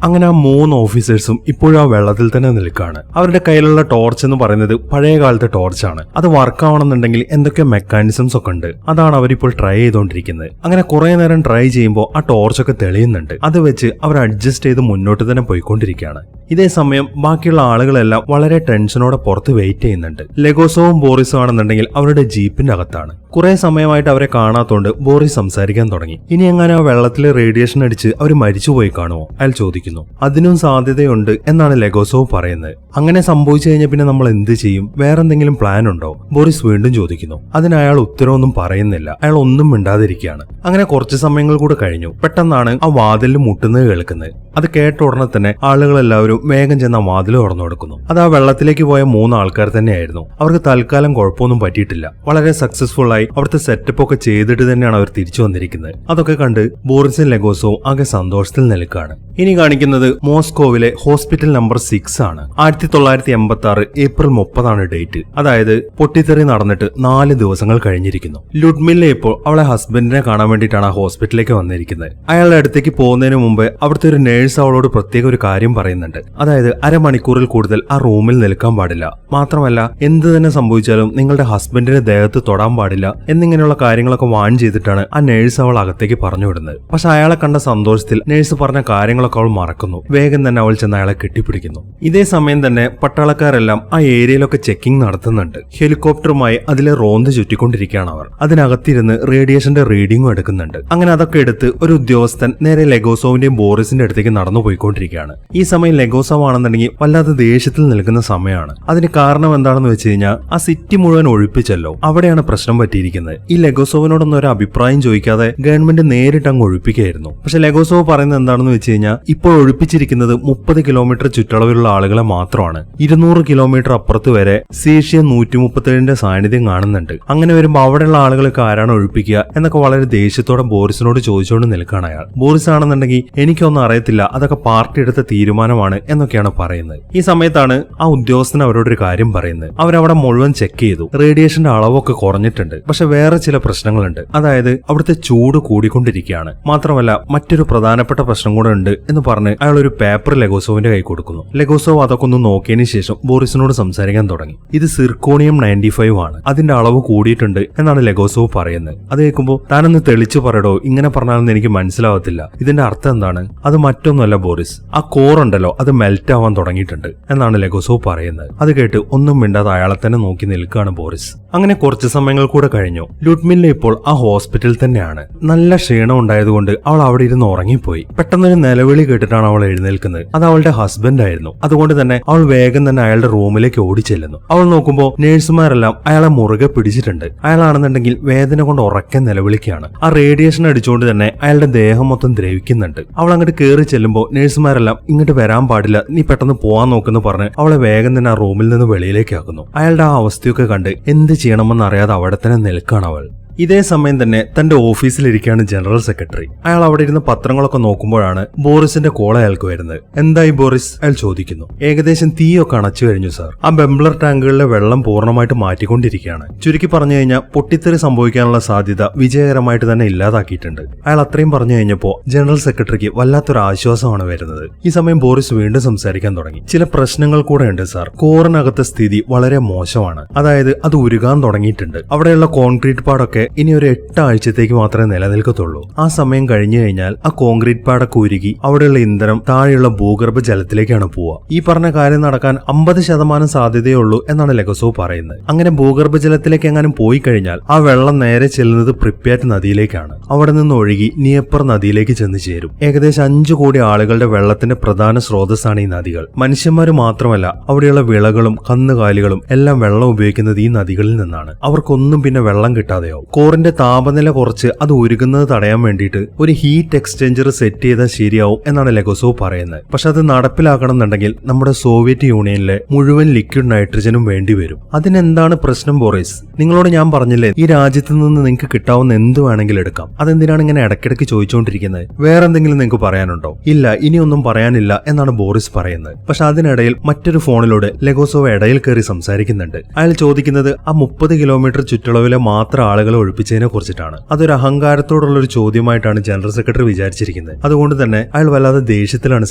അങ്ങനെ ആ 3 ഓഫീസേഴ്സും ഇപ്പോഴും ആ വെള്ളത്തിൽ തന്നെ നിൽക്കുകയാണ്. അവരുടെ കയ്യിലുള്ള ടോർച്ച് എന്ന് പറയുന്നത് പഴയ കാലത്തെ ടോർച്ചാണ്. അത് വർക്ക് ആവണമെന്നുണ്ടെങ്കിൽ എന്തൊക്കെ മെക്കാനിസംസ് ഒക്കെ ഉണ്ട്. അതാണ് അവരിപ്പോൾ ട്രൈ ചെയ്തുകൊണ്ടിരിക്കുന്നത്. അങ്ങനെ കുറെ നേരം ട്രൈ ചെയ്യുമ്പോൾ ആ ടോർച്ചൊക്കെ തെളിയുന്നുണ്ട്. അത് വെച്ച് അവർ അഡ്ജസ്റ്റ് ചെയ്ത് മുന്നോട്ട് തന്നെ പോയിക്കൊണ്ടിരിക്കുകയാണ്. ഇതേ സമയം ബാക്കിയുള്ള ആളുകളെല്ലാം വളരെ ടെൻഷനോടെ പുറത്ത് വെയിറ്റ് ചെയ്യുന്നുണ്ട്. ലെഗോസോവും ബോറിസും ആണെന്നുണ്ടെങ്കിൽ അവരുടെ ജീപ്പിന്റെ അകത്താണ്. കുറെ സമയമായിട്ട് അവരെ കാണാത്തോണ്ട് ബോറിസ് സംസാരിക്കാൻ തുടങ്ങി. ഇനി എങ്ങനെ ആ വെള്ളത്തിലെ റേഡിയേഷൻ അടിച്ച് അവർ മരിച്ചുപോയി കാണുമോ അയാൾ ചോദിക്കുന്നു. അതിനും സാധ്യതയുണ്ട് എന്നാണ് ലെഗോസോവ് പറയുന്നത്. അങ്ങനെ സംഭവിച്ചു കഴിഞ്ഞാൽ പിന്നെ നമ്മൾ എന്ത് ചെയ്യും? വേറെന്തെങ്കിലും പ്ലാൻ ഉണ്ടോ? ബോറിസ് വീണ്ടും ചോദിക്കുന്നു. അതിന് അയാൾ ഉത്തരവൊന്നും പറയുന്നില്ല. അയാൾ ഒന്നും മിണ്ടാതിരിക്കുകയാണ്. അങ്ങനെ കുറച്ച് സമയങ്ങൾ കൂടെ കഴിഞ്ഞു. പെട്ടെന്നാണ് ആ വാതിലിൽ മുട്ടുന്നത് കേൾക്കുന്നത്. അത് കേട്ട ഉടനെ തന്നെ ആളുകളെല്ലാവരും വേഗം ചെന്ന വാതിൽ തുറന്നു കൊടുക്കുന്നു. അത് ആ വെള്ളത്തിലേക്ക് പോയ 3 ആൾക്കാർ തന്നെയായിരുന്നു. അവർക്ക് തൽക്കാലം കുഴപ്പമൊന്നും പറ്റിയിട്ടില്ല. വളരെ സക്സസ്ഫുൾ ആയി അവിടുത്തെ സെറ്റപ്പ് ഒക്കെ ചെയ്തിട്ട് തന്നെയാണ് അവർ തിരിച്ചു വന്നിരിക്കുന്നത്. അതൊക്കെ കണ്ട് ബോറിസും ലെഗോസോവും ആകെ സന്തോഷത്തിൽ നിൽക്കുകയാണ്. ഇനി കാണിക്കുന്നത് മോസ്കോവിലെ ഹോസ്പിറ്റൽ നമ്പർ 6 ആണ്. 1986 ഏപ്രിൽ 30 ഡേറ്റ്. അതായത് പൊട്ടിത്തെറി നടന്നിട്ട് 4 ദിവസങ്ങൾ കഴിഞ്ഞിരിക്കുന്നു. ലുഡ്മില്ല ഇപ്പോൾ അവളെ ഹസ്ബൻഡിനെ കാണാൻ വേണ്ടിയിട്ടാണ് ആ ഹോസ്പിറ്റലിലേക്ക് വന്നിരിക്കുന്നത്. അയാളുടെ അടുത്തേക്ക് പോകുന്നതിന് മുമ്പ് അവിടുത്തെ ഒരു നേഴ്സ് അവളോട് പ്രത്യേക ഒരു കാര്യം പറയുന്നുണ്ട്. അതായത് അരമണിക്കൂറിൽ കൂടുതൽ ആ റൂമിൽ നിൽക്കാൻ പാടില്ല. മാത്രമല്ല എന്ത് തന്നെ സംഭവിച്ചാലും നിങ്ങളുടെ ഹസ്ബൻഡിന്റെ ദേഹത്ത് തൊടാൻ പാടില്ല എന്നിങ്ങനെയുള്ള കാര്യങ്ങളൊക്കെ വാൺ ചെയ്തിട്ടാണ് ആ നേഴ്സ് അവൾ അകത്തേക്ക് പറഞ്ഞു വിടുന്നത്. പക്ഷെ അയാളെ കണ്ട സന്തോഷത്തിൽ നേഴ്സ് പറഞ്ഞ കാര്യങ്ങളൊക്കെ അവൾ മറക്കുന്നു. വേഗം തന്നെ അവൾ ചെന്ന് അയാളെ കെട്ടിപ്പിടിക്കുന്നു. ഇതേ സമയം തന്നെ പട്ടാളക്കാരെല്ലാം ആ ഏരിയയിലൊക്കെ ചെക്കിംഗ് നടത്തുന്നുണ്ട്. ഹെലികോപ്റ്ററുമായി അതിലെ റോന്ത് ചുറ്റിക്കൊണ്ടിരിക്കുകയാണ് അവർ. അതിനകത്തിരുന്ന് റേഡിയേഷന്റെ റീഡിംഗും എടുക്കുന്നുണ്ട്. അങ്ങനെ അതൊക്കെ എടുത്ത് ഒരു ഉദ്യോഗസ്ഥൻ നേരെ ലെഗോസോവിന്റെയും ബോറിസിന്റെ അടുത്തേക്ക് നടന്നു പോയിക്കൊണ്ടിരിക്കുകയാണ്. ഈ സമയം ലെഗോസോവ് ആണെന്നുണ്ടെങ്കിൽ വല്ലാതെ ദേഷ്യത്തിൽ നിൽക്കുന്ന സമയമാണ്. അതിന് കാരണം എന്താണെന്ന് വെച്ച് കഴിഞ്ഞാൽ ആ സിറ്റി മുഴുവൻ ഒഴിപ്പിച്ചല്ലോ, അവിടെയാണ് പ്രശ്നം പറ്റിയിരിക്കുന്നത്. ഈ ലെഗോസോവിനോടൊന്നും ഒരു അഭിപ്രായം ചോദിക്കാതെ ഗവൺമെന്റ് നേരിട്ട് അങ്ങ് ഒഴിപ്പിക്കുകയായിരുന്നു. പക്ഷെ ലെഗോസോവ് പറയുന്നത് എന്താണെന്ന് വെച്ച് കഴിഞ്ഞാൽ ഇപ്പോൾ ഒഴിപ്പിച്ചിരിക്കുന്നത് 30 കിലോമീറ്റർ ചുറ്റളവിലുള്ള ആളുകളെ മാത്രമാണ്. 200 കിലോമീറ്റർ അപ്പുറത്ത് വരെ സീഷ്യ 137ന്റെ സാന്നിധ്യം കാണുന്നുണ്ട്. അങ്ങനെ വരുമ്പോൾ അവിടെയുള്ള ആളുകൾക്ക് ആരാണ് ഒഴിപ്പിക്കുക എന്നൊക്കെ വളരെ ദേഷ്യത്തോടെ ബോറിസിനോട് ചോദിച്ചുകൊണ്ട് നിൽക്കുകയാണ് അയാൾ. ബോറിസ് ആണെന്നുണ്ടെങ്കിൽ എനിക്കൊന്നും അറിയത്തില്ല, അതൊക്കെ പാർട്ടി എടുത്ത തീരുമാനമാണ് എന്നൊക്കെയാണ് പറയുന്നത്. ഈ സമയത്താണ് ആ ഉദ്യോഗസ്ഥൻ അവരോടൊരു കാര്യം പറയുന്നത്. അവരവിടെ മുഴുവൻ ചെക്ക് ചെയ്തു. റേഡിയേഷന്റെ അളവൊക്കെ കുറഞ്ഞിട്ടുണ്ട്. പക്ഷെ വേറെ ചില പ്രശ്നങ്ങളുണ്ട്. അതായത് അവിടുത്തെ ചൂട് കൂടിക്കൊണ്ടിരിക്കുകയാണ്. മാത്രമല്ല മറ്റൊരു പ്രധാനപ്പെട്ട പ്രശ്നം കൂടെ ഉണ്ട് എന്ന് പറഞ്ഞ് അയാൾ ഒരു പേപ്പർ ലെഗോസോവിന്റെ കൈ കൊടുക്കുന്നു. ലെഗോസോവ് അതൊക്കെ ഒന്ന് നോക്കിയതിന് ശേഷം ബോറിസിനോട് സംസാരിക്കാൻ തുടങ്ങി. ഇത് സിർക്കോണിയം 95 ആണ്. അതിന്റെ അളവ് കൂടിയിട്ടുണ്ട് എന്നാണ് ലെഗോസോവ് പറയുന്നത്. അത് കേൾക്കുമ്പോൾ താനൊന്ന് തെളിച്ചു പറയടോ, ഇങ്ങനെ പറഞ്ഞാലൊന്നും എനിക്ക് മനസ്സിലാവത്തില്ല. ഇതിന്റെ അർത്ഥം എന്താണ്? അത് മറ്റൊന്നുമല്ല ബോറിസ്, ആ കോർ ഉണ്ടല്ലോ അത് മെൽറ്റ് ആവാൻ തുടങ്ങിയിട്ടുണ്ട് എന്നാണ് ലെഗോസോവ് പറയുന്നത്. അത് കേട്ട് ഒന്നും മിണ്ടാതെ അയാളെ തന്നെ നോക്കി നിൽക്കുകയാണ് ബോറിസ്. അങ്ങനെ കുറച്ച് സമയങ്ങൾ കൂടെ കഴിഞ്ഞു. ലുഡ്മില്ല ഇപ്പോൾ ആ ഹോസ്പിറ്റലിൽ തന്നെയാണ്. നല്ല ക്ഷീണം ഉണ്ടായതുകൊണ്ട് അവൾ അവിടെ ഇരുന്ന് ഉറങ്ങിപ്പോയി. പെട്ടെന്നൊരു നിലവിളി കേട്ടിട്ടാണ് അവൾ എഴുന്നേൽക്കുന്നത്. അത് അവളുടെ ഹസ്ബൻഡ് ആയിരുന്നു. അതുകൊണ്ട് തന്നെ അവൾ വേഗം തന്നെ അയാളുടെ റൂമിലേക്ക് ഓടിച്ചെല്ലുന്നു. അവൾ നോക്കുമ്പോൾ നേഴ്സുമാരെല്ലാം അയാളെ മുറുകെ പിടിച്ചിട്ടുണ്ട്. അയാളാണെന്നുണ്ടെങ്കിൽ വേദന കൊണ്ട് ഉറക്കെ നിലവിളിക്കുകയാണ്. ആ റേഡിയേഷൻ അടിച്ചുകൊണ്ട് തന്നെ അയാളുടെ ദേഹം മൊത്തം ദ്രവിക്കുന്നുണ്ട്. അവൾ അങ്ങോട്ട് കയറി ചെല്ലുമ്പോൾ നേഴ്സുമാരെല്ലാം ഇങ്ങോട്ട് വരാൻ പാടില്ല, നീ പെട്ടെന്ന് പോവാൻ നോക്കുന്നു പറഞ്ഞ് അവളെ വേഗം തന്നെ ആ റൂമിൽ നിന്ന് വെളിയിലേക്ക് ആക്കുന്നു. അയാളുടെ ആ അവസ്ഥയൊക്കെ കണ്ട് എന്ത് ചെയ്യണമെന്ന് അറിയാതെ അവിടെ തന്നെ നിൽക്കുകയാണ് അവൾ. ഇതേ സമയം തന്നെ തന്റെ ഓഫീസിലിരിക്കുകയാണ് ജനറൽ സെക്രട്ടറി. അയാൾ അവിടെ ഇരുന്ന് പത്രങ്ങളൊക്കെ നോക്കുമ്പോഴാണ് ബോറിസിന്റെ കോൾ അയാൾക്ക് വരുന്നത്. എന്തായി ബോറിസ്? അയാൾ ചോദിക്കുന്നു. ഏകദേശം തീയൊക്കെ അണച്ചു കഴിഞ്ഞു സാർ. ആ ബെംബ്ലർ ടാങ്കുകളിലെ വെള്ളം പൂർണ്ണമായിട്ട് മാറ്റിക്കൊണ്ടിരിക്കുകയാണ്. ചുരുക്കി പറഞ്ഞു കഴിഞ്ഞാൽ പൊട്ടിത്തെറി സംഭവിക്കാനുള്ള സാധ്യത വിജയകരമായിട്ട് തന്നെ ഇല്ലാതാക്കിയിട്ടുണ്ട്. അയാൾ അത്രയും പറഞ്ഞു കഴിഞ്ഞപ്പോൾ ജനറൽ സെക്രട്ടറിക്ക് വല്ലാത്തൊരു ആശ്വാസമാണ് വരുന്നത്. ഈ സമയം ബോറിസ് വീണ്ടും സംസാരിക്കാൻ തുടങ്ങി. ചില പ്രശ്നങ്ങൾ കൂടെ ഉണ്ട് സാർ. കോറിനകത്തെ സ്ഥിതി വളരെ മോശമാണ്. അതായത് അത് ഉരുകാൻ തുടങ്ങിയിട്ടുണ്ട്. അവിടെയുള്ള കോൺക്രീറ്റ് പാടൊക്കെ ഇനി ഒരു 8 ആഴ്ചത്തേക്ക് മാത്രമേ നിലനിൽക്കത്തുള്ളൂ. ആ സമയം കഴിഞ്ഞു കഴിഞ്ഞാൽ ആ കോൺക്രീറ്റ് പാടൊക്കെ ഉരുകി അവിടെയുള്ള ഇന്ധനം താഴെയുള്ള ഭൂഗർഭ ജലത്തിലേക്കാണ് പോവുക. ഈ പറഞ്ഞ കാര്യം നടക്കാൻ 50% സാധ്യതയുള്ളൂ എന്നാണ് ലെഗോസോവ് പറയുന്നത്. അങ്ങനെ ഭൂഗർഭ ജലത്തിലേക്ക് എങ്ങാനും പോയി കഴിഞ്ഞാൽ ആ വെള്ളം നേരെ ചെല്ലുന്നത് പ്രിപ്യാറ്റ് നദിയിലേക്കാണ്. അവിടെ നിന്ന് ഒഴുകി നിയപ്പർ നദിയിലേക്ക് ചെന്ന് ചേരും. ഏകദേശം 5 കോടി ആളുകളുടെ വെള്ളത്തിന്റെ പ്രധാന സ്രോതസ്സാണ് ഈ നദികൾ. മനുഷ്യന്മാര് മാത്രമല്ല, അവിടെയുള്ള വിളകളും കന്നുകാലികളും എല്ലാം വെള്ളം ഉപയോഗിക്കുന്നത് ഈ നദികളിൽ നിന്നാണ്. അവർക്കൊന്നും പിന്നെ വെള്ളം കിട്ടാതെയോ. കോറിന്റെ താപനില കുറച്ച് അത് ഉരുകുന്നത് തടയാൻ വേണ്ടിയിട്ട് ഒരു ഹീറ്റ് എക്സ്ചേഞ്ചർ സെറ്റ് ചെയ്താൽ ശരിയാവും എന്നാണ് ലെഗോസോവ് പറയുന്നത്. പക്ഷെ അത് നടപ്പിലാക്കണം എന്നുണ്ടെങ്കിൽ നമ്മുടെ സോവിയറ്റ് യൂണിയനിലെ മുഴുവൻ ലിക്വിഡ് നൈട്രജനും വേണ്ടിവരും. അതിനെന്താണ് പ്രശ്നം ബോറിസ്? നിങ്ങളോട് ഞാൻ പറഞ്ഞില്ലേ, ഈ രാജ്യത്ത് നിന്ന് നിങ്ങൾക്ക് കിട്ടാവുന്ന എന്ത് വേണമെങ്കിലും എടുക്കാം. അതെന്തിനാണ് ഇങ്ങനെ ഇടയ്ക്കിടയ്ക്ക് ചോദിച്ചുകൊണ്ടിരിക്കുന്നത്? വേറെന്തെങ്കിലും നിങ്ങൾക്ക് പറയാനുണ്ടോ? ഇല്ല, ഇനിയൊന്നും പറയാനില്ല എന്നാണ് ബോറിസ് പറയുന്നത്. പക്ഷെ അതിനിടയിൽ മറ്റൊരു ഫോണിലൂടെ ലെഗോസോവ് ഇടയിൽ കയറി സംസാരിക്കുന്നുണ്ട്. അയാൾ ചോദിക്കുന്നത് ആ 30 കിലോമീറ്റർ ചുറ്റളവിലെ മാത്രം ആളുകളെ ഒഴിപ്പിച്ചതിനെ കുറിച്ചിട്ടാണ്. അതൊരു അഹങ്കാരത്തോടുള്ള ഒരു ചോദ്യമായിട്ടാണ് ജനറൽ സെക്രട്ടറി വിചാരിച്ചിരിക്കുന്നത്. അതുകൊണ്ട് തന്നെ അയാൾ വല്ലാതെ ദേഷ്യത്തിലാണ്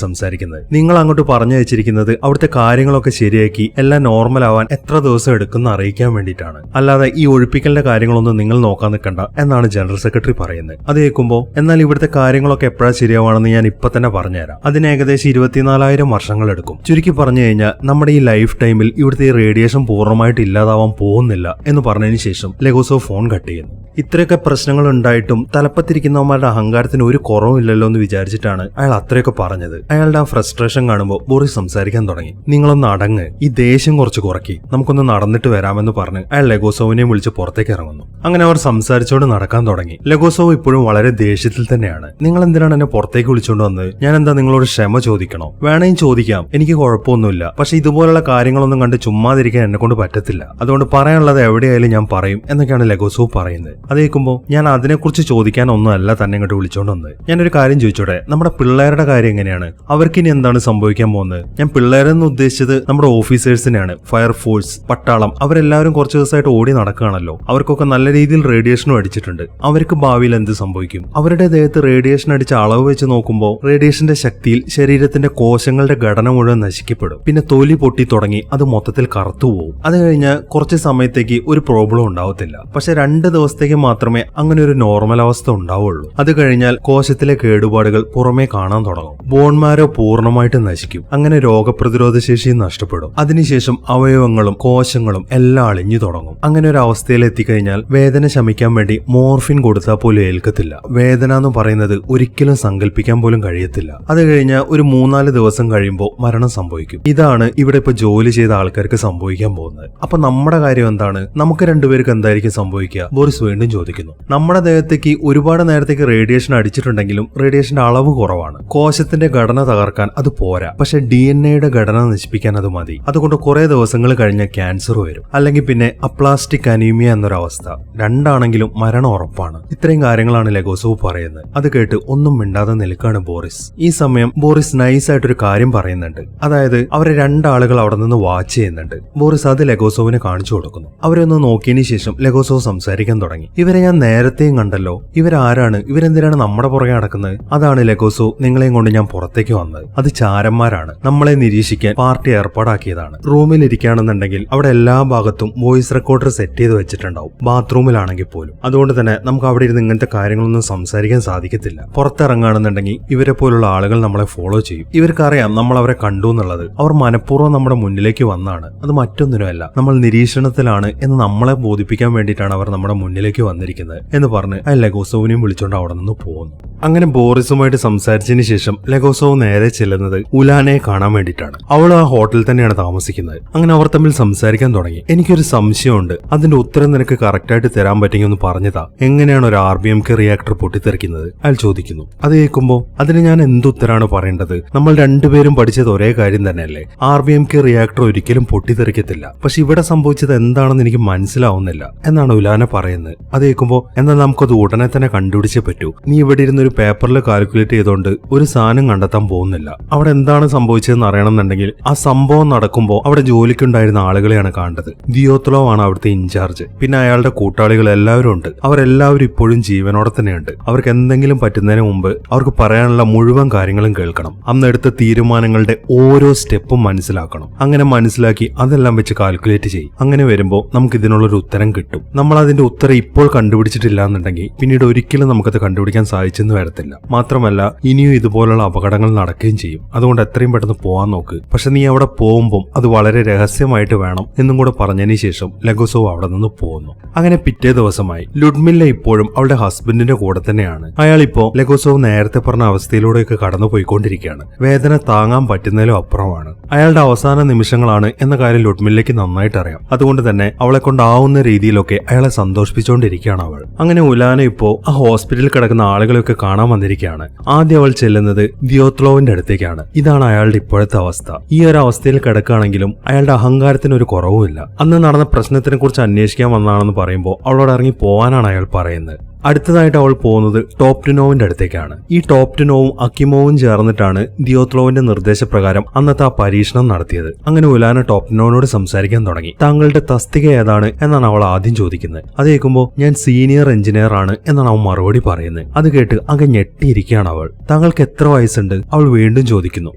സംസാരിക്കുന്നത്. നിങ്ങൾ അങ്ങോട്ട് പറഞ്ഞു വെച്ചിരിക്കുന്നത് അവിടുത്തെ കാര്യങ്ങളൊക്കെ ശരിയാക്കി എല്ലാം നോർമൽ ആവാൻ എത്ര ദിവസം എടുക്കുന്ന അറിയിക്കാൻ വേണ്ടിയിട്ടാണ്, അല്ലാതെ ഈ ഒഴിപ്പിക്കലിന്റെ കാര്യങ്ങളൊന്നും നിങ്ങൾ നോക്കാൻ നിൽക്കണ്ട എന്നാണ് ജനറൽ സെക്രട്ടറി പറയുന്നത്. അത് കേൾക്കുമ്പോൾ എന്നാൽ ഇവിടുത്തെ കാര്യങ്ങളൊക്കെ എപ്പോഴാ ശരിയാവാണെന്ന് ഞാൻ ഇപ്പൊ തന്നെ പറഞ്ഞുതരാം. അതിന് ഏകദേശം 24,000 വർഷങ്ങൾ എടുക്കും. ചുരുക്കി പറഞ്ഞു കഴിഞ്ഞാൽ നമ്മുടെ ഈ ലൈഫ് ടൈമിൽ ഇവിടുത്തെ ഈ റേഡിയേഷൻ പൂർണ്ണമായിട്ട് ഇല്ലാതാവാൻ പോകുന്നില്ല എന്ന് പറഞ്ഞതിന് ശേഷം ലെഗോസോ ഫോൺ കട്ട് ചെയ്യുന്നു. ഇത്രയൊക്കെ പ്രശ്നങ്ങൾ ഉണ്ടായിട്ടും തലപ്പത്തിരിക്കുന്നവന്മാരുടെ അഹങ്കാരത്തിന് ഒരു കുറവില്ലല്ലോ എന്ന് വിചാരിച്ചിട്ടാണ് അയാൾ അത്രയൊക്കെ പറഞ്ഞത്. അയാളുടെ ആ ഫ്രസ്ട്രേഷൻ കാണുമ്പോൾ ബോറിസ് സംസാരിക്കാൻ തുടങ്ങി. നിങ്ങളൊന്ന് അടങ്ങ്, ഈ ദേഷ്യം കുറച്ച് കുറക്കി, നമുക്കൊന്ന് നടന്നിട്ട് വരാമെന്ന് പറഞ്ഞ് അയാൾ ലെഗോസോവിനെ വിളിച്ച് പുറത്തേക്ക് ഇറങ്ങുന്നു. അങ്ങനെ അവർ സംസാരിച്ചോണ്ട് നടക്കാൻ തുടങ്ങി. ലെഗോസോവ് ഇപ്പോഴും വളരെ ദേഷ്യത്തിൽ തന്നെയാണ്. നിങ്ങൾ എന്തിനാണ് എന്നെ പുറത്തേക്ക് വിളിച്ചുകൊണ്ട് വന്നത്? ഞാൻ എന്താ നിങ്ങളോട് ക്ഷമ ചോദിക്കണോ? വേണമെങ്കിൽ ചോദിക്കാം, എനിക്ക് കുഴപ്പമൊന്നുമില്ല. പക്ഷെ ഇതുപോലുള്ള കാര്യങ്ങളൊന്നും കണ്ട് ചുമ്മാതിരിക്കാൻ എന്നെ കൊണ്ട് പറ്റത്തില്ല. അതുകൊണ്ട് പറയാനുള്ളത് എവിടെയായാലും ഞാൻ പറയും എന്നൊക്കെയാണ് ലെഗോസോവ് പറയുന്നത്. അത് കേൾക്കുമ്പോൾ ഞാൻ അതിനെക്കുറിച്ച് ചോദിക്കാനൊന്നും അല്ല തന്നെ ഇങ്ങോട്ട് വിളിച്ചോണ്ട് വന്നത്. ഞാനൊരു കാര്യം ചോദിച്ചോട്ടെ, നമ്മുടെ പിള്ളേരുടെ കാര്യം എങ്ങനെയാണ്? അവർക്കിനി എന്താണ് സംഭവിക്കാൻ പോകുന്നത്? ഞാൻ പിള്ളേരെന്ന് ഉദ്ദേശിച്ചത് നമ്മുടെ ഓഫീസേഴ്സിനെയാണ്. ഫയർഫോഴ്സ്, പട്ടാളം, അവരെല്ലാവരും കുറച്ച് ദിവസമായിട്ട് ഓടി നടക്കുകയാണല്ലോ. അവർക്കൊക്കെ നല്ല രീതിയിൽ റേഡിയേഷനും അടിച്ചിട്ടുണ്ട്. അവർക്ക് ഭാവിയിൽ എന്ത് സംഭവിക്കും? അവരുടെ ദേഹത്ത് റേഡിയേഷൻ അടിച്ച അളവ് വെച്ച് നോക്കുമ്പോൾ റേഡിയേഷന്റെ ശക്തിയിൽ ശരീരത്തിന്റെ കോശങ്ങളുടെ ഘടന മുഴുവൻ നശിക്കപ്പെടും. പിന്നെ തൊലി പൊട്ടി തുടങ്ങി അത് മൊത്തത്തിൽ കറുത്തുപോകും. അത് കഴിഞ്ഞ് കുറച്ച് സമയത്തേക്ക് ഒരു പ്രോബ്ലം ഉണ്ടാവത്തില്ല. പക്ഷെ 2 ദിവസത്തേക്ക് മാത്രമേ അങ്ങനെ ഒരു നോർമൽ അവസ്ഥ ഉണ്ടാവുള്ളൂ. അത് കഴിഞ്ഞാൽ കോശത്തിലെ കേടുപാടുകൾ പുറമേ കാണാൻ തുടങ്ങും. ബോൺമാരോ പൂർണ്ണമായിട്ട് നശിക്കും. അങ്ങനെ രോഗപ്രതിരോധ ശേഷിയും നഷ്ടപ്പെടും. അതിനുശേഷം അവയവങ്ങളും കോശങ്ങളും എല്ലാം അളിഞ്ഞു തുടങ്ങും. അങ്ങനെ ഒരു അവസ്ഥയിൽ എത്തിക്കഴിഞ്ഞാൽ വേദന ശമിക്കാൻ വേണ്ടി മോർഫിൻ കൊടുത്താൽ പോലും ഏൽക്കത്തില്ല. വേദന എന്ന് പറയുന്നത് ഒരിക്കലും സങ്കല്പിക്കാൻ പോലും കഴിയത്തില്ല. അത് കഴിഞ്ഞാൽ ഒരു 3-4 ദിവസം കഴിയുമ്പോൾ മരണം സംഭവിക്കും. ഇതാണ് ഇവിടെ ഇപ്പൊ ജോലി ചെയ്ത ആൾക്കാർക്ക് സംഭവിക്കാൻ പോകുന്നത്. അപ്പൊ നമ്മുടെ കാര്യം എന്താണ്? നമുക്ക് രണ്ടുപേർക്ക് എന്തായിരിക്കും സംഭവിക്കുക? ബോറിസ് വീണ്ടും ചോദിക്കുന്നു. നമ്മുടെ ദേഹത്തേക്ക് ഒരുപാട് നേരത്തേക്ക് റേഡിയേഷൻ അടിച്ചിട്ടുണ്ടെങ്കിലും റേഡിയേഷന്റെ അളവ് കുറവാണ്. കോശത്തിന്റെ ഘടന തകർക്കാൻ അത് പോരാ. പക്ഷെ DNA-യുടെ ഘടന നശിപ്പിക്കാൻ അത് മതി. അതുകൊണ്ട് കുറെ ദിവസങ്ങൾ കഴിഞ്ഞ ക്യാൻസർ വരും. അല്ലെങ്കിൽ പിന്നെ അപ്ലാസ്റ്റിക് അനീമിയ എന്നൊരവസ്ഥ. രണ്ടാണെങ്കിലും മരണം ഉറപ്പാണ്. ഇത്രയും കാര്യങ്ങളാണ് ലെഗോസോവ് പറയുന്നത്. അത് കേട്ട് ഒന്നും മിണ്ടാതെ നിൽക്കാണ് ബോറിസ്. ഈ സമയം ബോറിസ് നൈസായിട്ടൊരു കാര്യം പറയുന്നുണ്ട്. അതായത് അവരെ 2 ആളുകൾ അവിടെ നിന്ന് വാച്ച് ചെയ്യുന്നുണ്ട്. ബോറിസ് അത് ലെഗോസോവിനെ കാണിച്ചു കൊടുക്കുന്നു. അവരൊന്ന് നോക്കിയതിനു ശേഷം ലെഗോസോവ് സംസാരിക്കാൻ തുടങ്ങി. ഇവരെ ഞാൻ നേരത്തെയും കണ്ടല്ലോ. ഇവരാരാണ്? ഇവരെന്തിനാണ് നമ്മുടെ പുറകെ നടക്കുന്നത്? അതാണ് ലെഗോസോ, നിങ്ങളെയും കൊണ്ട് ഞാൻ പുറത്തേക്ക് വന്നത്. അത് ചാരന്മാരാണ്. നമ്മളെ നിരീക്ഷിക്കാൻ പാർട്ടി ഏർപ്പാടാക്കിയതാണ്. റൂമിൽ ഇരിക്കുകയാണെന്നുണ്ടെങ്കിൽ അവിടെ എല്ലാ ഭാഗത്തും വോയിസ് റെക്കോർഡർ സെറ്റ് ചെയ്ത് വെച്ചിട്ടുണ്ടാവും, ബാത്റൂമിലാണെങ്കിൽ പോലും. അതുകൊണ്ട് തന്നെ നമുക്ക് അവിടെ ഇരുന്ന് ഇങ്ങനത്തെ കാര്യങ്ങളൊന്നും സംസാരിക്കാൻ സാധിക്കത്തില്ല. പുറത്തിറങ്ങുകയാണെന്നുണ്ടെങ്കിൽ ഇവരെ പോലുള്ള ആളുകൾ നമ്മളെ ഫോളോ ചെയ്യും. ഇവർക്കറിയാം നമ്മൾ അവരെ കണ്ടു എന്നുള്ളത്. അവർ മനഃപൂർവ്വം നമ്മുടെ മുന്നിലേക്ക് വന്നാണ്. അത് മറ്റൊന്നിനുമല്ല, നമ്മൾ നിരീക്ഷണത്തിലാണ് എന്ന് നമ്മളെ ബോധിപ്പിക്കാൻ വേണ്ടിയിട്ടാണ് അവർ നമ്മുടെ മുന്നിലേക്ക് വന്നിരിക്കുന്നത് എന്ന് പറഞ്ഞ് ആ ലെഗോസോവിനെയും വിളിച്ചോണ്ട് അവിടെ നിന്ന് പോകുന്നു. അങ്ങനെ ബോറിസുമായിട്ട് സംസാരിച്ചതിന് ശേഷം ലെഗോസോവ് നേരെ ചെല്ലുന്നത് ഉലാനയെ കാണാൻ വേണ്ടിയിട്ടാണ്. അവൾ ആ ഹോട്ടലിൽ തന്നെയാണ് താമസിക്കുന്നത്. അങ്ങനെ അവർ തമ്മിൽ സംസാരിക്കാൻ തുടങ്ങി. എനിക്കൊരു സംശയമുണ്ട്, അതിന്റെ ഉത്തരം നിനക്ക് കറക്റ്റായിട്ട് തരാൻ പറ്റുമെങ്കിൽ ഒന്ന് പറഞ്ഞതാ. എങ്ങനെയാണ് ഒരു RBMK റിയാക്ടർ പൊട്ടിത്തെറിക്കുന്നത്? അയാൾ ചോദിക്കുന്നു. അത് കേൾക്കുമ്പോൾ അതിന് ഞാൻ എന്തുത്തരാണ് പറയേണ്ടത്? നമ്മൾ രണ്ടുപേരും പഠിച്ചത് ഒരേ കാര്യം തന്നെയല്ലേ? RBMK റിയാക്ടർ ഒരിക്കലും പൊട്ടിത്തെറിക്കത്തില്ല. പക്ഷെ ഇവിടെ സംഭവിച്ചത് എന്താണെന്ന് എനിക്ക് മനസ്സിലാവുന്നില്ല എന്നാണ് ഉലാന പറയുന്നത്. അത് കേൾക്കുമ്പോൾ എന്നാൽ നമുക്കത് ഉടനെ തന്നെ കണ്ടുപിടിച്ചേ പറ്റൂ. നീ ഇവിടെ ഇരുന്ന് ഒരു പേപ്പറിൽ കാൽക്കുലേറ്റ് ചെയ്തുകൊണ്ട് ഒരു സാധനം കണ്ടെത്താൻ പോകുന്നില്ല. അവിടെ എന്താണ് സംഭവിച്ചതെന്ന് അറിയണമെന്നുണ്ടെങ്കിൽ ആ സംഭവം നടക്കുമ്പോൾ അവിടെ ജോലിക്കുണ്ടായിരുന്ന ആളുകളെയാണ് കണ്ടത്. ദിയോത്ലോ ആണ് അവിടുത്തെ ഇൻചാർജ്. പിന്നെ അയാളുടെ കൂട്ടാളികൾ എല്ലാവരും ഉണ്ട്. അവരെല്ലാവരും ഇപ്പോഴും ജീവനോടെ തന്നെയുണ്ട്. അവർക്ക് എന്തെങ്കിലും പറ്റുന്നതിന് മുമ്പ് അവർക്ക് പറയാനുള്ള മുഴുവൻ കാര്യങ്ങളും കേൾക്കണം. അന്ന് എടുത്ത തീരുമാനങ്ങളുടെ ഓരോ സ്റ്റെപ്പും മനസ്സിലാക്കണം. അങ്ങനെ മനസ്സിലാക്കി അതെല്ലാം വെച്ച് കാൽക്കുലേറ്റ് ചെയ്യും. അങ്ങനെ വരുമ്പോൾ നമുക്ക് ഇതിനുള്ളൊരു ഉത്തരം കിട്ടും. നമ്മൾ അതിന്റെ ഉത്തരം ഇപ്പോൾ കണ്ടുപിടിച്ചിട്ടില്ല എന്നുണ്ടെങ്കിൽ പിന്നീട് ഒരിക്കലും നമുക്കത് കണ്ടുപിടിക്കാൻ സാധിച്ചെന്ന് വരത്തില്ല. മാത്രമല്ല ഇനിയും ഇതുപോലുള്ള അപകടങ്ങൾ നടക്കുകയും ചെയ്യും. അതുകൊണ്ട് എത്രയും പെട്ടെന്ന് പോകാൻ നോക്ക്. പക്ഷെ നീ അവിടെ പോകുമ്പോൾ അത് വളരെ രഹസ്യമായിട്ട് വേണം എന്നും കൂടെ പറഞ്ഞതിന് ശേഷം ലെഗോസോവ് അവിടെ നിന്ന് പോകുന്നു. അങ്ങനെ പിറ്റേ ദിവസമായി ലുഡ്മില്ല ഇപ്പോഴും അവളുടെ ഹസ്ബൻഡിന്റെ കൂടെ തന്നെയാണ്. അയാൾ ഇപ്പോ ലെഗോസോവ് നേരത്തെ പറഞ്ഞ അവസ്ഥയിലൂടെയൊക്കെ കടന്നു പോയിക്കൊണ്ടിരിക്കുകയാണ്. വേദന താങ്ങാൻ പറ്റുന്നതിലും അപ്പുറമാണ്. അയാളുടെ അവസാന നിമിഷങ്ങളാണ് എന്ന കാര്യം ലുഡ്മില്ലയ്ക്ക് നന്നായിട്ട് അറിയാം. അതുകൊണ്ട് തന്നെ അവളെ കൊണ്ടാവുന്ന രീതിയിലൊക്കെ അയാളെ സന്തോഷിപ്പിച്ചുകൊണ്ടിരിക്കുകയാണ് അവൾ. അങ്ങനെ ഉലാന ഇപ്പോ ആ ഹോസ്പിറ്റലിൽ കിടക്കുന്ന ആളുകളെയൊക്കെ കാണാൻ വന്നിരിക്കുകയാണ്. ആദ്യം അവൾ ചെല്ലുന്നത് ദിയോത്ലോവിന്റെ അടുത്തേക്കാണ്. ഇതാണ് അയാളുടെ ഇപ്പോഴത്തെ അവസ്ഥ. ഈ ഒരു അവസ്ഥയിൽ കിടക്കുകയാണെങ്കിലും അയാളുടെ അഹങ്കാരത്തിന് ഒരു കുറവുമില്ല. അന്ന് നടന്ന പ്രശ്നത്തിനെ കുറിച്ച് അന്വേഷിക്കാൻ വന്നതാണെന്ന് പറയുമ്പോൾ അവളോട് ഇറങ്ങി പോവാനാണ് അയാൾ പറയുന്നത്. അടുത്തതായിട്ട് അവൾ പോകുന്നത് ടോപ്റ്റിനോവിന്റെ അടുത്തേക്കാണ്. ഈ ടോപ്റ്റിനോവും അക്കിമോവും ചേർന്നിട്ടാണ് ദിയോത്ലോവിന്റെ നിർദ്ദേശപ്രകാരം അന്നത്തെ ആ പരീക്ഷണം നടത്തിയത്. അങ്ങനെ ഉലാന ടോപ്റ്റിനോവിനോട് സംസാരിക്കാൻ തുടങ്ങി. താങ്കളുടെ തസ്തിക ഏതാണ് എന്നാണ് അവൾ ആദ്യം ചോദിക്കുന്നത്. അത് കേൾക്കുമ്പോൾ ഞാൻ സീനിയർ എഞ്ചിനീയർ ആണ് എന്നാണ് അവൻ മറുപടി പറയുന്നത്. അത് കേട്ട് അങ്ങ് ഞെട്ടിയിരിക്കുകയാണ് അവൾ. താങ്കൾക്ക് എത്ര വയസ്സുണ്ട്? അവൾ വീണ്ടും ചോദിക്കുന്നു.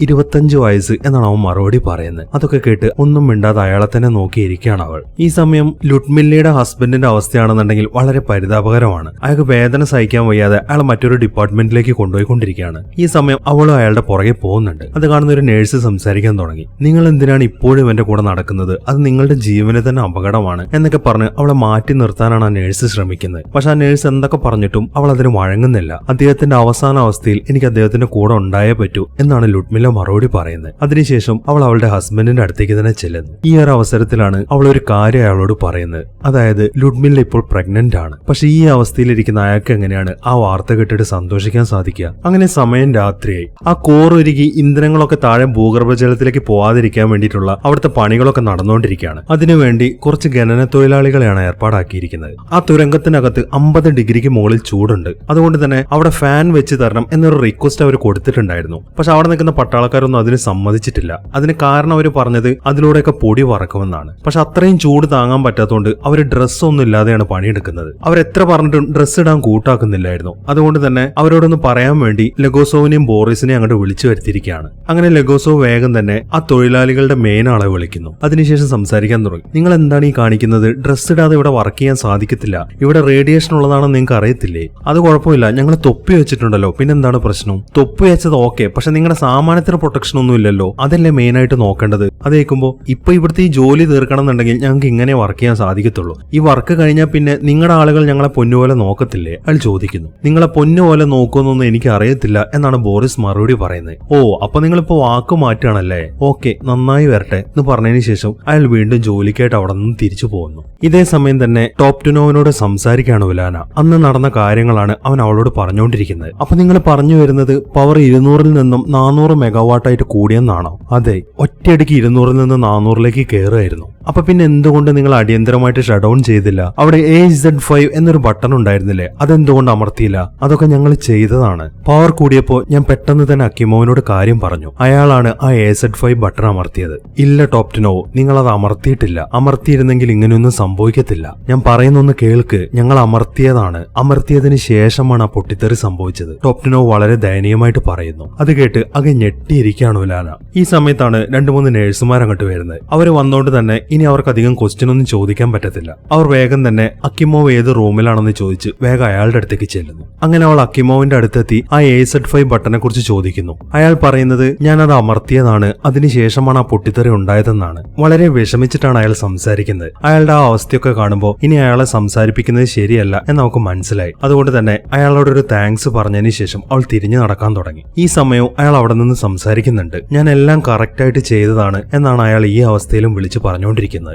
25 വയസ്സ് എന്നാണ് അവൻ മറുപടി പറയുന്നത്. അതൊക്കെ കേട്ട് ഒന്നും മിണ്ടാതെ അയാളെ തന്നെ നോക്കിയിരിക്കുകയാണ് അവൾ. ഈ സമയം ലുഡ്മില്ലയുടെ ഹസ്ബൻഡിന്റെ അവസ്ഥയാണെന്നുണ്ടെങ്കിൽ വളരെ പരിതാപകരമാണ്. അയാൾക്ക് വേദന സഹിക്കാൻ വയ്യാതെ അയാൾ മറ്റൊരു ഡിപ്പാർട്ട്മെന്റിലേക്ക് കൊണ്ടുപോയിക്കൊണ്ടിരിക്കുകയാണ്. ഈ സമയം അവളും അയാളുടെ പുറകെ പോകുന്നുണ്ട്. അത് കാണുന്ന ഒരു നേഴ്സ് സംസാരിക്കാൻ തുടങ്ങി. നിങ്ങൾ എന്തിനാണ് ഇപ്പോഴും എന്റെ കൂടെ നടക്കുന്നത്? അത് നിങ്ങളുടെ ജീവന് തന്നെ അപകടമാണ് എന്നൊക്കെ പറഞ്ഞ് അവളെ മാറ്റി നിർത്താനാണ് ആ നേഴ്സ് ശ്രമിക്കുന്നത്. പക്ഷെ ആ നേഴ്സ് എന്തൊക്കെ പറഞ്ഞിട്ടും അവൾ അതിന് വഴങ്ങുന്നില്ല. അദ്ദേഹത്തിന്റെ അവസാന അവസ്ഥയിൽ എനിക്ക് അദ്ദേഹത്തിന്റെ കൂടെ ഉണ്ടായേ പറ്റൂ എന്നാണ് ലുഡ്മില്ല മറുപടി പറയുന്നത്. അതിനുശേഷം അവൾ അവളുടെ ഹസ്ബൻഡിന്റെ അടുത്തേക്ക് തന്നെ ചെല്ലുന്നു. ഈ ഒരു അവസരത്തിലാണ് അവൾ ഒരു കാര്യം അയാളോട് പറയുന്നത്. അതായത് ലുഡ്മില്ല ഇപ്പോൾ പ്രഗ്നന്റ് ആണ്. പക്ഷെ ഈ അവസ്ഥയിലിരിക്കുന്ന അയാൾക്ക് എങ്ങനെയാണ് ആ വാർത്ത കേട്ടിട്ട് സന്തോഷിക്കാൻ സാധിക്കുക? അങ്ങനെ സമയം രാത്രിയായി. ആ കോറൊരുക്കി ഇന്ധനങ്ങളൊക്കെ താഴെ ഭൂഗർഭജലത്തിലേക്ക് പോവാതിരിക്കാൻ വേണ്ടിയിട്ടുള്ള അവിടുത്തെ പണികളൊക്കെ നടന്നുകൊണ്ടിരിക്കുകയാണ്. അതിനുവേണ്ടി കുറച്ച് ഖനന തൊഴിലാളികളെയാണ് ഏർപ്പാടാക്കിയിരിക്കുന്നത്. ആ തുരങ്കത്തിനകത്ത് 50 ഡിഗ്രിക്ക് മുകളിൽ ചൂടുണ്ട്. അതുകൊണ്ട് തന്നെ അവിടെ ഫാൻ വെച്ച് തരണം എന്നൊരു റിക്വസ്റ്റ് അവർ കൊടുത്തിട്ടുണ്ടായിരുന്നു. പക്ഷെ അവിടെ നിൽക്കുന്ന പട്ടാളക്കാരൊന്നും അതിന് സമ്മതിച്ചിട്ടില്ല. അതിന് കാരണം അവർ പറഞ്ഞത് അതിലൂടെയൊക്കെ പൊടി വറക്കുമെന്നാണ്. പക്ഷെ അത്രയും ചൂട് താങ്ങാൻ പറ്റാത്തതുകൊണ്ട് അവർ ഡ്രസ്സ് ഒന്നും ഇല്ലാതെയാണ് പണിയെടുക്കുന്നത്. അവരെത്ര പറഞ്ഞിട്ടും ഡ്രസ്സ് ഇടാൻ കൂട്ടാക്കുന്നില്ലായിരുന്നു. അതുകൊണ്ട് തന്നെ അവരോടൊന്ന് പറയാൻ വേണ്ടി ലെഗോസോവിനെയും ബോറിസിനെയും അങ്ങോട്ട് വിളിച്ചു വരുത്തിയിരിക്കുകയാണ്. അങ്ങനെ ലെഗോസോവ് വേഗം തന്നെ ആ തൊഴിലാളികളുടെ മെയിൻ ആളെ വിളിക്കുന്നു. അതിനുശേഷം സംസാരിക്കാൻ തുടങ്ങി. നിങ്ങൾ എന്താണ് ഈ കാണിക്കുന്നത്? ഡ്രസ്സ് ഇടാതെ ഇവിടെ വർക്ക് ചെയ്യാൻ സാധിക്കത്തില്ല. ഇവിടെ റേഡിയേഷൻ ഉള്ളതാണെന്ന് നിങ്ങൾക്ക് അറിയത്തില്ലേ? അത് കുഴപ്പമില്ല, ഞങ്ങൾ തൊപ്പി വെച്ചിട്ടുണ്ടല്ലോ, പിന്നെന്താണ് പ്രശ്നം? തൊപ്പി വെച്ചത് ഓക്കെ, പക്ഷെ നിങ്ങളുടെ സാമാന്യത്തിന് പ്രൊട്ടക്ഷൻ ഒന്നും ഇല്ലല്ലോ. അതല്ലേ മെയിൻ ആയിട്ട് നോക്കേണ്ടത്. അത് കേൾക്കുമ്പോൾ ഇപ്പൊ ഇവിടുത്തെ ഈ ജോലി തീർക്കണം എന്നുണ്ടെങ്കിൽ ഞങ്ങൾക്ക് ഇങ്ങനെ വർക്ക് ചെയ്യാൻ സാധിക്കത്തുള്ളൂ. ഈ വർക്ക് കഴിഞ്ഞാൽ പിന്നെ നിങ്ങളുടെ ആളുകൾ ഞങ്ങളെ പൊന്നുപോലെ നോക്കത്തില്ലേ? അയാൾ ചോദിക്കുന്നു. നിങ്ങളെ പൊന്നുപോലെ നോക്കുമെന്നൊന്നും എനിക്ക് അറിയത്തില്ല എന്നാണ് ബോറിസ് മറുപടി പറയുന്നത്. ഓ, അപ്പൊ നിങ്ങളിപ്പോ വാക്ക് മാറ്റുകയാണല്ലേ? ഓക്കെ, നന്നായി വരട്ടെ എന്ന് പറഞ്ഞതിന് ശേഷം അയാൾ വീണ്ടും ജോലിക്കായിട്ട് അവിടെ നിന്ന് തിരിച്ചു പോകുന്നു. ഇതേ സമയം തന്നെ ടോപ്റ്റിനോവിനോട് സംസാരിക്കുകയാണ് ഉലാന. അന്ന് നടന്ന കാര്യങ്ങളാണ് അവൻ അവളോട് പറഞ്ഞുകൊണ്ടിരിക്കുന്നത്. അപ്പൊ നിങ്ങൾ പറഞ്ഞു വരുന്നത് പവർ 200-ൽ നിന്നും 400 മെഗാവാട്ടായിട്ട് കൂടിയെന്നാണോ? അതെ, ഒറ്റയടിക്ക് 200-ൽ നിന്ന് 400-ലേക്ക് കയറുമായിരുന്നു. അപ്പൊ പിന്നെ എന്തുകൊണ്ട് നിങ്ങൾ അടിയന്തരമായിട്ട് ഷട്ട് ഡൗൺ ചെയ്തില്ല? അവിടെ AZ5 എന്നൊരു ബട്ടൺ ഉണ്ടായിരുന്നില്ലേ? അതെന്തുകൊണ്ട് അമർത്തിയില്ല? അതൊക്കെ ഞങ്ങൾ ചെയ്തതാണ്. പവർ കൂടിയപ്പോ ഞാൻ പെട്ടെന്ന് തന്നെ അക്കിമോവിനോട് കാര്യം പറഞ്ഞു. അയാളാണ് ആ AZ5 ബട്ടൺ അമർത്തിയത്. ഇല്ല ടോപ്റ്റിനോ, നിങ്ങൾ അത് അമർത്തിയിട്ടില്ല. അമർത്തിയിരുന്നെങ്കിൽ ഇങ്ങനെയൊന്നും സംഭവിക്കത്തില്ല. ഞാൻ പറയുന്നൊന്ന് കേൾക്ക്. ഞങ്ങൾ അമർത്തിയതാണ്. അമർത്തിയതിന് ശേഷമാണ് ആ പൊട്ടിത്തെറി സംഭവിച്ചത്. ടോപ്റ്റിനോ വളരെ ദയനീയമായിട്ട് പറയുന്നു. അത് കേട്ട് അകെ ഞെട്ടിയിരിക്കുകയാണ് ഉലാന. ഈ സമയത്താണ് 2-3 നേഴ്സുമാർ അങ്ങോട്ട് വരുന്നത്. അവർ വന്നോണ്ട് തന്നെ ഇനി അവർക്ക് അധികം ക്വസ്റ്റ്യൻ ഒന്നും ചോദിക്കാൻ പറ്റത്തില്ല. അവർ വേഗം തന്നെ അക്കിമോവ് ഏത് റൂമിലാണെന്ന് ചോദിച്ച് വേഗം അയാളുടെ അടുത്തേക്ക് ചെല്ലുന്നു. അങ്ങനെ അവൾ അക്കിമോവിന്റെ അടുത്തെത്തി ആ AZ5 ബട്ടനെ കുറിച്ച് ചോദിക്കുന്നു. അയാൾ പറയുന്നത് ഞാനത് അമർത്തിയതാണ്, അതിനുശേഷമാണ് ആ പൊട്ടിത്തെറി ഉണ്ടായതെന്നാണ്. വളരെ വിഷമിച്ചിട്ടാണ് അയാൾ സംസാരിക്കുന്നത്. അയാളുടെ ആ അവസ്ഥയൊക്കെ കാണുമ്പോൾ ഇനി അയാളെ സംസാരിപ്പിക്കുന്നത് ശരിയല്ല എന്ന് അവൾക്ക് മനസ്സിലായി. അതുകൊണ്ട് തന്നെ അയാളോട് ഒരു താങ്ക്സ് പറഞ്ഞതിന് ശേഷം അവൾ തിരിഞ്ഞു നടക്കാൻ തുടങ്ങി. ഈ സമയവും അയാൾ അവിടെ നിന്ന് സംസാരിക്കുന്നുണ്ട്. ഞാൻ എല്ലാം കറക്റ്റായിട്ട് ചെയ്തതാണ് എന്നാണ് അയാൾ ഈ അവസ്ഥയിലും വിളിച്ചു പറഞ്ഞുകൊണ്ടിരിക്കുന്നത്.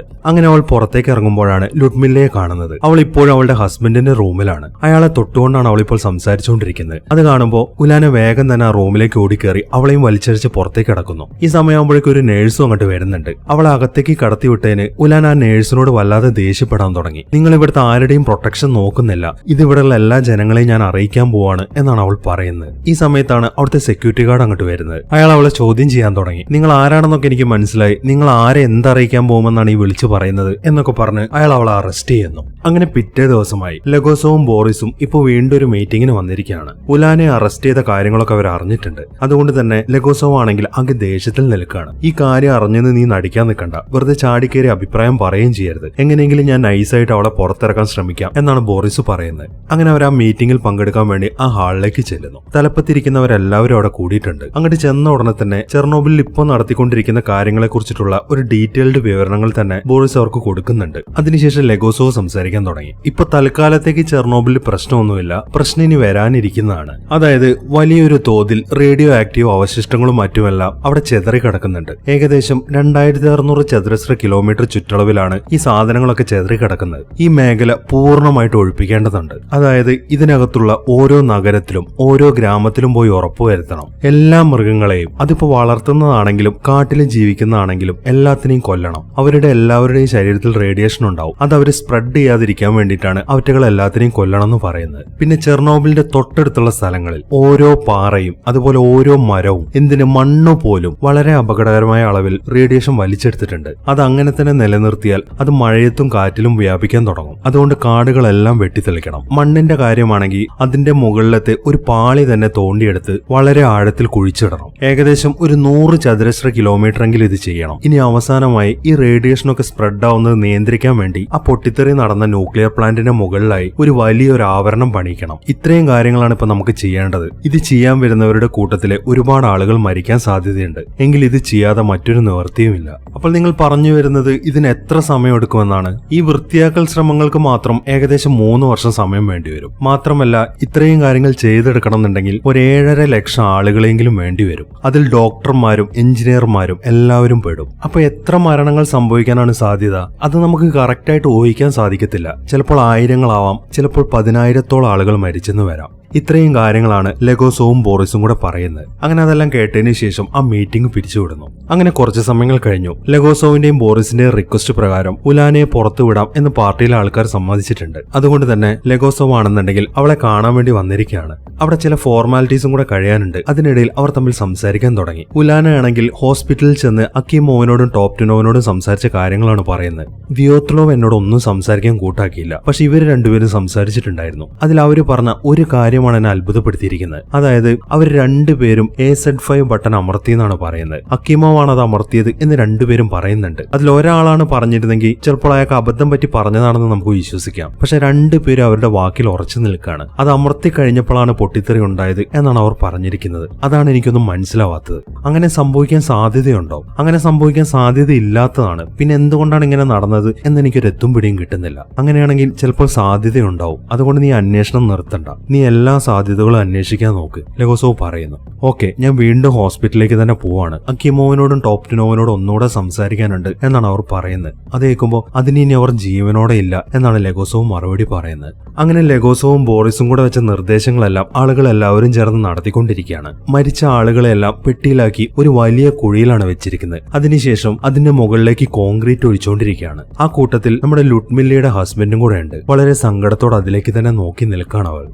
അങ്ങനെ അവൾ പുറത്തേക്ക് ഇറങ്ങുമ്പോഴാണ് ലുഡ്മില്ലയെ കാണുന്നത്. അവൾ ഇപ്പോഴും അവളുടെ ഹസ്ബൻഡിന്റെ റൂമിലാണ്. അയാളെ തൊട്ടുകൊണ്ടാണ് അവൾ ഇപ്പോൾ സംസാരിച്ചുകൊണ്ടിരിക്കുന്നത്. അത് കാണുമ്പോൾ ഉലാന വേഗം തന്നെ ആ റൂമിലേക്ക് ഓടിക്കേറി അവളെയും വലിച്ചടിച്ച് പുറത്തേക്ക് കിടക്കുന്നു. ഈ സമയമാകുമ്പോഴേക്കും ഒരു നേഴ്സും അങ്ങോട്ട് വരുന്നുണ്ട്. അവളെ അകത്തേക്ക് കടത്തിവിട്ടതിന് ഉലാന ആ നേഴ്സിനോട് വല്ലാതെ ദേഷ്യപ്പെടാൻ തുടങ്ങി. നിങ്ങൾ ഇവിടുത്തെ ആരുടെയും പ്രൊട്ടക്ഷൻ നോക്കുന്നില്ല, ഇതിവിടെയുള്ള എല്ലാ ജനങ്ങളെയും ഞാൻ അറിയിക്കാൻ പോവാണ് എന്നാണ് അവൾ പറയുന്നത്. ഈ സമയത്താണ് അവിടുത്തെ സെക്യൂരിറ്റി ഗാർഡ് അങ്ങോട്ട് വരുന്നത്. അയാൾ അവളെ ചോദ്യം ചെയ്യാൻ തുടങ്ങി. നിങ്ങൾ ആരാണെന്നൊക്കെ എനിക്ക് മനസ്സിലായി, നിങ്ങൾ ആരെ എന്തറിയിക്കാൻ പോകുമെന്നാണ് ഈ വിളിച്ചു പറയുന്നത് എന്നൊക്കെ പറഞ്ഞ് അയാൾ അവളെ അറസ്റ്റ് ചെയ്യുന്നു. അങ്ങനെ പിറ്റേ ദിവസമായി ലെഗോസോവും ബോറിസും ഇപ്പൊ വീണ്ടും ഒരു മീറ്റിംഗിന് വന്നിരിക്കുകയാണ്. ഉലാനെ അറസ്റ്റ് ചെയ്ത കാര്യങ്ങളൊക്കെ അവർ അറിഞ്ഞിട്ടുണ്ട്. അതുകൊണ്ട് തന്നെ ലെഗോസോവ് ആണെങ്കിൽ അങ്ങ് ദേഷ്യത്തിൽ നിൽക്കുകയാണ്. ഈ കാര്യം അറിഞ്ഞെന്ന് നീ നടിക്കാൻ നിൽക്കണ്ട, വെറുതെ ചാടിക്കേറി അഭിപ്രായം പറയുകയും ചെയ്യരുത്. എങ്ങനെയെങ്കിലും ഞാൻ നൈസായിട്ട് അവളെ പുറത്തിറക്കാൻ ശ്രമിക്കാം എന്നാണ് ബോറിസ് പറയുന്നത്. അങ്ങനെ അവർ ആ മീറ്റിംഗിൽ പങ്കെടുക്കാൻ വേണ്ടി ആ ഹാളിലേക്ക് ചെല്ലുന്നു. തലപ്പത്തിരിക്കുന്നവരെല്ലാവരും അവിടെ കൂടിയിട്ടുണ്ട്. അങ്ങോട്ട് ചെന്ന ഉടനെ തന്നെ ചെർണോബിലിൽ ഇപ്പോൾ നടത്തിക്കൊണ്ടിരിക്കുന്ന കാര്യങ്ങളെ കുറിച്ചിട്ടുള്ള ഒരു ഡീറ്റെയിൽഡ് വിവരണങ്ങൾ തന്നെ ബോറിസ് അവർക്ക് കൊടുക്കുന്നുണ്ട്. അതിനുശേഷം ലെഗോസോവ് സംസാരിക്കാൻ തുടങ്ങി. ഇപ്പൊ തൽക്കാലത്തേക്ക് ചെർണോബിലിൽ പ്രശ്നമൊന്നുമില്ല, പ്രശ്നം ഇനി വരാനിരിക്കുന്നതാണ്. അതായത് വലിയൊരു തോതിൽ റേഡിയോ ആക്റ്റീവ് അവശിഷ്ടങ്ങളും മറ്റുമെല്ലാം അവിടെ ചെതറി കിടക്കുന്നുണ്ട്. ഏകദേശം 2600 ചതുരശ്ര കിലോമീറ്റർ ചുറ്റളവിലാണ് ഈ സാധനങ്ങളൊക്കെ ചെതറി കിടക്കുന്നത്. ഈ മേഖല പൂർണ്ണമായിട്ട് ഒഴിപ്പിക്കേണ്ടതുണ്ട്. അതായത് ഇതിനകത്തുള്ള ഓരോ നഗരത്തിലും ഓരോ ഗ്രാമത്തിലും പോയി ഉറപ്പുവരുത്തണം. എല്ലാ മൃഗങ്ങളെയും, അതിപ്പോ വളർത്തുന്നതാണെങ്കിലും കാട്ടിലും ജീവിക്കുന്നതാണെങ്കിലും എല്ലാത്തിനെയും കൊല്ലണം. അവരുടെ എല്ലാവരുടെയും ശരീരത്തിൽ റേഡിയേഷൻ ഉണ്ടാവും. അത് അവർ സ്പ്രെഡ് ചെയ്യാതിരിക്കാൻ വേണ്ടിയിട്ടാണ് അവറ്റകൾ എല്ലാത്തിനെയും കൊല്ലണം എന്ന് പറയുന്നത്. പിന്നെ ചെർണോബിലിന്റെ തൊട്ടടുത്തുള്ള സ്ഥലങ്ങളിൽ ഓരോ പാറയും അതുപോലെ ഓരോ മരവും എന്തിന് മണ്ണു പോലും വളരെ അപകടകരമായ അളവിൽ റേഡിയേഷൻ വലിച്ചെടുത്തിട്ടുണ്ട്. അത് അങ്ങനെ തന്നെ നിലനിർത്തിയാൽ അത് മഴയത്തും കാറ്റിലും വ്യാപിക്കാൻ തുടങ്ങും. അതുകൊണ്ട് കാടുകളെല്ലാം വെട്ടിത്തെളിക്കണം. മണ്ണിന്റെ കാര്യമാണെങ്കിൽ അതിന്റെ മുകളിലത്തെ ഒരു പാളി തന്നെ തോണ്ടിയെടുത്ത് വളരെ ആഴത്തിൽ കുഴിച്ചിടണം. ഏകദേശം ഒരു 100 ചതുരശ്ര കിലോമീറ്റർ എങ്കിലും ഇത് ചെയ്യണം. ഇനി അവസാനമായി ഈ റേഡിയേഷനൊക്കെ സ്പ്രെഡ് ആവുന്നത് നിയന്ത്രിക്കാൻ വേണ്ടി ആ പൊട്ടിത്തെറി നടന്ന ന്യൂക്ലിയർ പ്ലാന്റിന്റെ മുകളിലായി ഒരു വലിയൊരു ആവരണം പണിയിക്കണം. ഇത്രയും കാര്യങ്ങളാണ് ഇപ്പൊ നമുക്ക് ചെയ്യേണ്ടത്. ഇത് ചെയ്യാൻ വരുന്നവരുടെ കൂട്ടത്തിലെ ഒരുപാട് ആളുകൾ മരിക്കാൻ സാധ്യതയുണ്ട്. എങ്കിൽ ഇത് ചെയ്യാതെ മറ്റൊരു നിവൃത്തിയുമില്ല. അപ്പോൾ നിങ്ങൾ പറഞ്ഞു വരുന്നത് ഇതിന് എത്ര സമയം എടുക്കുമെന്നാണ്? ഈ വൃത്തിയാക്കൽ ശ്രമങ്ങൾക്ക് മാത്രം ഏകദേശം 3 വർഷം സമയം വേണ്ടിവരും. മാത്രമല്ല ഇത്രയും കാര്യങ്ങൾ ചെയ്തെടുക്കണം എന്നുണ്ടെങ്കിൽ ഒരു 7.5 ലക്ഷം ആളുകളെങ്കിലും വേണ്ടിവരും. അതിൽ ഡോക്ടർമാരും എഞ്ചിനീയർമാരും എല്ലാവരും പെടും. അപ്പൊ എത്ര മരണങ്ങൾ സംഭവിക്കാനാണ് സാധ്യത? അത് നമുക്ക് കറക്റ്റായിട്ട് ഊഹിക്കാൻ സാധിക്കത്തില്ല. ചിലപ്പോൾ ആയിരങ്ങളാവാം, ചിലപ്പോൾ 10,000-ഓളം ആളുകൾ മരിച്ചെന്ന് വരാം. ഇത്രയും കാര്യങ്ങളാണ് ലെഗോസോവും ബോറിസും കൂടെ പറയുന്നത്. അങ്ങനെ അതെല്ലാം കേട്ടതിന് ശേഷം ആ മീറ്റിംഗ് പിരിച്ചുവിടുന്നു. അങ്ങനെ കുറച്ച് സമയങ്ങൾ കഴിഞ്ഞു. ലെഗോസോവിന്റെയും ബോറിസിന്റെയും റിക്വസ്റ്റ് പ്രകാരം ഉലാനയെ പുറത്തുവിടാം എന്ന് പാർട്ടിയിലെ ആൾക്കാർ സമ്മതിച്ചിട്ടുണ്ട്. അതുകൊണ്ട് തന്നെ ലെഗോസോവ് ആണെന്നുണ്ടെങ്കിൽ അവളെ കാണാൻ വേണ്ടി വന്നിരിക്കുകയാണ്. അവിടെ ചില ഫോർമാലിറ്റീസും കൂടെ കഴിയാനുണ്ട്. അതിനിടയിൽ അവർ തമ്മിൽ സംസാരിക്കാൻ തുടങ്ങി. ഉലാന ആണെങ്കിൽ ഹോസ്പിറ്റലിൽ ചെന്ന് അക്കീമോവിനോടും ടോപ്റ്റിനോവിനോടും സംസാരിച്ച കാര്യങ്ങളാണ് പറയുന്നത്. വിയോത്ലോവ് എന്നോട് ഒന്നും സംസാരിക്കാൻ കൂട്ടാക്കിയില്ല. പക്ഷെ ഇവര് രണ്ടുപേരും സംസാരിച്ചിട്ടുണ്ടായിരുന്നു. അതിൽ അവര് പറഞ്ഞ ഒരു കാര്യം എന്നെ അത്ഭുതപ്പെടുത്തിയിരിക്കുന്നത്. അതായത് അവർ രണ്ടുപേരും AZ5 ബട്ടൺ അമർത്തി എന്നാണ് പറയുന്നത്. അക്കീമോവാണ് അത് അമർത്തിയത് എന്ന് രണ്ടുപേരും പറയുന്നുണ്ട്. അതിൽ ഒരാളാണ് പറഞ്ഞിരുന്നെങ്കിൽ ചിലപ്പോൾ അയാൾക്ക് അബദ്ധം പറ്റി പറഞ്ഞതാണെന്ന് നമുക്ക് വിശ്വസിക്കാം. പക്ഷെ രണ്ടുപേരും അവരുടെ വാക്കിൽ ഉറച്ചു നിൽക്കുകയാണ്. അത് അമർത്തി കഴിഞ്ഞപ്പോഴാണ് പൊട്ടിത്തെറി ഉണ്ടായത് എന്നാണ് അവർ പറഞ്ഞിരിക്കുന്നത്. അതാണ് എനിക്കൊന്നും മനസ്സിലാവാത്തത്. അങ്ങനെ സംഭവിക്കാൻ സാധ്യതയുണ്ടോ? അങ്ങനെ സംഭവിക്കാൻ സാധ്യതയില്ലാത്തതാണ്. പിന്നെ എന്തുകൊണ്ടാണ് ഇങ്ങനെ നടന്നത് എന്ന് എനിക്കൊരു എത്തും പിടിയും കിട്ടുന്നില്ല. അങ്ങനെയാണെങ്കിൽ ചിലപ്പോൾ സാധ്യതയുണ്ടാവും. അതുകൊണ്ട് നീ അന്വേഷണം നിർത്തണ്ട. നീ എല്ലാ സാധ്യതകളും അന്വേഷിക്കാൻ നോക്ക്, ലെഗോസോവ് പറയുന്നു. ഓക്കെ, ഞാൻ വീണ്ടും ഹോസ്പിറ്റലിലേക്ക് തന്നെ പോവാണ്. അക്കീമോവിനോടും ടോപ്റ്റിനോവിനോടും ഒന്നുകൂടെ സംസാരിക്കാനുണ്ട് എന്നാണ് അവർ പറയുന്നത്. അത് കേൾക്കുമ്പോൾ അതിന് ഇനി അവർ ജീവനോടെ ഇല്ല എന്നാണ് ലെഗോസോവ് മറുപടി പറയുന്നത്. അങ്ങനെ ലെഗോസോവും ബോറിസും കൂടെ വെച്ച നിർദ്ദേശങ്ങളെല്ലാം ആളുകളെല്ലാവരും ചേർന്ന് നടത്തിക്കൊണ്ടിരിക്കുകയാണ്. മരിച്ച ആളുകളെല്ലാം പെട്ടിയിലാക്കി ഒരു വലിയ കുഴിയിലാണ് വെച്ചിരിക്കുന്നത്. അതിനുശേഷം അതിന്റെ മുകളിലേക്ക് കോൺക്രീറ്റ് ഒഴിച്ചുകൊണ്ടിരിക്കുകയാണ്. ആ കൂട്ടത്തിൽ നമ്മുടെ ലുഡ്മില്ലയുടെ ഹസ്ബൻഡും കൂടെ ഉണ്ട്. വളരെ സങ്കടത്തോടെ അതിലേക്ക് തന്നെ നോക്കി നിൽക്കുകയാണ് അവൾ.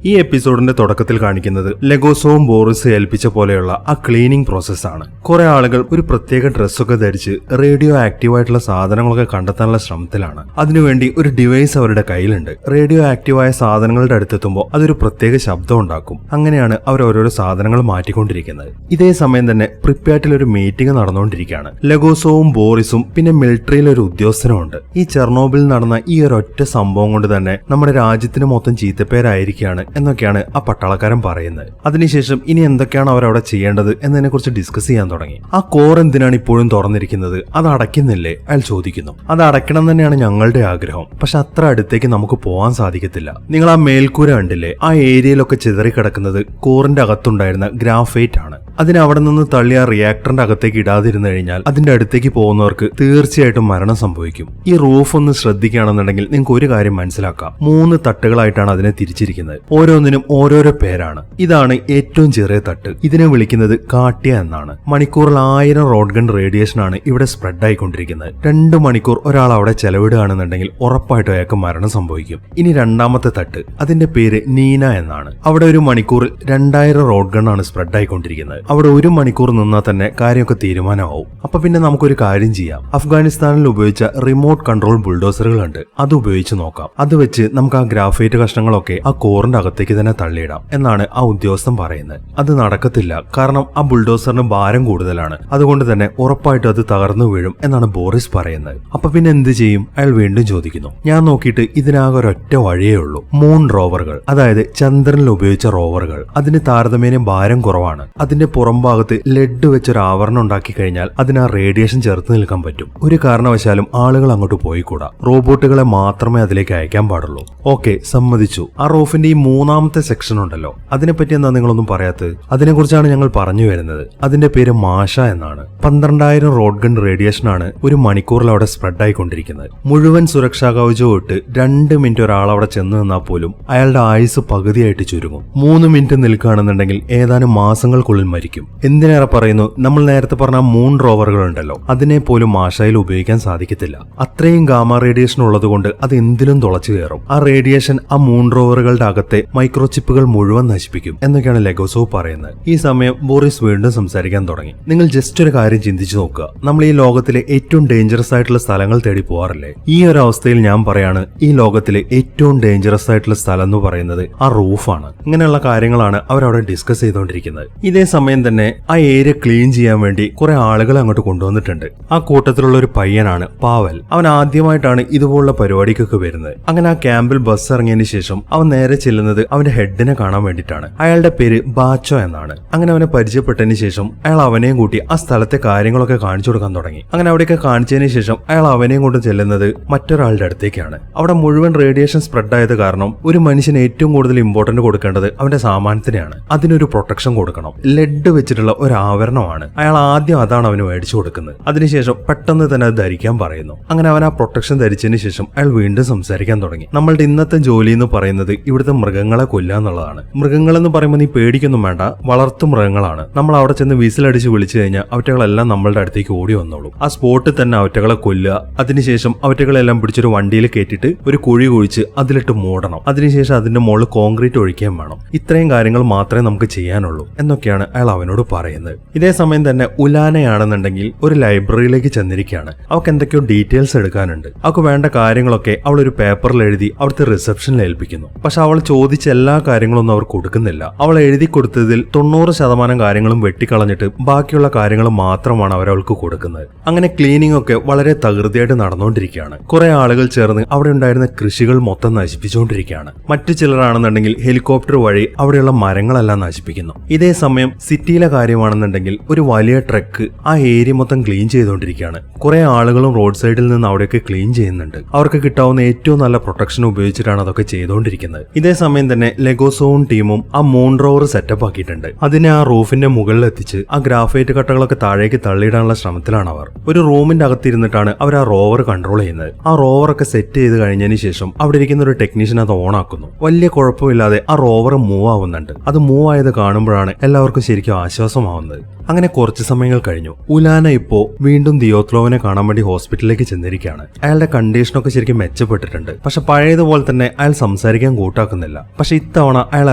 ഈ എപ്പിസോഡിന്റെ തുടക്കത്തിൽ കാണിക്കുന്നത് ലെഗോസോവും ബോറിസ് ഏൽപ്പിച്ച പോലെയുള്ള ആ ക്ലീനിങ് പ്രോസസ്സാണ്. കുറെ ആളുകൾ ഒരു പ്രത്യേക ഡ്രസ്സൊക്കെ ധരിച്ച് റേഡിയോ ആക്റ്റീവായിട്ടുള്ള സാധനങ്ങളൊക്കെ കണ്ടെത്താനുള്ള ശ്രമത്തിലാണ്. അതിനുവേണ്ടി ഒരു ഡിവൈസ് അവരുടെ കയ്യിലുണ്ട്. റേഡിയോ ആക്റ്റീവായ സാധനങ്ങളുടെ അടുത്തെത്തുമ്പോൾ അതൊരു പ്രത്യേക ശബ്ദം ഉണ്ടാക്കും. അങ്ങനെയാണ് അവർ ഓരോരോ സാധനങ്ങൾ മാറ്റിക്കൊണ്ടിരിക്കുന്നത്. ഇതേ സമയം തന്നെ പ്രിപ്യാറ്റിൽ ഒരു മീറ്റിംഗ് നടന്നുകൊണ്ടിരിക്കുകയാണ്. ലെഗോസോവും ബോറിസും പിന്നെ മിലിറ്ററിയിലെ ഒരു ഉദ്യോഗസ്ഥനുമുണ്ട്. ഈ ചെർണോബിൽ നടന്ന ഈ ഒരൊറ്റ സംഭവം കൊണ്ട് തന്നെ നമ്മുടെ രാജ്യത്തിന് മൊത്തം ചീത്തപ്പേരായിരിക്കുകയാണ് എന്നൊക്കെയാണ് ആ പട്ടാളക്കാരൻ പറയുന്നത്. അതിനുശേഷം ഇനി എന്തൊക്കെയാണ് അവരവിടെ ചെയ്യേണ്ടത് എന്നതിനെ കുറിച്ച് ഡിസ്കസ് ചെയ്യാൻ തുടങ്ങി. ആ കോർ എന്തിനാണ് ഇപ്പോഴും തുറന്നിരിക്കുന്നത്? അത് അടയ്ക്കുന്നില്ലേ? അയാൾ ചോദിക്കുന്നു. അത് അടയ്ക്കണം തന്നെയാണ് ഞങ്ങളുടെ ആഗ്രഹം. പക്ഷെ അത്ര അടുത്തേക്ക് നമുക്ക് പോകാൻ സാധിക്കത്തില്ല. നിങ്ങൾ ആ മേൽക്കൂര കണ്ടില്ലേ? ആ ഏരിയയിലൊക്കെ ചിതറിക്കിടക്കുന്നത് കോറിന്റെ അകത്തുണ്ടായിരുന്ന ഗ്രാഫൈറ്റ് ആണ്. അതിനെ അവിടെ നിന്ന് തള്ളി ആ റിയാക്ടറിന്റെ അകത്തേക്ക് ഇടാതിരുന്നു കഴിഞ്ഞാൽ അതിന്റെ അടുത്തേക്ക് പോകുന്നവർക്ക് തീർച്ചയായിട്ടും മരണം സംഭവിക്കും. ഈ റൂഫ് ഒന്ന് ശ്രദ്ധിക്കുകയാണെന്നുണ്ടെങ്കിൽ നിങ്ങൾക്ക് ഒരു കാര്യം മനസ്സിലാക്കാം. 3 തട്ടുകളായിട്ടാണ് അതിനെ തിരിച്ചിരിക്കുന്നത്. ഓരോന്നിനും ഓരോരോ പേരാണ്. ഇതാണ് ഏറ്റവും ചെറിയ തട്ട്. ഇതിനെ വിളിക്കുന്നത് കാട്ടിയ എന്നാണ്. മണിക്കൂറിൽ 1000 റോഡ് ഗൺ റേഡിയേഷൻ ആണ് ഇവിടെ സ്പ്രെഡ് ആയിക്കൊണ്ടിരിക്കുന്നത്. 2 മണിക്കൂർ ഒരാൾ അവിടെ ചെലവിടുകയാണെന്നുണ്ടെങ്കിൽ ഉറപ്പായിട്ടും അയാൾക്ക് മരണം സംഭവിക്കും. ഇനി രണ്ടാമത്തെ തട്ട്, അതിന്റെ പേര് നീന എന്നാണ്. അവിടെ ഒരു മണിക്കൂറിൽ 2000 റോഡ് ഗൺ ആണ് സ്പ്രെഡ് ആയിക്കൊണ്ടിരിക്കുന്നത്. അവിടെ 1 മണിക്കൂർ നിന്നാൽ തന്നെ കാര്യമൊക്കെ തീരുമാനമാവും. അപ്പൊ പിന്നെ നമുക്കൊരു കാര്യം ചെയ്യാം. അഫ്ഗാനിസ്ഥാനിൽ ഉപയോഗിച്ച റിമോട്ട് കൺട്രോൾ ബുൾഡോസറുകളുണ്ട്. അത് ഉപയോഗിച്ച് നോക്കാം. അത് വെച്ച് നമുക്ക് ആ ഗ്രാഫൈറ്റ് കഷ്ണങ്ങളൊക്കെ ആ കോറിന്റെ അകത്തേക്ക് തന്നെ തള്ളിയിടാം എന്നാണ് ആ ഉദ്യോഗസ്ഥൻ പറയുന്നത്. അത് നടക്കത്തില്ല, കാരണം ആ ബുൾഡോസറിന് ഭാരം കൂടുതലാണ്. അതുകൊണ്ട് തന്നെ ഉറപ്പായിട്ടും അത് തകർന്നു വീഴും എന്നാണ് ബോറിസ് പറയുന്നത്. അപ്പൊ പിന്നെ എന്ത് ചെയ്യും? അയാൾ വീണ്ടും ചോദിക്കുന്നു. ഞാൻ നോക്കിയിട്ട് ഇതിനാകെ ഒരൊറ്റ വഴിയേ ഉള്ളൂ. മൂൺ റോവറുകൾ, അതായത് ചന്ദ്രനിൽ ഉപയോഗിച്ച റോവറുകൾ. അതിന് താരതമ്യേന ഭാരം കുറവാണ്. അതിന്റെ പുറംഭാഗത്ത് ലെഡ് വെച്ചൊരു ആവരണം ഉണ്ടാക്കി കഴിഞ്ഞാൽ അതിന് ആ റേഡിയേഷൻ ചേർത്ത് നിൽക്കാൻ പറ്റും. ഒരു കാരണവശാലും ആളുകൾ അങ്ങോട്ട് പോയിക്കൂടാ. റോബോട്ടുകളെ മാത്രമേ അതിലേക്ക് അയക്കാൻ പാടുള്ളൂ. ഓക്കെ, സമ്മതിച്ചു. ആ റൂഫിന്റെ ഈ 3ാമത്തെ സെക്ഷൻ ഉണ്ടല്ലോ, അതിനെപ്പറ്റി എന്താ നിങ്ങളൊന്നും പറയാത്തത്? അതിനെക്കുറിച്ചാണ് ഞങ്ങൾ പറഞ്ഞു വരുന്നത്. അതിന്റെ പേര് മാഷ എന്നാണ്. 12,000 റോഡ് ഗൺ റേഡിയേഷൻ ആണ് ഒരു മണിക്കൂറിൽ അവിടെ സ്പ്രെഡ് ആയിക്കൊണ്ടിരിക്കുന്നത്. മുഴുവൻ സുരക്ഷാ കവചവും ഇട്ട് 2 മിനിറ്റ് ഒരാൾ അവിടെ ചെന്ന് നിന്നാൽ പോലും അയാളുടെ ആയുസ് പകുതിയായിട്ട് ചുരുങ്ങും. 3 മിനിറ്റ് നിൽക്കുകയാണെന്നുണ്ടെങ്കിൽ ഏതാനും മാസങ്ങൾക്കുള്ളിൽ മരിക്കും. ഉണ്ടായിരിക്കും. എന്തിനേറെ പറയുന്നു, നമ്മൾ നേരത്തെ പറഞ്ഞ മൂൺ റോവറുകൾ ഉണ്ടല്ലോ, അതിനെ പോലും മാഷയിൽ ഉപയോഗിക്കാൻ സാധിക്കത്തില്ല. അത്രയും ഗാമ റേഡിയേഷൻ ഉള്ളതുകൊണ്ട് അത് എന്തിലും തുളച്ചു കയറും. ആ റേഡിയേഷൻ ആ മൂൺ റോവറുകളുടെ അകത്തെ മൈക്രോചിപ്പുകൾ മുഴുവൻ നശിപ്പിക്കും എന്നൊക്കെയാണ് ലെഗോസോവ് പറയുന്നത്. ഈ സമയം ബോറിസ് വീണ്ടും സംസാരിക്കാൻ തുടങ്ങി. നിങ്ങൾ ജസ്റ്റ് ഒരു കാര്യം ചിന്തിച്ചു നോക്കുക. നമ്മൾ ഈ ലോകത്തിലെ ഏറ്റവും ഡേഞ്ചറസ് ആയിട്ടുള്ള സ്ഥലങ്ങൾ തേടി പോകാറില്ലേ? ഈ ഒരു അവസ്ഥയിൽ ഞാൻ പറയാണ്, ഈ ലോകത്തിലെ ഏറ്റവും ഡേഞ്ചറസ് ആയിട്ടുള്ള സ്ഥലം എന്ന് പറയുന്നത് ആ റൂഫാണ്. ഇങ്ങനെയുള്ള കാര്യങ്ങളാണ് അവരവിടെ ഡിസ്കസ് ചെയ്തുകൊണ്ടിരിക്കുന്നത്. ഇതേ സമയം തന്നെ ആ ഏരിയ ക്ലീൻ ചെയ്യാൻ വേണ്ടി കുറെ ആളുകൾ അങ്ങോട്ട് കൊണ്ടുവന്നിട്ടുണ്ട്. ആ കൂട്ടത്തിലുള്ള ഒരു പയ്യനാണ് പാവൽ. അവൻ ആദ്യമായിട്ടാണ് ഇതുപോലുള്ള പരിപാടിക്കൊക്കെ വരുന്നത്. അങ്ങനെ ആ ക്യാമ്പിൽ ബസ് ഇറങ്ങിയതിന് ശേഷം അവൻ നേരെ ചെല്ലുന്നത് അവന്റെ ഹെഡിനെ കാണാൻ വേണ്ടിയിട്ടാണ്. അയാളുടെ പേര് ബാച്ചോ എന്നാണ്. അങ്ങനെ അവനെ പരിചയപ്പെട്ടതിന് ശേഷം അയാൾ അവനെയും കൂട്ടി ആ സ്ഥലത്തെ കാര്യങ്ങളൊക്കെ കാണിച്ചു കൊടുക്കാൻ തുടങ്ങി. അങ്ങനെ അവിടെയൊക്കെ കാണിച്ചതിന് ശേഷം അയാൾ അവനെയും കൊണ്ട് ചെല്ലുന്നത് മറ്റൊരാളുടെ അടുത്തേക്കാണ്. അവിടെ മുഴുവൻ റേഡിയേഷൻ സ്പ്രെഡ് ആയത് കാരണം ഒരു മനുഷ്യന് ഏറ്റവും കൂടുതൽ ഇമ്പോർട്ടന്റ് കൊടുക്കേണ്ടത് അവന്റെ സാമാനത്തിനെയാണ്. അതിനൊരു പ്രൊട്ടക്ഷൻ കൊടുക്കണം. ലെഡ് വെച്ചിട്ടുള്ള ഒരു ആവരണമാണ്. അയാൾ ആദ്യം അതാണ് അവന് മേടിച്ചു കൊടുക്കുന്നത്. അതിനുശേഷം പെട്ടെന്ന് തന്നെ അത് ധരിക്കാൻ പറയുന്നു. അങ്ങനെ അവൻ ആ പ്രൊട്ടക്ഷൻ ധരിച്ചതിന് ശേഷം അയാൾ വീണ്ടും സംസാരിക്കാൻ തുടങ്ങി. നമ്മളുടെ ഇന്നത്തെ ജോലി എന്ന് പറയുന്നത് ഇവിടുത്തെ മൃഗങ്ങളെ കൊല്ലുക എന്നുള്ളതാണ്. മൃഗങ്ങളെന്ന് പറയുമ്പോൾ നീ പേടിക്കൊന്നും വേണ്ട, വളർത്തു മൃഗങ്ങളാണ്. നമ്മൾ അവിടെ ചെന്ന് വിസിലടിച്ച് വിളിച്ചു കഴിഞ്ഞാൽ അവറ്റകളെല്ലാം നമ്മളുടെ അടുത്തേക്ക് ഓടി വന്നോളൂ. ആ സ്പോട്ടിൽ തന്നെ അവറ്റകളെ കൊല്ലുക. അതിനുശേഷം അവറ്റകളെല്ലാം പിടിച്ചൊരു വണ്ടിയിൽ കയറ്റിട്ട് ഒരു കുഴി കുഴിച്ച് അതിലിട്ട് മൂടണം. അതിനുശേഷം അതിന്റെ മുകളിൽ കോൺക്രീറ്റ് ഒഴിക്കാൻ വേണം. ഇത്രയും കാര്യങ്ങൾ മാത്രമേ നമുക്ക് ചെയ്യാനുള്ളൂ എന്നൊക്കെയാണ് അയാൾ അവനോട് പറയുന്നത്. ഇതേ സമയം തന്നെ ഉലാനയാണെന്നുണ്ടെങ്കിൽ ഒരു ലൈബ്രറിയിലേക്ക് ചെന്നിരിക്കുകയാണ്. അവൾക്ക് എന്തൊക്കെയോ ഡീറ്റെയിൽസ് എടുക്കാനുണ്ട്. അവൾക്ക് വേണ്ട കാര്യങ്ങളൊക്കെ അവൾ ഒരു പേപ്പറിൽ എഴുതി അവിടുത്തെ റിസപ്ഷനിൽ ഏൽപ്പിക്കുന്നു. പക്ഷെ അവൾ ചോദിച്ച എല്ലാ കാര്യങ്ങളൊന്നും അവർ കൊടുക്കുന്നില്ല. അവൾ എഴുതി കൊടുത്തതിൽ 90% കാര്യങ്ങളും വെട്ടിക്കളഞ്ഞിട്ട് ബാക്കിയുള്ള കാര്യങ്ങൾ മാത്രമാണ് അവരവൾക്ക് കൊടുക്കുന്നത്. അങ്ങനെ ക്ലീനിങ് ഒക്കെ വളരെ തകൃതിയായിട്ട് നടന്നുകൊണ്ടിരിക്കുകയാണ്. കുറെ ആളുകൾ ചേർന്ന് അവിടെ ഉണ്ടായിരുന്ന കൃഷികൾ മൊത്തം നശിപ്പിച്ചുകൊണ്ടിരിക്കുകയാണ്. മറ്റു ചിലരാണെന്നുണ്ടെങ്കിൽ ഹെലികോപ്റ്റർ വഴി അവിടെയുള്ള മരങ്ങളെല്ലാം നശിപ്പിക്കുന്നു. ഇതേ സമയം സിറ്റിയിലെ കാര്യമാണെന്നുണ്ടെങ്കിൽ ഒരു വലിയ ട്രക്ക് ആ ഏരിയ മൊത്തം ക്ലീൻ ചെയ്തുകൊണ്ടിരിക്കുകയാണ്. കുറെ ആളുകളും റോഡ് സൈഡിൽ നിന്ന് അവിടെയൊക്കെ ക്ലീൻ ചെയ്യുന്നുണ്ട്. അവർക്ക് കിട്ടാവുന്ന ഏറ്റവും നല്ല പ്രൊട്ടക്ഷൻ ഉപയോഗിച്ചിട്ടാണ് അതൊക്കെ ചെയ്തുകൊണ്ടിരിക്കുന്നത്. ഇതേ സമയം തന്നെ ലെഗോസോവും ടീമും ആ മൂൺ റോവർ സെറ്റപ്പ് ആക്കിയിട്ടുണ്ട്. അതിനെ ആ റൂഫിന്റെ മുകളിൽ എത്തിച്ച് ആ ഗ്രാഫൈറ്റ് കട്ടകളൊക്കെ താഴേക്ക് തള്ളിയിടാനുള്ള ശ്രമത്തിലാണ് അവർ. ഒരു റൂമിന്റെ അകത്തിരുന്നിട്ടാണ് അവർ ആ റോവർ കൺട്രോൾ ചെയ്യുന്നത്. ആ റോവറൊക്കെ സെറ്റ് ചെയ്ത് കഴിഞ്ഞതിന് ശേഷം അവിടെ ഇരിക്കുന്ന ഒരു ടെക്നീഷ്യൻ അത് ഓൺ ആക്കുന്നു. വലിയ കുഴപ്പമില്ലാതെ ആ റോവർ മൂവ് ആവുന്നുണ്ട്. അത് മൂവ് ആയത് കാണുമ്പോഴാണ് എല്ലാവർക്കും ശരിക്കും ആശ്വാസമാവുന്നത്. അങ്ങനെ കുറച്ച് സമയങ്ങൾ കഴിഞ്ഞു. ഉലാന ഇപ്പോ വീണ്ടും ദിയോത്ലോവിനെ കാണാൻ വേണ്ടി ഹോസ്പിറ്റലിലേക്ക് ചെന്നിരിക്കുകയാണ്. അയാളുടെ കണ്ടീഷനൊക്കെ ശരിക്കും മെച്ചപ്പെട്ടിട്ടുണ്ട്. പക്ഷെ പഴയതുപോലെ തന്നെ അയാൾ സംസാരിക്കാൻ കൂട്ടാക്കുന്നില്ല. പക്ഷെ ഇത്തവണ അയാൾ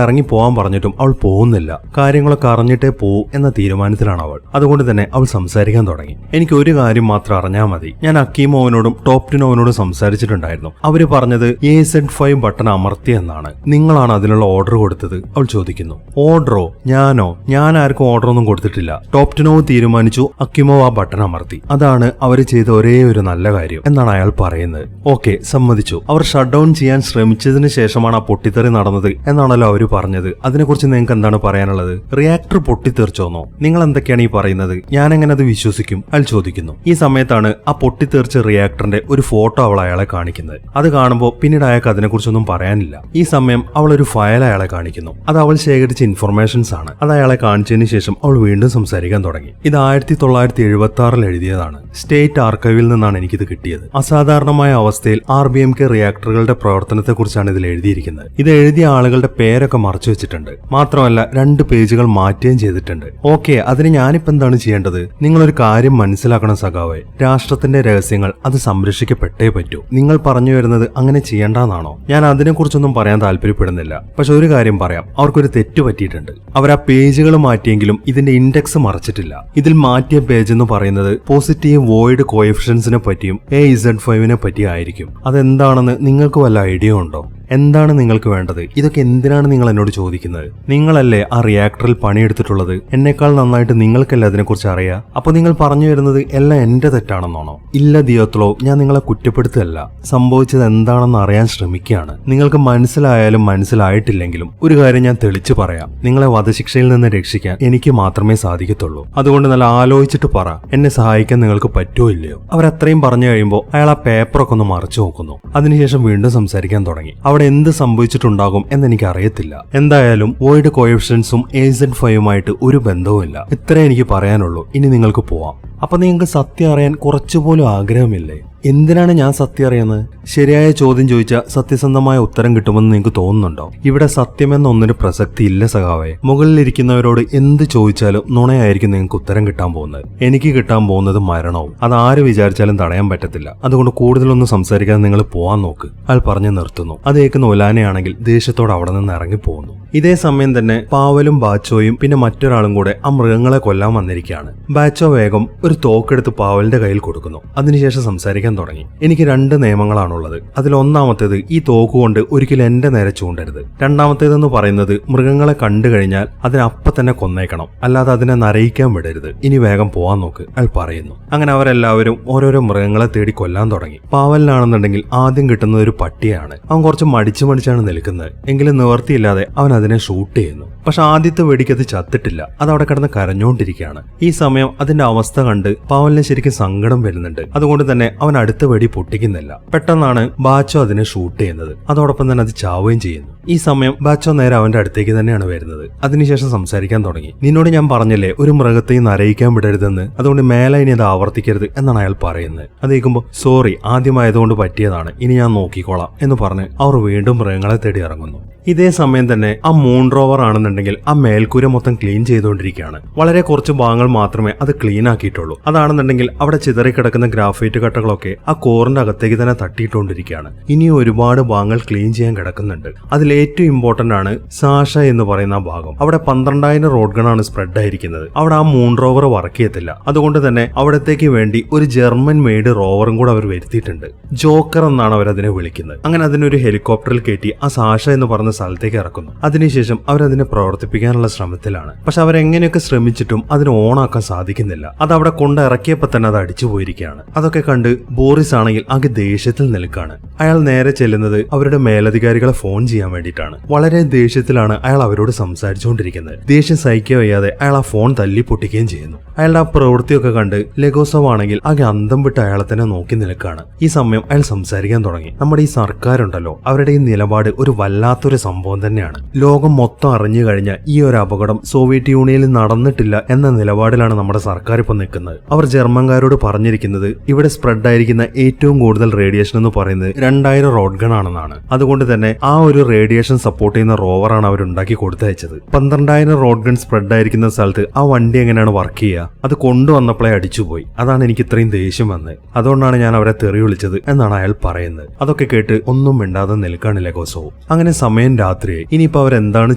ഇറങ്ങി പോകാൻ പറഞ്ഞിട്ടും അവൾ പോകുന്നില്ല. കാര്യങ്ങളൊക്കെ അറിഞ്ഞിട്ടേ പോവൂ എന്ന തീരുമാനത്തിലാണ് അവൾ. അതുകൊണ്ട് തന്നെ അവൾ സംസാരിക്കാൻ തുടങ്ങി. എനിക്ക് ഒരു കാര്യം മാത്രം അറിഞ്ഞാൽ മതി. ഞാൻ അക്കീമോവനോടും ടോപ്റ്റിനോവനോടും സംസാരിച്ചിട്ടുണ്ടായിരുന്നു. അവര് പറഞ്ഞത് AZ5 ബട്ടൺ അമർത്തി എന്നാണ്. നിങ്ങളാണ് അതിനുള്ള ഓർഡർ കൊടുത്തത്? അവൾ ചോദിക്കുന്നു. ഓർഡറോ? ഞാനോ? ഞാൻ ആർക്കും ഓർഡർ ഒന്നും കൊടുത്തിട്ടില്ല. ടോപ്റ്റിനോവ് തീരുമാനിച്ചു, അക്കിമോവ് ആ ബട്ടൺ അമർത്തി. അതാണ് അവര് ചെയ്ത ഒരേ ഒരു നല്ല കാര്യം എന്നാണ് അയാൾ പറയുന്നത്. ഓക്കെ, സമ്മതിച്ചു. അവർ ഷട്ട് ഡൗൺ ചെയ്യാൻ ശ്രമിച്ചതിന് ശേഷമാണ് ആ പൊട്ടിത്തെറി നടന്നത് എന്നാണല്ലോ അവര് പറഞ്ഞത്. അതിനെക്കുറിച്ച് നിങ്ങൾക്ക് എന്താണ് പറയാനുള്ളത്? റിയാക്ടർ പൊട്ടിത്തെറിച്ചോന്നോ? നിങ്ങൾ എന്തൊക്കെയാണ് ഈ പറയുന്നത്? ഞാൻ എങ്ങനെ അത് വിശ്വസിക്കും? അയാൾ ചോദിക്കുന്നു. ഈ സമയത്താണ് ആ പൊട്ടിത്തെറിച്ച റിയാക്ടറിന്റെ ഒരു ഫോട്ടോ അവൾ അയാളെ കാണിക്കുന്നത്. അത് കാണുമ്പോൾ പിന്നീട് അയാൾക്ക് അതിനെക്കുറിച്ചൊന്നും പറയാനില്ല. ഈ സമയം അവൾ ഒരു ഫയൽ അയാളെ കാണിക്കുന്നു. അത് അവൾ ശേഖരിച്ച ഇൻഫർമേഷൻസ് ആണ്. അത് അയാളെ കാണിച്ചതിന് ശേഷം അവൾ വീണ്ടും സംസാരിക്കാൻ തുടങ്ങി. ഇത് 1976 എഴുതിയതാണ്. സ്റ്റേറ്റ് ആർക്കൈവിൽ നിന്നാണ് എനിക്കിത് കിട്ടിയത്. അസാധാരണമായ അവസ്ഥയിൽ RBMK റിയാക്ടറുകളുടെ പ്രവർത്തനത്തെക്കുറിച്ചാണ് ഇതിൽ എഴുതിയിരിക്കുന്നത്. ഇത് എഴുതിയ ആളുകളുടെ പേരൊക്കെ മറച്ചു വെച്ചിട്ടുണ്ട്. മാത്രമല്ല 2 പേജുകൾ മാറ്റുകയും ചെയ്തിട്ടുണ്ട്. ഓക്കെ, അതിന് ഞാനിപ്പോ എന്താണ് ചെയ്യേണ്ടത്? നിങ്ങളൊരു കാര്യം മനസ്സിലാക്കണം സഖാവേ. രാഷ്ട്രത്തിന്റെ രഹസ്യങ്ങൾ അത് സംരക്ഷിക്കപ്പെട്ടേ പറ്റൂ. നിങ്ങൾ പറഞ്ഞു വരുന്നത് അങ്ങനെ ചെയ്യേണ്ടെന്നാണോ? ഞാൻ അതിനെക്കുറിച്ചൊന്നും പറയാൻ താല്പര്യപ്പെടുന്നില്ല. പക്ഷെ ഒരു കാര്യം പറയാം, അവർക്കൊരു തെറ്റ് പറ്റിയിട്ടുണ്ട്. അവർ ആ പേജുകൾ മാറ്റിയെങ്കിലും ഇതിന്റെ ഇൻഡെക്സ് മറച്ചിട്ടില്ല. ഇതിൽ മാറ്റിയ പേജ് എന്ന് പറയുന്നത് പോസിറ്റീവ് വോയിഡ് കോഎഫിഷ്യൻസിനെ പറ്റിയും AZ5 പറ്റിയും ആയിരിക്കും. അതെന്താണെന്ന് നിങ്ങൾക്ക് വല്ല ഐഡിയ ഉണ്ടോ? എന്താണ് നിങ്ങൾക്ക് വേണ്ടത്? ഇതൊക്കെ എന്തിനാണ് നിങ്ങൾ എന്നോട് ചോദിക്കുന്നത്? നിങ്ങളല്ലേ ആ റിയാക്ടറിൽ പണിയെടുത്തിട്ടുള്ളത്? എന്നെക്കാൾ നന്നായിട്ട് നിങ്ങൾക്കല്ലേ അതിനെക്കുറിച്ച് അറിയാം. അപ്പൊ നിങ്ങൾ പറഞ്ഞു വരുന്നത് എല്ലാം എന്റെ തെറ്റാണെന്നാണോ? ഇല്ല ദിയോത്ലോ, ഞാൻ നിങ്ങളെ കുറ്റപ്പെടുത്തുകയല്ല. സംഭവിച്ചത് എന്താണെന്ന് അറിയാൻ ശ്രമിക്കുകയാണ്. നിങ്ങൾക്ക് മനസ്സിലായാലും മനസ്സിലായിട്ടില്ലെങ്കിലും ഒരു കാര്യം ഞാൻ തെളിച്ചു പറയാം. നിങ്ങളെ വധശിക്ഷയിൽ നിന്ന് രക്ഷിക്കാൻ എനിക്ക് മാത്രമേ സാധിക്കത്തുള്ളൂ. അതുകൊണ്ട് നല്ല ആലോചിച്ചിട്ട് പറ, എന്നെ സഹായിക്കാൻ നിങ്ങൾക്ക് പറ്റുമോ ഇല്ലയോ? അവരത്രയും പറഞ്ഞു കഴിയുമ്പോൾ അയാൾ ആ പേപ്പറൊക്കെ ഒന്ന് മറച്ചു നോക്കുന്നു. അതിനുശേഷം വീണ്ടും സംസാരിക്കാൻ തുടങ്ങി. അവിടെ എന്ത് സംഭവിച്ചിട്ടുണ്ടാകും എന്നെനിക്ക് അറിയത്തില്ല. എന്തായാലും വോയിഡ് കോഎഫിഷ്യൻസും AZ5 ഒരു ബന്ധവുമില്ല. ഇത്രേ എനിക്ക് പറയാനുള്ളൂ. ഇനി നിങ്ങൾക്ക് പോവാം. അപ്പൊ നിങ്ങൾക്ക് സത്യം അറിയാൻ കുറച്ചുപോലും ആഗ്രഹമില്ലേ? എന്തിനാണ് ഞാൻ സത്യം അറിയുന്നത്? ശരിയായ ചോദ്യം ചോദിച്ചാൽ സത്യസന്ധമായ ഉത്തരം കിട്ടുമെന്ന് നിങ്ങൾക്ക് തോന്നുന്നുണ്ടോ? ഇവിടെ സത്യമെന്ന ഒന്നിന് പ്രസക്തി ഇല്ല സഖാവേ. മുകളിലിരിക്കുന്നവരോട് എന്ത് ചോദിച്ചാലും നുണയായിരിക്കും നിങ്ങൾക്ക് ഉത്തരം കിട്ടാൻ പോകുന്നത്. എനിക്ക് കിട്ടാൻ പോകുന്നത് മരണവും. അത് ആര് വിചാരിച്ചാലും തടയാൻ പറ്റത്തില്ല. അതുകൊണ്ട് കൂടുതലൊന്നും സംസാരിക്കാതെ നിങ്ങൾ പോവാൻ നോക്ക്. അയാൾ പറഞ്ഞു നിർത്തുന്നു. അത് കേൾക്കുന്ന ഒലാനയാണെങ്കിൽ ദേഷ്യത്തോടെ അവിടെ നിന്ന് ഇറങ്ങിപ്പോകുന്നു. ഇതേ സമയം തന്നെ പാവലും ബാച്ചോയും പിന്നെ മറ്റൊരാളും കൂടെ ആ മൃഗങ്ങളെ കൊല്ലാൻ വന്നിരിക്കുകയാണ്. ബാച്ചോ വേഗം ഒരു തോക്കെടുത്ത് പാവലിന്റെ കയ്യിൽ കൊടുക്കുന്നു. അതിനുശേഷം സംസാരിക്കാൻ തുടങ്ങി. എനിക്ക് 2 നിയമങ്ങളാണുള്ളത്. അതിലൊന്നാമത്തേത് ഈ തോക്ക് കൊണ്ട് ഒരിക്കലും എന്റെ നേരെ ചൂണ്ടരുത്. രണ്ടാമത്തേതെന്ന് പറയുന്നത് മൃഗങ്ങളെ കണ്ടു കഴിഞ്ഞാൽ അതിനപ്പം തന്നെ കൊന്നേക്കണം, അല്ലാതെ അതിനെ നരയിക്കാൻ വിടരുത്. ഇനി വേഗം പോവാൻ നോക്ക് അയാൾ പറയുന്നു. അങ്ങനെ അവരെല്ലാവരും ഓരോരോ മൃഗങ്ങളെ തേടി കൊല്ലാൻ തുടങ്ങി. പാവലിനാണെന്നുണ്ടെങ്കിൽ ആദ്യം കിട്ടുന്നത് ഒരു പട്ടിയാണ്. അവൻ കുറച്ച് മടിച്ചാണ് നിൽക്കുന്നത്. എങ്കിലും നിവർത്തിയില്ലാതെ അവൻ അതിനെ ഷൂട്ട് ചെയ്യുന്നു. പക്ഷെ ആദ്യത്തെ വെടിക്കത് ചത്തിട്ടില്ല. അത് അവിടെ കിടന്ന് കരഞ്ഞുകൊണ്ടിരിക്കുകയാണ്. ഈ സമയം അതിന്റെ അവസ്ഥ കണ്ട് പാവലിന് ശരിക്കും സങ്കടം വരുന്നുണ്ട്. അതുകൊണ്ട് തന്നെ അവൻ അടുത്ത വെടി പൊട്ടിക്കുന്നില്ല. പെട്ടെന്നാണ് ബാച്ചോ അതിനെ ഷൂട്ട് ചെയ്യുന്നത്. അതോടൊപ്പം തന്നെ അത് ചാവുകയും ചെയ്യുന്നു. ഈ സമയം ബാച്ചോ നേരെ അവന്റെ അടുത്തേക്ക് തന്നെയാണ് വരുന്നത്. അതിനുശേഷം സംസാരിക്കാൻ തുടങ്ങി. നിന്നോട് ഞാൻ പറഞ്ഞില്ലേ ഒരു മൃഗത്തെയും നരയിക്കാൻ വിടരുതെന്ന്, അതുകൊണ്ട് മേലെ ഇനി അത് ആവർത്തിക്കരുത് എന്നാണ് അയാൾ പറയുന്നത്. അത് കേൾക്കുമ്പോൾ സോറി, ആദ്യമായതുകൊണ്ട് പറ്റിയതാണ്, ഇനി ഞാൻ നോക്കിക്കോളാം എന്ന് പറഞ്ഞ് അവർ വീണ്ടും മൃഗങ്ങളെ തേടി ഇറങ്ങുന്നു. ഇതേ സമയം തന്നെ ആ മൂൺ റോവർ ആണെന്നുണ്ടെങ്കിൽ ആ മേൽക്കൂര മൊത്തം ക്ലീൻ ചെയ്തുകൊണ്ടിരിക്കുകയാണ്. വളരെ കുറച്ച് ഭാഗങ്ങൾ മാത്രമേ അത് ക്ലീൻ ആക്കിയിട്ടുള്ളൂ. അതാണെന്നുണ്ടെങ്കിൽ അവിടെ ചിതറിക്കിടക്കുന്ന ഗ്രാഫൈറ്റ് കട്ടകളൊക്കെ ആ കോറിന്റെ അകത്തേക്ക് തന്നെ തട്ടിയിട്ടുകൊണ്ടിരിക്കുകയാണ്. ഇനിയും ഒരുപാട് ഭാഗങ്ങൾ ക്ലീൻ ചെയ്യാൻ കിടക്കുന്നുണ്ട്. അതിൽ ഏറ്റവും ഇമ്പോർട്ടന്റ് ആണ് സാഷ എന്ന് പറയുന്ന ഭാഗം. അവിടെ 12,000 റോഡ് ഗണാണ് സ്പ്രെഡ് ആയിരിക്കുന്നത്. അവിടെ ആ മൂൺ റോവർ വർക്ക് ചെയ്യത്തില്ല. അതുകൊണ്ട് തന്നെ അവിടത്തേക്ക് വേണ്ടി ഒരു ജർമ്മൻ മെയ്ഡ് റോവറും കൂടെ അവർ വരുത്തിയിട്ടുണ്ട്. ജോക്കർ എന്നാണ് അവരതിനെ വിളിക്കുന്നത്. അങ്ങനെ അതിനൊരു ഹെലികോപ്റ്ററിൽ കയറ്റി ആ സാഷ എന്ന് പറഞ്ഞ സ്ഥലത്തേക്ക് ഇറക്കുന്നു. അതിനുശേഷം അവരതിനെ പ്രവർത്തിപ്പിക്കാനുള്ള ശ്രമത്തിലാണ്. പക്ഷെ അവരെങ്ങനെയൊക്കെ ശ്രമിച്ചിട്ടും അതിന് ഓണാക്കാൻ സാധിക്കുന്നില്ല. അത് അവിടെ കൊണ്ടിറക്കിയപ്പോ തന്നെ അത് അടിച്ചു പോയിരിക്കുകയാണ്. അതൊക്കെ കണ്ട് ബോറിസ് ആണെങ്കിൽ ആകെ ദേഷ്യത്തിൽ നിൽക്കാണ്. അയാൾ നേരെ ചെല്ലുന്നത് അവരുടെ മേലധികാരികളെ ഫോൺ ചെയ്യാൻ വേണ്ടിയിട്ടാണ്. വളരെ ദേഷ്യത്തിലാണ് അയാൾ അവരോട് സംസാരിച്ചുകൊണ്ടിരിക്കുന്നത്. ദേഷ്യം സഹിക്കുക വയ്യാതെ അയാൾ ആ ഫോൺ തല്ലി പൊട്ടിക്കുകയും ചെയ്യുന്നു. അയാളുടെ ആ പ്രവൃത്തിയൊക്കെ കണ്ട് ലെഗോസോവ് ആണെങ്കിൽ ആകെ അന്തം വിട്ട് അയാളെ തന്നെ നോക്കി നിൽക്കാണ്. ഈ സമയം അയാൾ സംസാരിക്കാൻ തുടങ്ങി. നമ്മുടെ ഈ സർക്കാരുണ്ടല്ലോ, അവരുടെ ഈ നിലപാട് ഒരു വല്ലാത്തൊരു സംഭവം തന്നെയാണ്. ലോകം മൊത്തം അറിഞ്ഞു കഴിഞ്ഞ ഈ ഒരു അപകടം സോവിയറ്റ് യൂണിയനിൽ നടന്നിട്ടില്ല എന്ന നിലപാടിലാണ് നമ്മുടെ സർക്കാർ ഇപ്പൊ നിൽക്കുന്നത്. അവർ ജർമ്മൻകാരോട് പറഞ്ഞിരിക്കുന്നത് ഇവിടെ സ്പ്രെഡ് ആയിരിക്കുന്ന ഏറ്റവും കൂടുതൽ റേഡിയേഷൻ എന്ന് പറയുന്നത് 2000 റോഡ് ഗൺ ആണെന്നാണ്. അതുകൊണ്ട് തന്നെ ആ ഒരു റേഡിയേഷൻ സപ്പോർട്ട് ചെയ്യുന്ന റോവറാണ് അവർ ഉണ്ടാക്കി കൊടുത്തയച്ചത്. 12,000 റോഡ് ഗൺ സ്പ്രെഡ് ആയിരിക്കുന്ന സ്ഥലത്ത് ആ വണ്ടി എങ്ങനെയാണ് വർക്ക് ചെയ്യുക? അത് കൊണ്ടുവന്നപ്പോഴേ അടിച്ചുപോയി. അതാണ് എനിക്ക് ഇത്രയും ദേഷ്യം വന്നത്. അതുകൊണ്ടാണ് ഞാൻ അവരെ തെറി വിളിച്ചത് എന്നാണ് അയാൾ പറയുന്നത്. അതൊക്കെ കേട്ട് ഒന്നും മിണ്ടാതെ നിൽക്കാണ് ലെഗോസോവ്. അങ്ങനെ സമയം രാത്രിയായി. ഇനിയിപ്പോ അവരെന്താണ്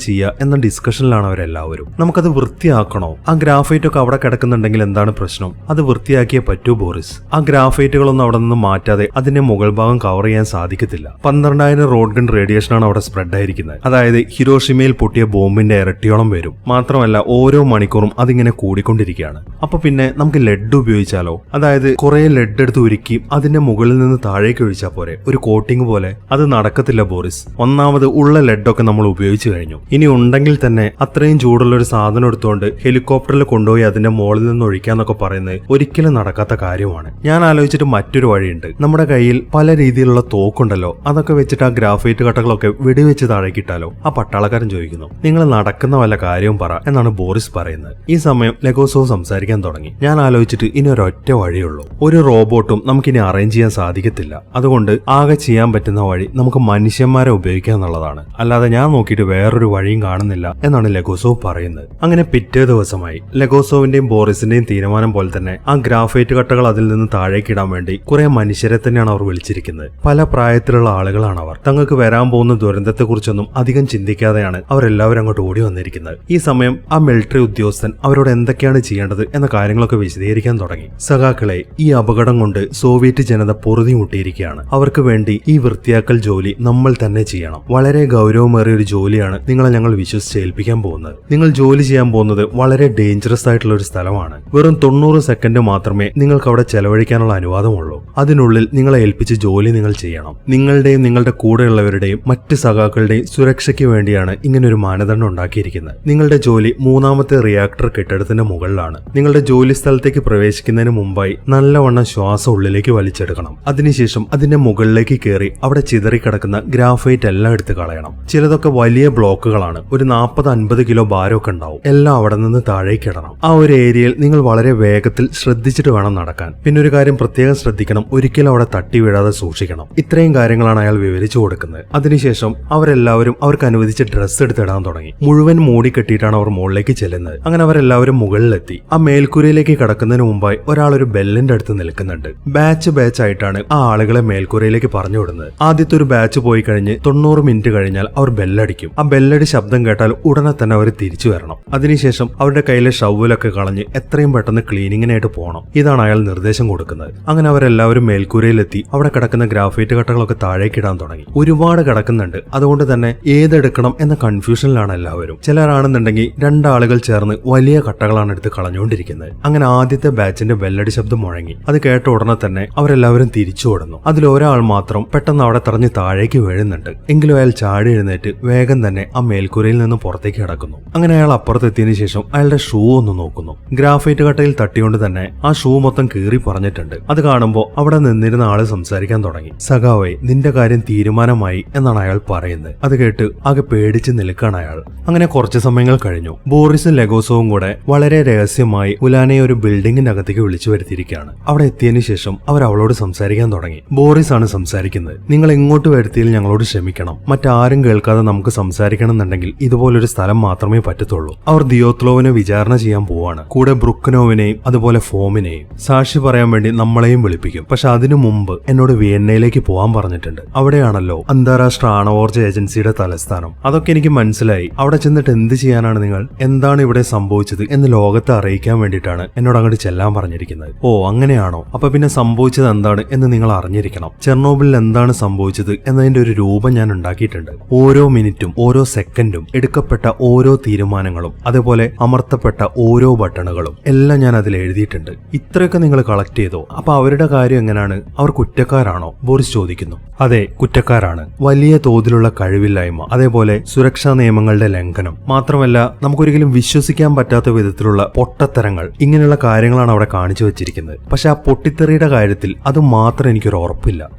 ചെയ്യുക എന്ന ഡിസ്കഷനിലാണ് അവരെല്ലാവരും. നമുക്കത് വൃത്തിയാക്കണോ? ആ ഗ്രാഫൈറ്റ് ഒക്കെ അവിടെ കിടക്കുന്നുണ്ടെങ്കിൽ എന്താണ് പ്രശ്നം? അത് വൃത്തിയാക്കിയേ പറ്റൂ ബോറിസ്. ആ ഗ്രാഫൈറ്റുകളൊന്നും അവിടെ നിന്ന് മാറ്റാതെ അതിന്റെ മുകൾ ഭാഗം കവർ ചെയ്യാൻ സാധിക്കത്തില്ല. 12,000 റോഡ് ഗൺ റേഡിയേഷനാണ് അവിടെ സ്പ്രെഡ് ആയിരിക്കുന്നത്. അതായത് ഹിരോഷിമയിൽ പൊട്ടിയ ബോംബിന്റെ ഇരട്ടിയോളം വരും. മാത്രമല്ല ഓരോ മണിക്കൂറും അതിങ്ങനെ കൂടിക്കൊണ്ടിരിക്കുകയാണ്. അപ്പൊ പിന്നെ നമുക്ക് ലെഡ് ഉപയോഗിച്ചാലോ? അതായത് കുറെ ലെഡ് എടുത്ത് ഉരുക്കി അതിന്റെ മുകളിൽ നിന്ന് താഴേക്ക് ഒഴിച്ചാൽ പോരെ, ഒരു കോട്ടിംഗ് പോലെ. അത് നടക്കത്തില്ല ബോറിസ്. ഒന്നാമത് ഉള്ള ലെഡൊക്കെ നമ്മൾ ഉപയോഗിച്ചു കഴിഞ്ഞു. ഇനി ഉണ്ടെങ്കിൽ തന്നെ അത്രയും ചൂടുള്ള ഒരു സാധനം എടുത്തുകൊണ്ട് ഹെലികോപ്റ്ററിൽ കൊണ്ടുപോയി അതിന്റെ മുകളിൽ നിന്ന് ഒഴിക്കാന്നൊക്കെ പറയുന്നത് ഒരിക്കലും നടക്കാത്ത കാര്യമാണ്. ഞാൻ ആലോചിച്ചിട്ട് മറ്റൊരു വഴിയുണ്ട്. നമ്മുടെ കയ്യിൽ പല രീതിയിലുള്ള തോക്കുണ്ടല്ലോ, അതൊക്കെ വെച്ചിട്ട് ആ ഗ്രാഫൈറ്റ് കട്ടകളൊക്കെ വെടിവെച്ച് താഴേക്കിട്ടാലോ? ആ പട്ടാളക്കാരൻ ചോദിക്കുന്നു. നിങ്ങൾ നടക്കുന്ന വല്ല കാര്യവും പറ എന്നാണ് ബോറിസ് പറയുന്നത്. ഈ സമയം ലെഗോസോവ് സംസാരിക്കാൻ തുടങ്ങി. ഞാൻ ആലോചിച്ചിട്ട് ഇനി ഒരൊറ്റ വഴിയുള്ളൂ. ഒരു റോബോട്ടും നമുക്കിനി അറേഞ്ച് ചെയ്യാൻ സാധിക്കത്തില്ല. അതുകൊണ്ട് ആകെ ചെയ്യാൻ പറ്റുന്ന വഴി നമുക്ക് മനുഷ്യന്മാരെ ഉപയോഗിക്കുക എന്നുള്ളതാണ്. അല്ലാതെ ഞാൻ നോക്കിയിട്ട് വേറൊരു വഴിയും കാണുന്നില്ല എന്നാണ് ലെഗോസോവ് പറയുന്നത്. അങ്ങനെ പിറ്റേ ദിവസമായി. ലെഗോസോവിന്റെയും ബോറിസിന്റെയും തീരുമാനം പോലെ തന്നെ ആ ഗ്രാഫൈറ്റ് കട്ടകൾ അതിൽ നിന്ന് താഴേക്ക് ഇടാൻ വേണ്ടി കുറെ മനുഷ്യരെ തന്നെയാണ് അവർ വിളിച്ചിരിക്കുന്നത്. പല പ്രായത്തിലുള്ള ആളുകളാണ് അവർ. തങ്ങൾക്ക് വരാൻ പോകുന്ന ദുരന്തത്തെക്കുറിച്ചൊന്നും അധികം ചിന്തിക്കാതെയാണ് അവരെല്ലാവരും അങ്ങോട്ട് ഓടി വന്നിരിക്കുന്നത്. ഈ സമയം ആ മിലിറ്ററി ഉദ്യോഗസ്ഥൻ അവരോട് എന്തൊക്കെയാണ് ചെയ്യേണ്ടത് എന്ന കാര്യങ്ങളൊക്കെ വിശദീകരിക്കാൻ തുടങ്ങി. സഖാക്കളെ, ഈ അപകടം കൊണ്ട് സോവിയറ്റ് ജനത പൊറുതിമുട്ടിയിരിക്കുകയാണ്. അവർക്ക് വേണ്ടി ഈ വൃത്തിയാക്കൽ ജോലി നമ്മൾ തന്നെ ചെയ്യണം. വളരെ ഗൗരവമേറിയ ഒരു ജോലിയാണ് നിങ്ങളെ ഞങ്ങൾ വിശ്വസിച്ച് ഏൽപ്പിക്കാൻ പോകുന്നത്. നിങ്ങൾ ജോലി ചെയ്യാൻ പോകുന്നത് വളരെ ഡേഞ്ചറസ് ആയിട്ടുള്ള ഒരു സ്ഥലമാണ്. വെറും 90 സെക്കൻഡ് മാത്രമേ നിങ്ങൾക്ക് അവിടെ ചെലവഴിക്കാനുള്ള അനുവാദമുള്ളൂ. അതിനുള്ളിൽ നിങ്ങളെ ഏൽപ്പിച്ച് ജോലി നിങ്ങൾ ചെയ്യണം. നിങ്ങളുടെയും നിങ്ങളുടെ കൂടെയുള്ളവരുടെയും മറ്റ് സഖാക്കൾ ഉപഭോക്താക്കളുടെയും സുരക്ഷയ്ക്ക് വേണ്ടിയാണ് ഇങ്ങനൊരു മാനദണ്ഡം ഉണ്ടാക്കിയിരിക്കുന്നത്. നിങ്ങളുടെ ജോലി മൂന്നാമത്തെ റിയാക്ടർ കെട്ടിടത്തിന്റെ മുകളിലാണ്. നിങ്ങളുടെ ജോലി സ്ഥലത്തേക്ക് പ്രവേശിക്കുന്നതിന് മുമ്പായി നല്ലവണ്ണം ശ്വാസം ഉള്ളിലേക്ക് വലിച്ചെടുക്കണം. അതിനുശേഷം അതിന്റെ മുകളിലേക്ക് കയറി അവിടെ ചിതറിക്കിടക്കുന്ന ഗ്രാഫൈറ്റ് എല്ലാം എടുത്ത് കളയണം. ചിലതൊക്കെ വലിയ ബ്ലോക്കുകളാണ്, ഒരു 40-50 കിലോ ഭാരമൊക്കെ ഉണ്ടാവും. എല്ലാം അവിടെ നിന്ന് താഴേക്ക് ഇടണം. ആ ഒരു ഏരിയയിൽ നിങ്ങൾ വളരെ വേഗത്തിൽ ശ്രദ്ധിച്ചിട്ട് വേണം നടക്കാൻ. പിന്നെ ഒരു കാര്യം പ്രത്യേകം ശ്രദ്ധിക്കണം, ഒരിക്കലും അവിടെ തട്ടി വീഴാതെ സൂക്ഷിക്കണം. ഇത്രയും കാര്യങ്ങളാണ് അയാൾ വിവരിച്ചു കൊടുക്കുന്നത്. അതിനുശേഷം അവരെല്ലാവരും അവർക്ക് അനുവദിച്ച ഡ്രസ്സ് എടുത്തിടാൻ തുടങ്ങി. മുഴുവൻ മൂടി കെട്ടിയിട്ടാണ് അവർ മുകളിലേക്ക് ചെല്ലുന്നത്. അങ്ങനെ അവരെല്ലാവരും മുകളിലെത്തി. ആ മേൽക്കൂരയിലേക്ക് കടക്കുന്നതിന് മുമ്പായി ഒരാൾ ഒരു ബെല്ലിന്റെ അടുത്ത് നിൽക്കുന്നുണ്ട്. ബാച്ച് ആയിട്ടാണ് ആ ആളുകളെ മേൽക്കൂരയിലേക്ക് പറഞ്ഞു വിടുന്നത്. ആദ്യത്തെ ഒരു ബാച്ച് പോയി കഴിഞ്ഞ് 90 മിനിറ്റ് കഴിഞ്ഞാൽ അവർ ബെല്ലടിക്കും. ആ ബെല്ലടി ശബ്ദം കേട്ടാൽ ഉടനെ തന്നെ അവർ തിരിച്ചു വരണം. അതിനുശേഷം അവരുടെ കയ്യിലെ ഷവ്വിലൊക്കെ കളഞ്ഞ് എത്രയും പെട്ടെന്ന് ക്ലീനിങ്ങിനായിട്ട് പോകണം. ഇതാണ് അയാൾ നിർദ്ദേശം കൊടുക്കുന്നത്. അങ്ങനെ അവരെല്ലാവരും മേൽക്കൂരയിലെത്തി അവിടെ കിടക്കുന്ന ഗ്രാഫൈറ്റ് കട്ടകളൊക്കെ താഴേക്കിടാൻ തുടങ്ങി. ഒരുപാട് കിടക്കുന്നുണ്ട്. അതുകൊണ്ട് തന്നെ ഏതെടുക്കണം എന്ന കൺഫ്യൂഷനിലാണ് എല്ലാവരും. ചിലരാണെന്നുണ്ടെങ്കിൽ രണ്ടാളുകൾ ചേർന്ന് വലിയ കട്ടകളാണ് എടുത്ത് കളഞ്ഞുകൊണ്ടിരിക്കുന്നത്. അങ്ങനെ ആദ്യത്തെ ബാച്ചിന്റെ ബെല്ലടി ശബ്ദം മുഴങ്ങി. അത് കേട്ട ഉടനെ തന്നെ അവരെല്ലാവരും തിരിച്ചു ഓടുന്നു. അതിലൊരാൾ മാത്രം പെട്ടെന്ന് അവിടെ തറഞ്ഞ് താഴേക്ക് വീഴുന്നുണ്ട്. എങ്കിലും അയാൾ ചാടി എഴുന്നേറ്റ് വേഗം തന്നെ ആ മേൽക്കൂരയിൽ നിന്ന് പുറത്തേക്ക് കിടക്കുന്നു. അങ്ങനെ അയാൾ അപ്പുറത്തെത്തിയതിനു ശേഷം അയാളുടെ ഷൂ ഒന്ന് നോക്കുന്നു. ഗ്രാഫൈറ്റ് കട്ടയിൽ തട്ടിക്കൊണ്ട് തന്നെ ആ ഷൂ മൊത്തം കീറി പറഞ്ഞിട്ടുണ്ട്. അത് കാണുമ്പോൾ അവിടെ നിന്നിരുന്ന ആള് സംസാരിക്കാൻ തുടങ്ങി. സഖാവേ, നിന്റെ കാര്യം തീരുമാനമായി എന്നാണ് അയാൾ പറയുന്നത്. അത് കേട്ട് ആകെ പേടിച്ച് നിൽക്കാണ് അയാൾ. അങ്ങനെ കുറച്ച് സമയങ്ങൾ കഴിഞ്ഞു. ബോറിസും ലെഗോസോവും കൂടെ വളരെ രഹസ്യമായി ഉലാനയെ ഒരു ബിൽഡിങ്ങിന്റെ അകത്തേക്ക് വിളിച്ചു വരുത്തിയിരിക്കുകയാണ്. അവിടെ എത്തിയതിനു ശേഷം അവർ അവളോട് സംസാരിക്കാൻ തുടങ്ങി. ബോറിസ് ആണ് സംസാരിക്കുന്നത്. നിങ്ങൾ എങ്ങോട്ട് വരുത്തിയിൽ ഞങ്ങളോട് ക്ഷമിക്കണം. മറ്റാരും കേൾക്കാതെ നമുക്ക് സംസാരിക്കണം എന്നുണ്ടെങ്കിൽ ഇതുപോലൊരു സ്ഥലം മാത്രമേ പറ്റത്തുള്ളൂ. അവർ ദിയോത്ലോവിനെ വിചാരണ ചെയ്യാൻ പോവാണ്. കൂടെ ബ്രുക്കനോവിനെയും അതുപോലെ ഫോമിനെയും സാക്ഷി പറയാൻ വേണ്ടി നമ്മളെയും വിളിപ്പിക്കും. പക്ഷെ അതിനു മുമ്പ് എന്നോട് വിയന്നയിലേക്ക് പോകാൻ പറഞ്ഞിട്ടുണ്ട്. അവിടെയാണല്ലോ അന്താരാഷ്ട്ര ആണവോർജ ഏജൻസിയുടെ തലസ്ഥാനം. അതൊക്കെ എനിക്ക് മനസ്സിലായി. അവിടെ ചെന്നിട്ട് എന്ത് ചെയ്യാനാണ് നിങ്ങൾ? എന്താണ് ഇവിടെ സംഭവിച്ചത് എന്ന് ലോകത്തെ അറിയിക്കാൻ വേണ്ടിയിട്ടാണ് എന്നോട് അങ്ങോട്ട് ചെല്ലാൻ പറഞ്ഞിരിക്കുന്നത്. ഓ, അങ്ങനെയാണോ? അപ്പൊ പിന്നെ സംഭവിച്ചത് എന്താണ് എന്ന് നിങ്ങൾ അറിഞ്ഞിരിക്കണം. ചെർണോബിളിൽ എന്താണ് സംഭവിച്ചത് എന്നതിന്റെ ഒരു രൂപം ഞാൻ ഉണ്ടാക്കിയിട്ടുണ്ട്. ഓരോ മിനിറ്റും ഓരോ സെക്കൻഡും എടുക്കപ്പെട്ട ഓരോ തീരുമാനങ്ങളും അതുപോലെ അമർത്തപ്പെട്ട ഓരോ ബട്ടണുകളും എല്ലാം ഞാൻ അതിൽ എഴുതിയിട്ടുണ്ട്. ഇത്രയൊക്കെ നിങ്ങൾ കളക്ട് ചെയ്തോ? അപ്പൊ അവരുടെ കാര്യം എങ്ങനെയാണ്? അവർ കുറ്റക്കാരാണോ? ബോറിസ് ചോദിക്കുന്നു. അതെ, കുറ്റക്കാരാണ്. വലിയ തോതിലുള്ള കഴിവില്ലായ്മ, അതേപോലെ സുരക്ഷാ നിയമങ്ങളുടെ ലംഘനം, മാത്രമല്ല നമുക്കൊരിക്കലും വിശ്വസിക്കാൻ പറ്റാത്ത വിധത്തിലുള്ള പൊട്ടത്തരങ്ങൾ, ഇങ്ങനെയുള്ള കാര്യങ്ങളാണ് അവിടെ കാണിച്ചു വെച്ചിരിക്കുന്നത്. പക്ഷെ ആ പൊട്ടിത്തെറിയുടെ കാര്യത്തിൽ അത് മാത്രം എനിക്കൊരു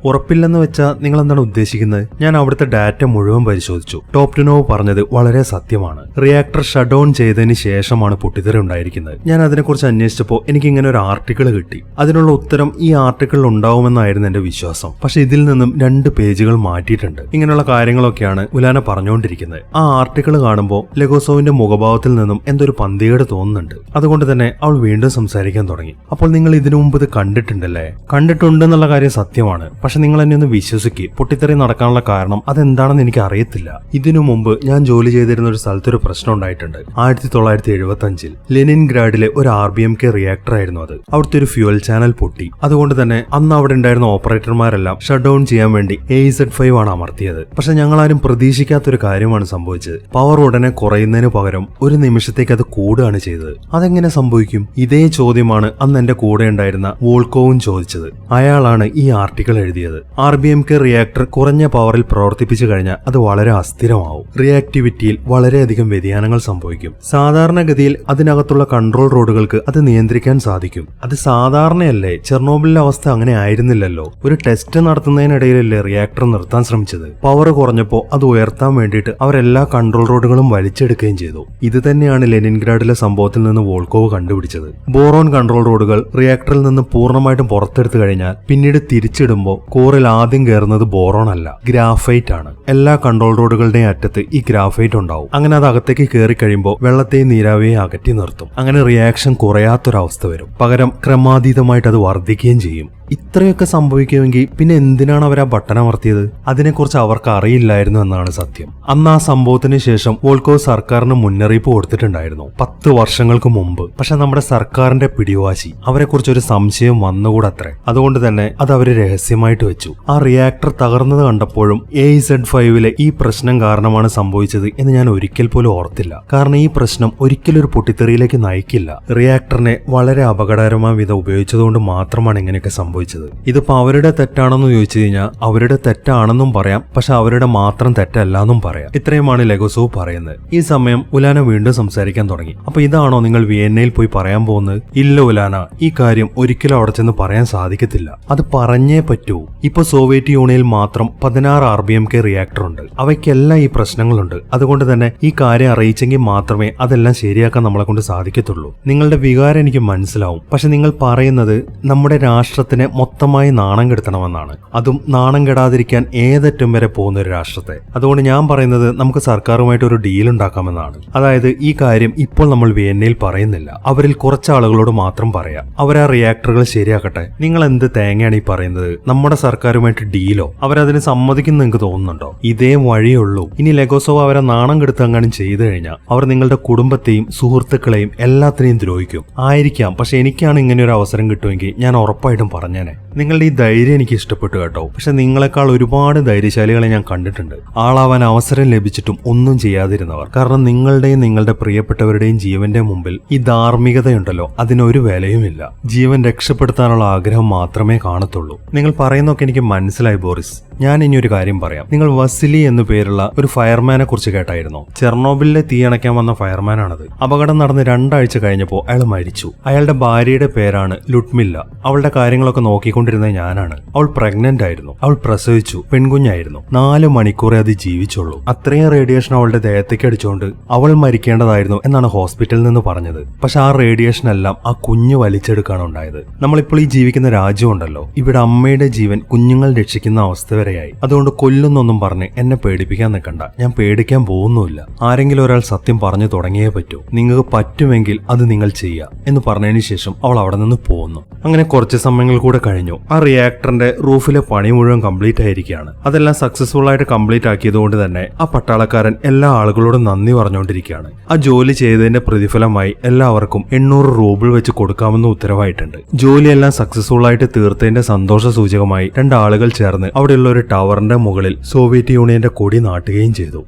ഉറപ്പില്ലെന്ന് വെച്ചാൽ നിങ്ങൾ എന്താണ് ഉദ്ദേശിക്കുന്നത്? ഞാൻ അവിടുത്തെ ഡാറ്റ മുഴുവൻ പരിശോധിച്ചു. ടോപ്റ്റിനോവ് പറഞ്ഞത് വളരെ സത്യമാണ്. റിയാക്ടർ ഷട്ട് ഡൗൺ ചെയ്തതിന് ശേഷമാണ് പൊട്ടിത്തെറി ഉണ്ടായിരിക്കുന്നത്. ഞാൻ അതിനെക്കുറിച്ച് അന്വേഷിച്ചപ്പോൾ എനിക്ക് ഇങ്ങനെ ഒരു ആർട്ടിക്കിൾ കിട്ടി. അതിനുള്ള ഉത്തരം ഈ ആർട്ടിക്കിളിൽ ഉണ്ടാവുമെന്നായിരുന്നു എന്റെ വിശ്വാസം. പക്ഷെ ഇതിൽ നിന്നും 2 പേജുകൾ മാറ്റിയിട്ടുണ്ട്. ഇങ്ങനെയുള്ള കാര്യങ്ങളൊക്കെയാണ് ഉലാന പറഞ്ഞുകൊണ്ടിരിക്കുന്നത്. ആ ആർട്ടിക്കിൾ കാണുമ്പോൾ ലെഗോസോവിന്റെ മുഖഭാവത്തിൽ നിന്നും എന്തൊരു പന്തികേട് തോന്നുന്നുണ്ട്. അതുകൊണ്ട് തന്നെ അവൾ വീണ്ടും സംസാരിക്കാൻ തുടങ്ങി. അപ്പോൾ നിങ്ങൾ ഇതിനു മുമ്പ് ഇത് കണ്ടിട്ടുണ്ടല്ലേ? കണ്ടിട്ടുണ്ടെന്നുള്ള കാര്യം സത്യമാണ്. പക്ഷെ നിങ്ങൾ എന്നെ ഒന്ന് വിശ്വസിക്കുക. പൊട്ടിത്തെറി നടക്കാനുള്ള കാരണം അതെന്താണെന്ന് എനിക്ക് അറിയത്തില്ല. ഇതിനു മുമ്പ് ഞാൻ ജോലി ചെയ്തിരുന്ന ഒരു സ്ഥലത്തൊരു പ്രശ്നം ഉണ്ടായിട്ടുണ്ട്. 1975 ലെനിൻഗ്രാഡിലെ ഒരു RBMK റിയാക്ടർ ആയിരുന്നു അത്. അവിടുത്തെ ഒരു ഫ്യൂവൽ ചാനൽ പൊട്ടി. അതുകൊണ്ട് തന്നെ അന്ന് അവിടെ ഉണ്ടായിരുന്ന ഓപ്പറേറ്റർമാരെല്ലാം ഷട്ട് ഡൗൺ ചെയ്യാൻ വേണ്ടി AZ5 ആണ് അമർത്തിയത്. പക്ഷെ ഞങ്ങളാരും പ്രതീക്ഷിക്കാത്തൊരു കാര്യമാണ് സംഭവിച്ചത്. പവർ ഉടനെ കുറയുന്നതിന് പകരം ഒരു നിമിഷത്തേക്ക് അത് കൂടുകയാണ് ചെയ്തത്. അതെങ്ങനെ സംഭവിക്കും? ഇതേ ചോദ്യമാണ് അന്ന് എന്റെ കൂടെ ഉണ്ടായിരുന്ന വോൾക്കോവും ചോദിച്ചത്. അയാളാണ് ഈ ആർട്ടിക്കിൾ എഴുതിയത്. RBMK റിയാക്ടർ കുറഞ്ഞ പവറിൽ പ്രവർത്തിപ്പിച്ചു കഴിഞ്ഞാൽ അത് വളരെ അസ്ഥിരമാവും. റിയാക്ടിവിറ്റിയിൽ വളരെയധികം വ്യതിയാനങ്ങൾ സംഭവിക്കും. സാധാരണഗതിയിൽ അതിനകത്തുള്ള കൺട്രോൾ റോഡുകൾക്ക് അത് നിയന്ത്രിക്കാൻ സാധിക്കും. അത് സാധാരണയല്ലേ? ചെർണോബിലിലെ അവസ്ഥ അങ്ങനെ ആയിരുന്നില്ലല്ലോ. ഒരു ടെസ്റ്റ് നടത്തുന്നതിനിടയിലല്ലേ റിയാക്ടർ നിർത്താൻ ശ്രമിച്ചത്. പവർ കുറഞ്ഞപ്പോൾ അത് ഉയർത്താൻ വേണ്ടിയിട്ട് അവരെല്ലാ കൺട്രോൾ റോഡുകളും വലിച്ചെടുക്കുകയും ചെയ്തു. ഇത് തന്നെയാണ് ലെനിൻഗ്രാഡിലെ സംഭവത്തിൽ നിന്ന് വോൾക്കോവ് കണ്ടുപിടിച്ചത്. ബോറോൺ കൺട്രോൾ റോഡുകൾ റിയാക്ടറിൽ നിന്ന് പൂർണ്ണമായിട്ടും പുറത്തെടുത്തു കഴിഞ്ഞാൽ പിന്നീട് തിരിച്ചിടുമ്പോൾ കോറിൽ ആദ്യം കയറുന്നത് ബോറോൺ അല്ല, ഗ്രാഫൈറ്റ് ആണ്. എല്ലാ കൺട്രോൾ റോഡുകളുടെയും അറ്റത്ത് ഈ ഗ്രാഫൈറ്റ് ഉണ്ടാവും. അങ്ങനെ അത് അകത്തേക്ക് കയറി കഴിയുമ്പോൾ വെള്ളത്തെയും നീരാവിയെയും അകറ്റി നിർത്തും. അങ്ങനെ റിയാക്ഷൻ കുറയാത്തൊരവസ്ഥ വരും. പകരം ക്രമാതീതമായിട്ട് അത് വർദ്ധിക്കുകയും ചെയ്യും. ഇത്രയൊക്കെ സംഭവിക്കുമെങ്കിൽ പിന്നെ എന്തിനാണ് അവർ ആ ബട്ടൺ അമർത്തിയത്? അതിനെക്കുറിച്ച് അവർക്ക് അറിയില്ലായിരുന്നു എന്നാണ് സത്യം. അന്ന് ആ സംഭവത്തിന് ശേഷം വോൾക്കോവ് സർക്കാരിന് മുന്നറിയിപ്പ് കൊടുത്തിട്ടുണ്ടായിരുന്നു 10 വർഷങ്ങൾക്ക് മുമ്പ്. പക്ഷെ നമ്മുടെ സർക്കാരിന്റെ പിടിവാശി, അവരെക്കുറിച്ച് ഒരു സംശയം വന്നുകൂടത്രേ. അതുകൊണ്ട് തന്നെ അത് അവര് രഹസ്യമായിട്ട് വെച്ചു. ആ റിയാക്ടർ തകർന്നത് കണ്ടപ്പോഴും AZ5 ഈ പ്രശ്നം കാരണമാണ് സംഭവിച്ചത് എന്ന് ഞാൻ ഒരിക്കൽ പോലും ഓർത്തില്ല. കാരണം ഈ പ്രശ്നം ഒരിക്കലും ഒരു പൊട്ടിത്തെറിയിലേക്ക് നയിക്കില്ല. റിയാക്ടറിനെ വളരെ അപകടകരമായ വിധം ഉപയോഗിച്ചതുകൊണ്ട് മാത്രമാണ് ഇങ്ങനെയൊക്കെ സംഭവിച്ചത്. സംഭവിച്ചത്. ഇതിപ്പോ അവരുടെ തെറ്റാണെന്ന് ചോദിച്ചു കഴിഞ്ഞാൽ അവരുടെ തെറ്റാണെന്നും പറയാം, പക്ഷെ അവരുടെ മാത്രം തെറ്റല്ല എന്നും പറയാം. ഇത്രയുമാണ് ലെഗോസോവ് പറയുന്നത്. ഈ സമയം ഉലാന വീണ്ടും സംസാരിക്കാൻ തുടങ്ങി. അപ്പൊ ഇതാണോ നിങ്ങൾ വിയന്നയിൽ പോയി പറയാൻ പോകുന്നത്? ഇല്ല ഉലാന, ഈ കാര്യം ഒരിക്കലും അവിടെ ചെന്ന് പറയാൻ സാധിക്കത്തില്ല. അത് പറഞ്ഞേ പറ്റൂ. ഇപ്പൊ സോവിയറ്റ് യൂണിയനിൽ മാത്രം 16 RBMK റിയാക്ടർ ഉണ്ട്. അവയ്ക്കെല്ലാം ഈ പ്രശ്നങ്ങളുണ്ട്. അതുകൊണ്ട് തന്നെ ഈ കാര്യം അറിയിച്ചെങ്കിൽ മാത്രമേ അതെല്ലാം ശരിയാക്കാൻ നമ്മളെ കൊണ്ട് സാധിക്കത്തുള്ളൂ. നിങ്ങളുടെ വികാരം എനിക്ക് മനസ്സിലാവും, പക്ഷെ നിങ്ങൾ പറയുന്നത് നമ്മുടെ രാഷ്ട്രത്തിനെ മൊത്തമായി നാണം കെടുത്തണമെന്നാണ്. അതും നാണം കെടാതിരിക്കാൻ ഏതറ്റം വരെ പോകുന്ന ഒരു രാഷ്ട്രത്തെ. അതുകൊണ്ട് ഞാൻ പറയുന്നത് നമുക്ക് സർക്കാരുമായിട്ട് ഒരു ഡീൽ ഉണ്ടാക്കാമെന്നാണ്. അതായത് ഈ കാര്യം ഇപ്പോൾ നമ്മൾ വിയന്നയിൽ പറയുന്നില്ല, അവരിൽ കുറച്ച് ആളുകളോട് മാത്രം പറയാം. അവരാ റിയാക്ടറുകൾ ശരിയാക്കട്ടെ. നിങ്ങൾ എന്ത് തേങ്ങയാണ് ഈ പറയുന്നത്? നമ്മുടെ സർക്കാരുമായിട്ട് ഡീലോ? അവരതിന് സമ്മതിക്കുന്ന നിങ്ങൾക്ക് തോന്നുന്നുണ്ടോ? ഇതേ വഴിയുള്ളൂ. ഇനി ലെഗോസോവ് അവരെ നാണം കെടുത്തങ്ങാനും ചെയ്തു കഴിഞ്ഞാൽ അവർ നിങ്ങളുടെ കുടുംബത്തെയും സുഹൃത്തുക്കളെയും എല്ലാത്തിനെയും ദ്രോഹിക്കും. ആയിരിക്കാം, പക്ഷെ എനിക്കാണ് ഇങ്ങനെ ഒരു അവസരം കിട്ടുമെങ്കിൽ ഞാൻ ഉറപ്പായിട്ടും പറഞ്ഞേനെ. നിങ്ങളുടെ ഈ ധൈര്യം എനിക്ക് ഇഷ്ടപ്പെട്ടു കേട്ടോ. പക്ഷെ നിങ്ങളെക്കാൾ ഒരുപാട് ധൈര്യശാലികളെ ഞാൻ കണ്ടിട്ടുണ്ട്. ആളാവാൻ അവസരം ലഭിച്ചിട്ടും ഒന്നും ചെയ്യാതിരുന്നവർ. കാരണം നിങ്ങളുടെയും നിങ്ങളുടെ പ്രിയപ്പെട്ടവരുടെയും ജീവന്റെ മുമ്പിൽ ഈ ധാർമ്മികതയുണ്ടല്ലോ, അതിനൊരു വിലയുമില്ല. ജീവൻ രക്ഷപ്പെടുത്താനുള്ള ആഗ്രഹം മാത്രമേ കാണത്തുള്ളൂ. നിങ്ങൾ പറയുന്നൊക്കെ എനിക്ക് മനസ്സിലായി ബോറിസ്. ഞാൻ ഇനി ഒരു കാര്യം പറയാം. നിങ്ങൾ വസിലി എന്നു പേരുള്ള ഒരു ഫയർമാനെ കുറിച്ച് കേട്ടായിരുന്നോ? ചെർണോബിലിലെ തീയണയ്ക്കാൻ വന്ന ഫയർമാനാണത്. അപകടം നടന്ന് 2 ആഴ്ച കഴിഞ്ഞപ്പോൾ അയാൾ മരിച്ചു. അയാളുടെ ഭാര്യയുടെ പേരാണ് ലുട്മില്ല. അവളുടെ കാര്യങ്ങളൊക്കെ നോക്കിക്കൊണ്ടിരുന്നത് ഞാനാണ്. അവൾ പ്രഗ്നന്റ് ആയിരുന്നു. അവൾ പ്രസവിച്ചു. പെൺകുഞ്ഞായിരുന്നു. 4 മണിക്കൂറേ അത് ജീവിച്ചുള്ളൂ. അത്രയും റേഡിയേഷൻ അവളുടെ ദേഹത്തേക്ക് അടിച്ചുകൊണ്ട് അവൾ മരിക്കേണ്ടതായിരുന്നു എന്നാണ് ഹോസ്പിറ്റലിൽ നിന്ന് പറഞ്ഞത്. പക്ഷെ ആ റേഡിയേഷൻ എല്ലാം ആ കുഞ്ഞ് വലിച്ചെടുക്കാണ് ഉണ്ടായത്. നമ്മളിപ്പോൾ ഈ ജീവിക്കുന്ന രാജ്യമുണ്ടല്ലോ, ഇവിടെ അമ്മയുടെ ജീവൻ കുഞ്ഞുങ്ങൾ രക്ഷിക്കുന്ന അവസ്ഥ വരെയായി. അതുകൊണ്ട് കൊല്ലുന്നൊന്നും പറഞ്ഞ് എന്നെ പേടിപ്പിക്കാൻ നിൽക്കണ്ട. ഞാൻ പേടിക്കാൻ പോകുന്നുമില്ല. ആരെങ്കിലും ഒരാൾ സത്യം പറഞ്ഞു തുടങ്ങിയേ പറ്റൂ. നിങ്ങൾക്ക് പറ്റുമെങ്കിൽ അത് നിങ്ങൾ ചെയ്യുക എന്ന് പറഞ്ഞതിന് ശേഷം അവൾ അവിടെ നിന്ന് പോകുന്നു. അങ്ങനെ കുറച്ച് സമയങ്ങൾ കൂടെ കഴിഞ്ഞു. ആ റിയാക്ടറിന്റെ റൂഫിലെ പണി മുഴുവൻ കംപ്ലീറ്റ് ആയിരിക്കുകയാണ്. അതെല്ലാം സക്സസ്ഫുൾ ആയിട്ട് കംപ്ലീറ്റ് ആക്കിയതുകൊണ്ട് തന്നെ ആ പട്ടാളക്കാരൻ എല്ലാ ആളുകളോടും നന്ദി പറഞ്ഞുകൊണ്ടിരിക്കുകയാണ്. ആ ജോലി ചെയ്തതിന്റെ പ്രതിഫലമായി എല്ലാവർക്കും 800 റൂബിൾ വെച്ച് കൊടുക്കാമെന്ന് ഉത്തരവായിട്ടുണ്ട്. ജോലിയെല്ലാം സക്സസ്ഫുൾ ആയിട്ട് തീർത്തതിന്റെ സന്തോഷ സൂചകമായി 2 ആളുകൾ ചേർന്ന് അവിടെയുള്ള ഒരു ടവറിന്റെ മുകളിൽ സോവിയറ്റ് യൂണിയന്റെ കൊടി നാട്ടുകയും ചെയ്തു.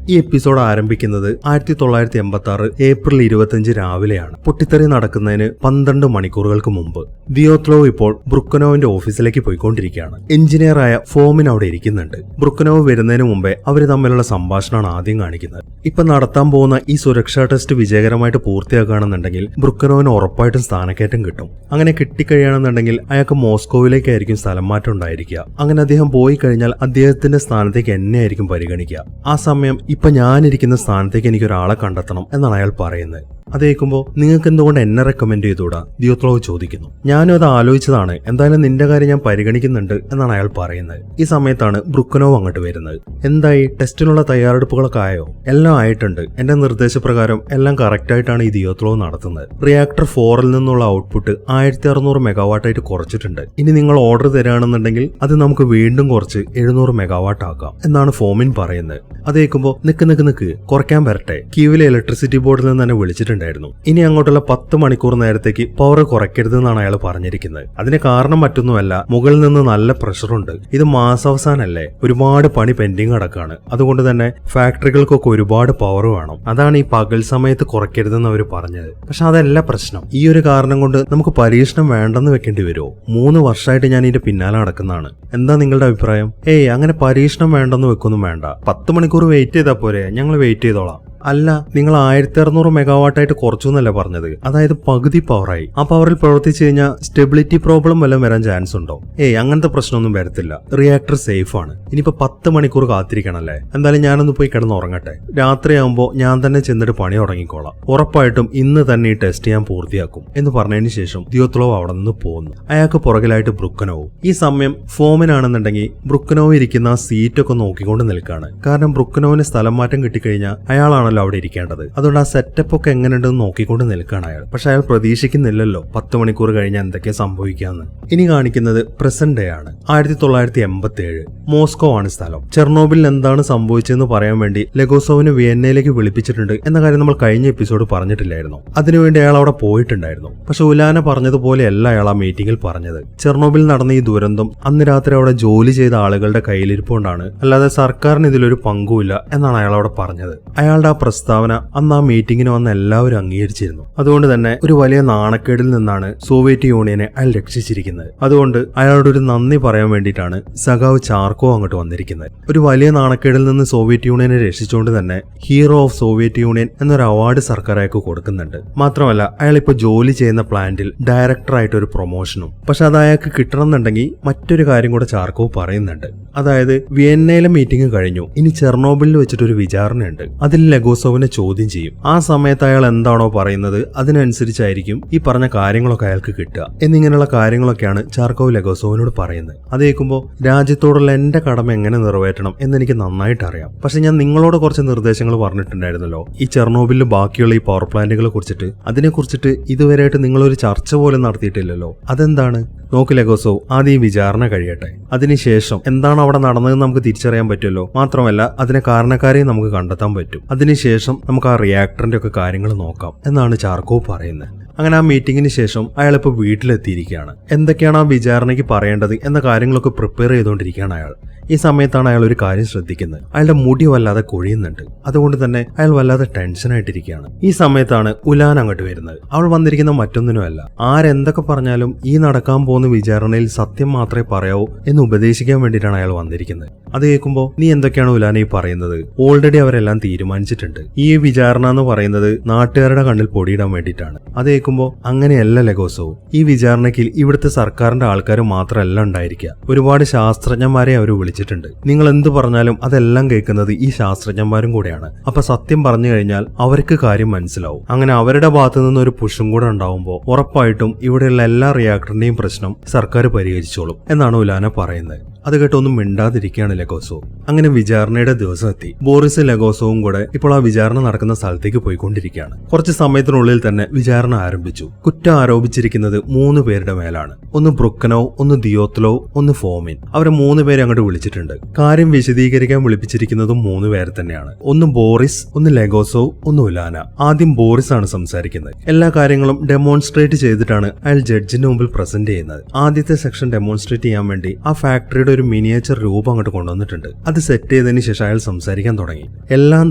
ഈ എപ്പിസോഡ് ആരംഭിക്കുന്നത് 1986 ഏപ്രിൽ 25 രാവിലെയാണ്. പൊട്ടിത്തെറി നടക്കുന്നതിന് 12 മണിക്കൂറുകൾക്ക് മുമ്പ്. ദിയോത്ലോവ് ഇപ്പോൾ ബ്രുക്കനോവിന്റെ ഓഫീസിലേക്ക് പോയിക്കൊണ്ടിരിക്കുകയാണ്. എഞ്ചിനീയറായ ഫോമിൻ അവിടെ ഇരിക്കുന്നുണ്ട്. ബ്രുക്കനോവ് വരുന്നതിന് മുമ്പേ അവര് തമ്മിലുള്ള സംഭാഷണമാണ് ആദ്യം കാണിക്കുന്നത്. ഇപ്പൊ നടത്താൻ പോകുന്ന ഈ സുരക്ഷാ ടെസ്റ്റ് വിജയകരമായിട്ട് പൂർത്തിയാക്കുകയാണെന്നുണ്ടെങ്കിൽ ബ്രുക്കനോവിന് ഉറപ്പായിട്ടും സ്ഥാനക്കയറ്റം കിട്ടും. അങ്ങനെ കിട്ടിക്കഴിയുകയാണെന്നുണ്ടെങ്കിൽ അയാൾക്ക് മോസ്കോവിലേക്കായിരിക്കും സ്ഥലം മാറ്റം ഉണ്ടായിരിക്കുക. അങ്ങനെ അദ്ദേഹം പോയി കഴിഞ്ഞാൽ അദ്ദേഹത്തിന്റെ സ്ഥാനത്തേക്ക് എന്നെ ആയിരിക്കും പരിഗണിക്കുക. ആ സമയം ഇപ്പൊ ഞാനിരിക്കുന്ന സ്ഥാനത്തേക്ക് എനിക്ക് ഒരാളെ കണ്ടെത്തണം എന്നാണ് അയാൾ പറയുന്നത്. അത് കേൾക്കുമ്പോൾ നിങ്ങൾക്ക് എന്തുകൊണ്ട് എന്നെ റെക്കമെൻഡ് ചെയ്തുകൂടാ? ദിയോത്ലോവ് ചോദിക്കുന്നു. ഞാനും അത് ആലോചിച്ചതാണ്. എന്തായാലും നിന്റെ കാര്യം ഞാൻ പരിഗണിക്കുന്നുണ്ട് എന്നാണ് അയാൾ പറയുന്നത്. ഈ സമയത്താണ് ബ്രുക്കനോവ് അങ്ങോട്ട് വരുന്നത്. എന്തായി, ടെസ്റ്റിനുള്ള തയ്യാറെടുപ്പുകളൊക്കെ ആയോ? എല്ലാം ആയിട്ടുണ്ട്. എന്റെ നിർദ്ദേശപ്രകാരം എല്ലാം കറക്റ്റ് ആയിട്ടാണ് ഈ ദിയോത്ലോവ് നടത്തുന്നത്. റിയാക്ടർ 4ൽ നിന്നുള്ള ഔട്ട്പുട്ട് 1600 മെഗാവാട്ടായിട്ട് കുറച്ചിട്ടുണ്ട്. ഇനി നിങ്ങൾ ഓർഡർ തരാണെന്നുണ്ടെങ്കിൽ അത് നമുക്ക് വീണ്ടും കുറച്ച് 700 മെഗാവാട്ട് ആക്കാം എന്നാണ് ഫോമിൻ പറയുന്നത്. അത് കേൾക്കുമ്പോൾ നിക്ക് കുറയ്ക്കാൻ വരട്ടെ. കീവിലെ ഇലക്ട്രിസിറ്റി ബോർഡിൽ നിന്ന് തന്നെ വിളിച്ചിട്ടുണ്ടായിരുന്നു. ഇനി അങ്ങോട്ടുള്ള 10 മണിക്കൂർ നേരത്തേക്ക് പവർ കുറയ്ക്കരുതെന്നാണ് അയാൾ പറഞ്ഞിരിക്കുന്നത്. അതിന് കാരണം മറ്റൊന്നുമല്ല, മുകളിൽ നിന്ന് നല്ല പ്രഷറുണ്ട്. ഇത് മാസാവസാനല്ലേ, ഒരുപാട് പണി പെൻഡിങ് കിടക്കാണ്. അതുകൊണ്ട് തന്നെ ഫാക്ടറികൾക്കൊക്കെ ഒരുപാട് പവർ വേണം. അതാണ് ഈ പകൽ സമയത്ത് കുറയ്ക്കരുതെന്ന് അവർ പറഞ്ഞത്. പക്ഷെ അതല്ല പ്രശ്നം. ഈ ഒരു കാരണം കൊണ്ട് നമുക്ക് പരീക്ഷണം വേണ്ടെന്ന് വെക്കേണ്ടി വരുമോ? 3 വർഷമായിട്ട് ഞാൻ ഇതിന്റെ പിന്നാലെ നടക്കുന്നതാണ്. എന്താ നിങ്ങളുടെ അഭിപ്രായം? അങ്ങനെ പരീക്ഷണം വേണ്ടെന്ന് വെക്കൊന്നും വേണ്ട. 10 മണിക്കൂർ വെയിറ്റ് ചെയ്താൽ പോരെ, ഞങ്ങൾ വെയിറ്റ് ചെയ്തോളാം. അല്ല, നിങ്ങൾ 1600 മെഗാവാട്ടായിട്ട് കുറച്ചു എന്നല്ലേ പറഞ്ഞത്? അതായത് പകുതി പവറായി. ആ പവറിൽ പ്രവർത്തിച്ചു കഴിഞ്ഞാൽ സ്റ്റെബിലിറ്റി പ്രോബ്ലം വല്ലതും വരാൻ ചാൻസ് ഉണ്ടോ? അങ്ങനത്തെ പ്രശ്നമൊന്നും വരത്തില്ല. റിയാക്ടർ സേഫ് ആണ്. ഇനിയിപ്പോ 10 മണിക്കൂർ കാത്തിരിക്കണല്ലേ? എന്തായാലും ഞാനൊന്ന് പോയി കിടന്നുറങ്ങട്ടെ. രാത്രിയാകുമ്പോൾ ഞാൻ തന്നെ ചെന്നിട്ട് പണി തുടങ്ങിക്കോളാം. ഉറപ്പായിട്ടും ഇന്ന് തന്നെ ഈ ടെസ്റ്റ് ഞാൻ പൂർത്തിയാക്കും എന്ന് പറഞ്ഞതിന് ശേഷം ദിയോത്ലോവ് അവിടെ നിന്ന് പോകുന്നു. അയാൾക്ക് പുറകിലായിട്ട് ബ്രുക്കനോവ്. ഈ സമയം ഫോമിനാണെന്നുണ്ടെങ്കിൽ ബ്രുക്കനോവ് ഇരിക്കുന്ന ആ സീറ്റൊക്കെ നോക്കിക്കൊണ്ട് നിൽക്കുകയാണ്. കാരണം ബ്രുക്കനോവിന് സ്ഥലം മാറ്റം കിട്ടിക്കഴിഞ്ഞാൽ അയാളാണല്ലോ അവിടെ ഇരിക്കേണ്ടത്. അതുകൊണ്ട് ആ സെറ്റപ്പ് ഒക്കെ എങ്ങനെയുണ്ടെന്ന് നോക്കിക്കൊണ്ട് നിൽക്കുകയാണ് അയാൾ. പക്ഷെ അയാൾ പ്രതീക്ഷിക്കുന്നില്ലല്ലോ 10 മണിക്കൂർ കഴിഞ്ഞാൽ എന്തൊക്കെയാ സംഭവിക്കാന്ന്. ഇനി കാണിക്കുന്നത് പ്രസന്റ് ഡേ ആണ്. 1987 മോസ്കോ ആണ് സ്ഥലം. ചെർണോബിലിൽ എന്താണ് സംഭവിച്ചതെന്ന് പറയാൻ വേണ്ടി ലെഗോസോവിനെ വിയന്നയിലേക്ക് വിളിപ്പിച്ചിട്ടുണ്ട് എന്ന കാര്യം നമ്മൾ കഴിഞ്ഞ എപ്പിസോഡ് പറഞ്ഞിട്ടില്ലായിരുന്നു. അതിനുവേണ്ടി അയാൾ അവിടെ പോയിട്ടുണ്ടായിരുന്നു. പക്ഷെ ഉലാന പറഞ്ഞതുപോലെയല്ല അയാൾ ആ മീറ്റിംഗിൽ പറഞ്ഞത്. ചെർണോബിൽ നടന്ന ഈ ദുരന്തം അന്ന് രാത്രി അവിടെ ജോലി ചെയ്ത ആളുകളുടെ കയ്യിലിരിപ്പുകൊണ്ടാണ്, അല്ലാതെ സർക്കാരിന് ഇതിലൊരു പങ്കുമില്ല എന്നാണ് അയാൾ അവിടെ പറഞ്ഞത്. അയാളുടെ ആ പ്രസ്താവന അന്ന് ആ മീറ്റിംഗിന് വന്ന എല്ലാവരും അംഗീകരിച്ചിരുന്നു. അതുകൊണ്ട് തന്നെ ഒരു വലിയ നാണക്കേടിൽ നിന്നാണ് സോവിയറ്റ് യൂണിയനെ അയാൾ രക്ഷിച്ചിരിക്കുന്നത്. അതുകൊണ്ട് അയാളോട് ഒരു നന്ദി പറയാൻ വേണ്ടിയിട്ടാണ് സഖാവ് ചാർക്കോ അങ്ങോട്ട് വന്നിരിക്കുന്നത്. ഒരു വലിയ നാണക്കേടിൽ നിന്ന് സോവിയറ്റ് യൂണിയനെ രക്ഷിച്ചുകൊണ്ട് തന്നെ ഹീറോ ഓഫ് സോവിയറ്റ് യൂണിയൻ എന്നൊരു അവാർഡ് സർക്കാർ അയാൾക്ക് കൊടുക്കുന്നുണ്ട്. മാത്രമല്ല അയാൾ ഇപ്പോൾ ജോലി ചെയ്യുന്ന പ്ലാന്റിൽ ഡയറക്ടറായിട്ട് ഒരു പ്രൊമോഷനും. പക്ഷെ അത് അയാൾക്ക് കിട്ടണമെന്നുണ്ടെങ്കിൽ മറ്റൊരു കാര്യം കൂടെ ചാർക്കോ പറയുന്നുണ്ട്. അതായത് വിയന്നയിലെ മീറ്റിംഗ് കഴിഞ്ഞു, ഇനി ചെർണോബിളിൽ വെച്ചിട്ടൊരു വിചാരണയുണ്ട്. അതിൽ ലെഗോസോവിനെ ചോദ്യം ചെയ്യും. ആ സമയത്ത് അയാൾ എന്താണോ പറയുന്നത് അതിനനുസരിച്ചായിരിക്കും ഈ പറഞ്ഞ കാര്യങ്ങളൊക്കെ അയാൾക്ക് കിട്ടുക എന്നിങ്ങനെയുള്ള കാര്യങ്ങളൊക്കെയാണ് ചാർക്കോവ് ലെഗോസോവിനോട് പറയുന്നത്. അത് കേൾക്കുമ്പോൾ രാജ്യത്തോടുള്ള എന്റെ കടമ എങ്ങനെ നിറവേറ്റണം എന്നെനിക്ക് നന്നായിട്ട് അറിയാം. പക്ഷെ ഞാൻ നിങ്ങളോട് കുറച്ച് നിർദ്ദേശങ്ങൾ പറഞ്ഞിട്ടുണ്ടായിരുന്നല്ലോ ഈ ചെർണോബിലിൽ ബാക്കിയുള്ള ഈ പവർ പ്ലാന്റുകളെ കുറിച്ചിട്ട്. അതിനെക്കുറിച്ചിട്ട് ഇതുവരെയായിട്ട് നിങ്ങളൊരു ചർച്ച പോലും നടത്തിയിട്ടില്ലല്ലോ. അതെന്താണ്? നോക്ക് ലെഗോസോവ്, ആദ്യം ഈ വിചാരണ കഴിയട്ടെ. അതിനുശേഷം എന്താണ് അവിടെ നടന്നതെന്ന് നമുക്ക് തിരിച്ചറിയാൻ പറ്റുമല്ലോ. മാത്രമല്ല അതിനെ കാരണക്കാരെയും നമുക്ക് കണ്ടെത്താൻ പറ്റും. അതിനുശേഷം നമുക്ക് ആ റിയാക്ടറിന്റെ ഒക്കെ കാര്യങ്ങൾ നോക്കാം എന്നാണ് ചാർക്കോവ് പറയുന്നത്. അങ്ങനെ ആ മീറ്റിംഗിന് ശേഷം അയാളിപ്പോൾ വീട്ടിലെത്തിയിരിക്കുകയാണ്. എന്തൊക്കെയാണ് ആ വിചാരണയ്ക്ക് പറയേണ്ടത് എന്ന കാര്യങ്ങളൊക്കെ പ്രിപ്പയർ ചെയ്തുകൊണ്ടിരിക്കുകയാണ് അയാൾ. ഈ സമയത്താണ് അയാൾ ഒരു കാര്യം ശ്രദ്ധിക്കുന്നത്. അയാളുടെ മുടി വല്ലാതെ കൊഴിയുന്നുണ്ട്. അതുകൊണ്ട് തന്നെ അയാൾ വല്ലാതെ ടെൻഷനായിട്ടിരിക്കുകയാണ്. ഈ സമയത്താണ് ഉലാൻ അങ്ങോട്ട് വരുന്നത്. അവൾ വന്നിരിക്കുന്ന മറ്റൊന്നിനുമല്ല, ആരെന്തൊക്കെ പറഞ്ഞാലും ഈ നടക്കാൻ പോകുന്ന വിചാരണയിൽ സത്യം മാത്രമേ പറയാവൂ എന്ന് ഉപദേശിക്കാൻ വേണ്ടിയിട്ടാണ് അയാൾ വന്നിരിക്കുന്നത്. അത് കേൾക്കുമ്പോൾ നീ എന്തൊക്കെയാണ് ഉലാനെ ഈ പറയുന്നത്? ഓൾറെഡി അവരെല്ലാം തീരുമാനിച്ചിട്ടുണ്ട്. ഈ വിചാരണ എന്ന് പറയുന്നത് നാട്ടുകാരുടെ കണ്ണിൽ പൊടിയിടാൻ വേണ്ടിയിട്ടാണ്. അത് കേൾക്കുമ്പോൾ അങ്ങനെയല്ല ലെഗോസോ, ഈ വിചാരണയ്ക്ക് ഇവിടുത്തെ സർക്കാരിന്റെ ആൾക്കാർ മാത്രമല്ല ഉണ്ടായിരിക്കുക, ഒരുപാട് ശാസ്ത്രജ്ഞന്മാരെ അവർ വിളിച്ചിട്ടുണ്ട്. നിങ്ങൾ എന്ത് പറഞ്ഞാലും അതെല്ലാം കേൾക്കുന്നത് ഈ ശാസ്ത്രജ്ഞന്മാരും കൂടെയാണ്. അപ്പൊ സത്യം പറഞ്ഞു കഴിഞ്ഞാൽ അവർക്ക് കാര്യം മനസ്സിലാവും. അങ്ങനെ അവരുടെ ഭാഗത്തു നിന്ന് ഒരു പുഷും കൂടെ ഉണ്ടാവുമ്പോൾ ഉറപ്പായിട്ടും ഇവിടെയുള്ള എല്ലാ റിയാക്ടറിന്റെയും പ്രശ്നം സർക്കാർ പരിഹരിച്ചോളും എന്നാണ് ഉലാന പറയുന്നത്. അത് കേട്ടൊന്നും മിണ്ടാതിരിക്കുകയാണ് ലെഗോസോ. അങ്ങനെ വിചാരണയുടെ ദിവസം എത്തി. ബോറിസ് ലെഗോസോവും കൂടെ ഇപ്പോൾ ആ വിചാരണ നടക്കുന്ന സ്ഥലത്തേക്ക് പോയിക്കൊണ്ടിരിക്കുകയാണ്. കുറച്ച് സമയത്തിനുള്ളിൽ തന്നെ വിചാരണ ആരംഭിച്ചു. കുറ്റം ആരോപിച്ചിരിക്കുന്നത് 3 പേരുടെ മേലാണ്. ഒന്ന് ബ്രുക്കനോവ്, ഒന്ന് ദിയോത്ലോവ്, ഒന്ന് ഫോമിൻ. അവരെ 3 പേരെ അങ്ങോട്ട് വിളിച്ചിട്ടുണ്ട്. കാര്യം വിശദീകരിക്കാൻ വിളിപ്പിച്ചിരിക്കുന്നതും 3 പേരെ തന്നെയാണ്. ഒന്ന് ബോറിസ്, ഒന്ന് ലെഗോസോവ്, ഒന്ന് ഉലാന. ആദ്യം ബോറിസ് ആണ് സംസാരിക്കുന്നത്. എല്ലാ കാര്യങ്ങളും ഡെമോൺസ്ട്രേറ്റ് ചെയ്തിട്ടാണ് അയാൾ ജഡ്ജിന്റെ മുമ്പിൽ പ്രസന്റ് ചെയ്യുന്നത്. ആദ്യത്തെ സെക്ഷൻ ഡെമോൺസ്ട്രേറ്റ് ചെയ്യാൻ വേണ്ടി ആ ഫാക്ടറിയുടെ ഒരു മിനിയേച്ചർ രൂപം അങ്ങോട്ട് കൊണ്ടുവന്നിട്ടുണ്ട്. അത് സെറ്റ് ചെയ്തതിന് ശേഷം അയാൾ സംസാരിക്കാൻ തുടങ്ങി. എല്ലാം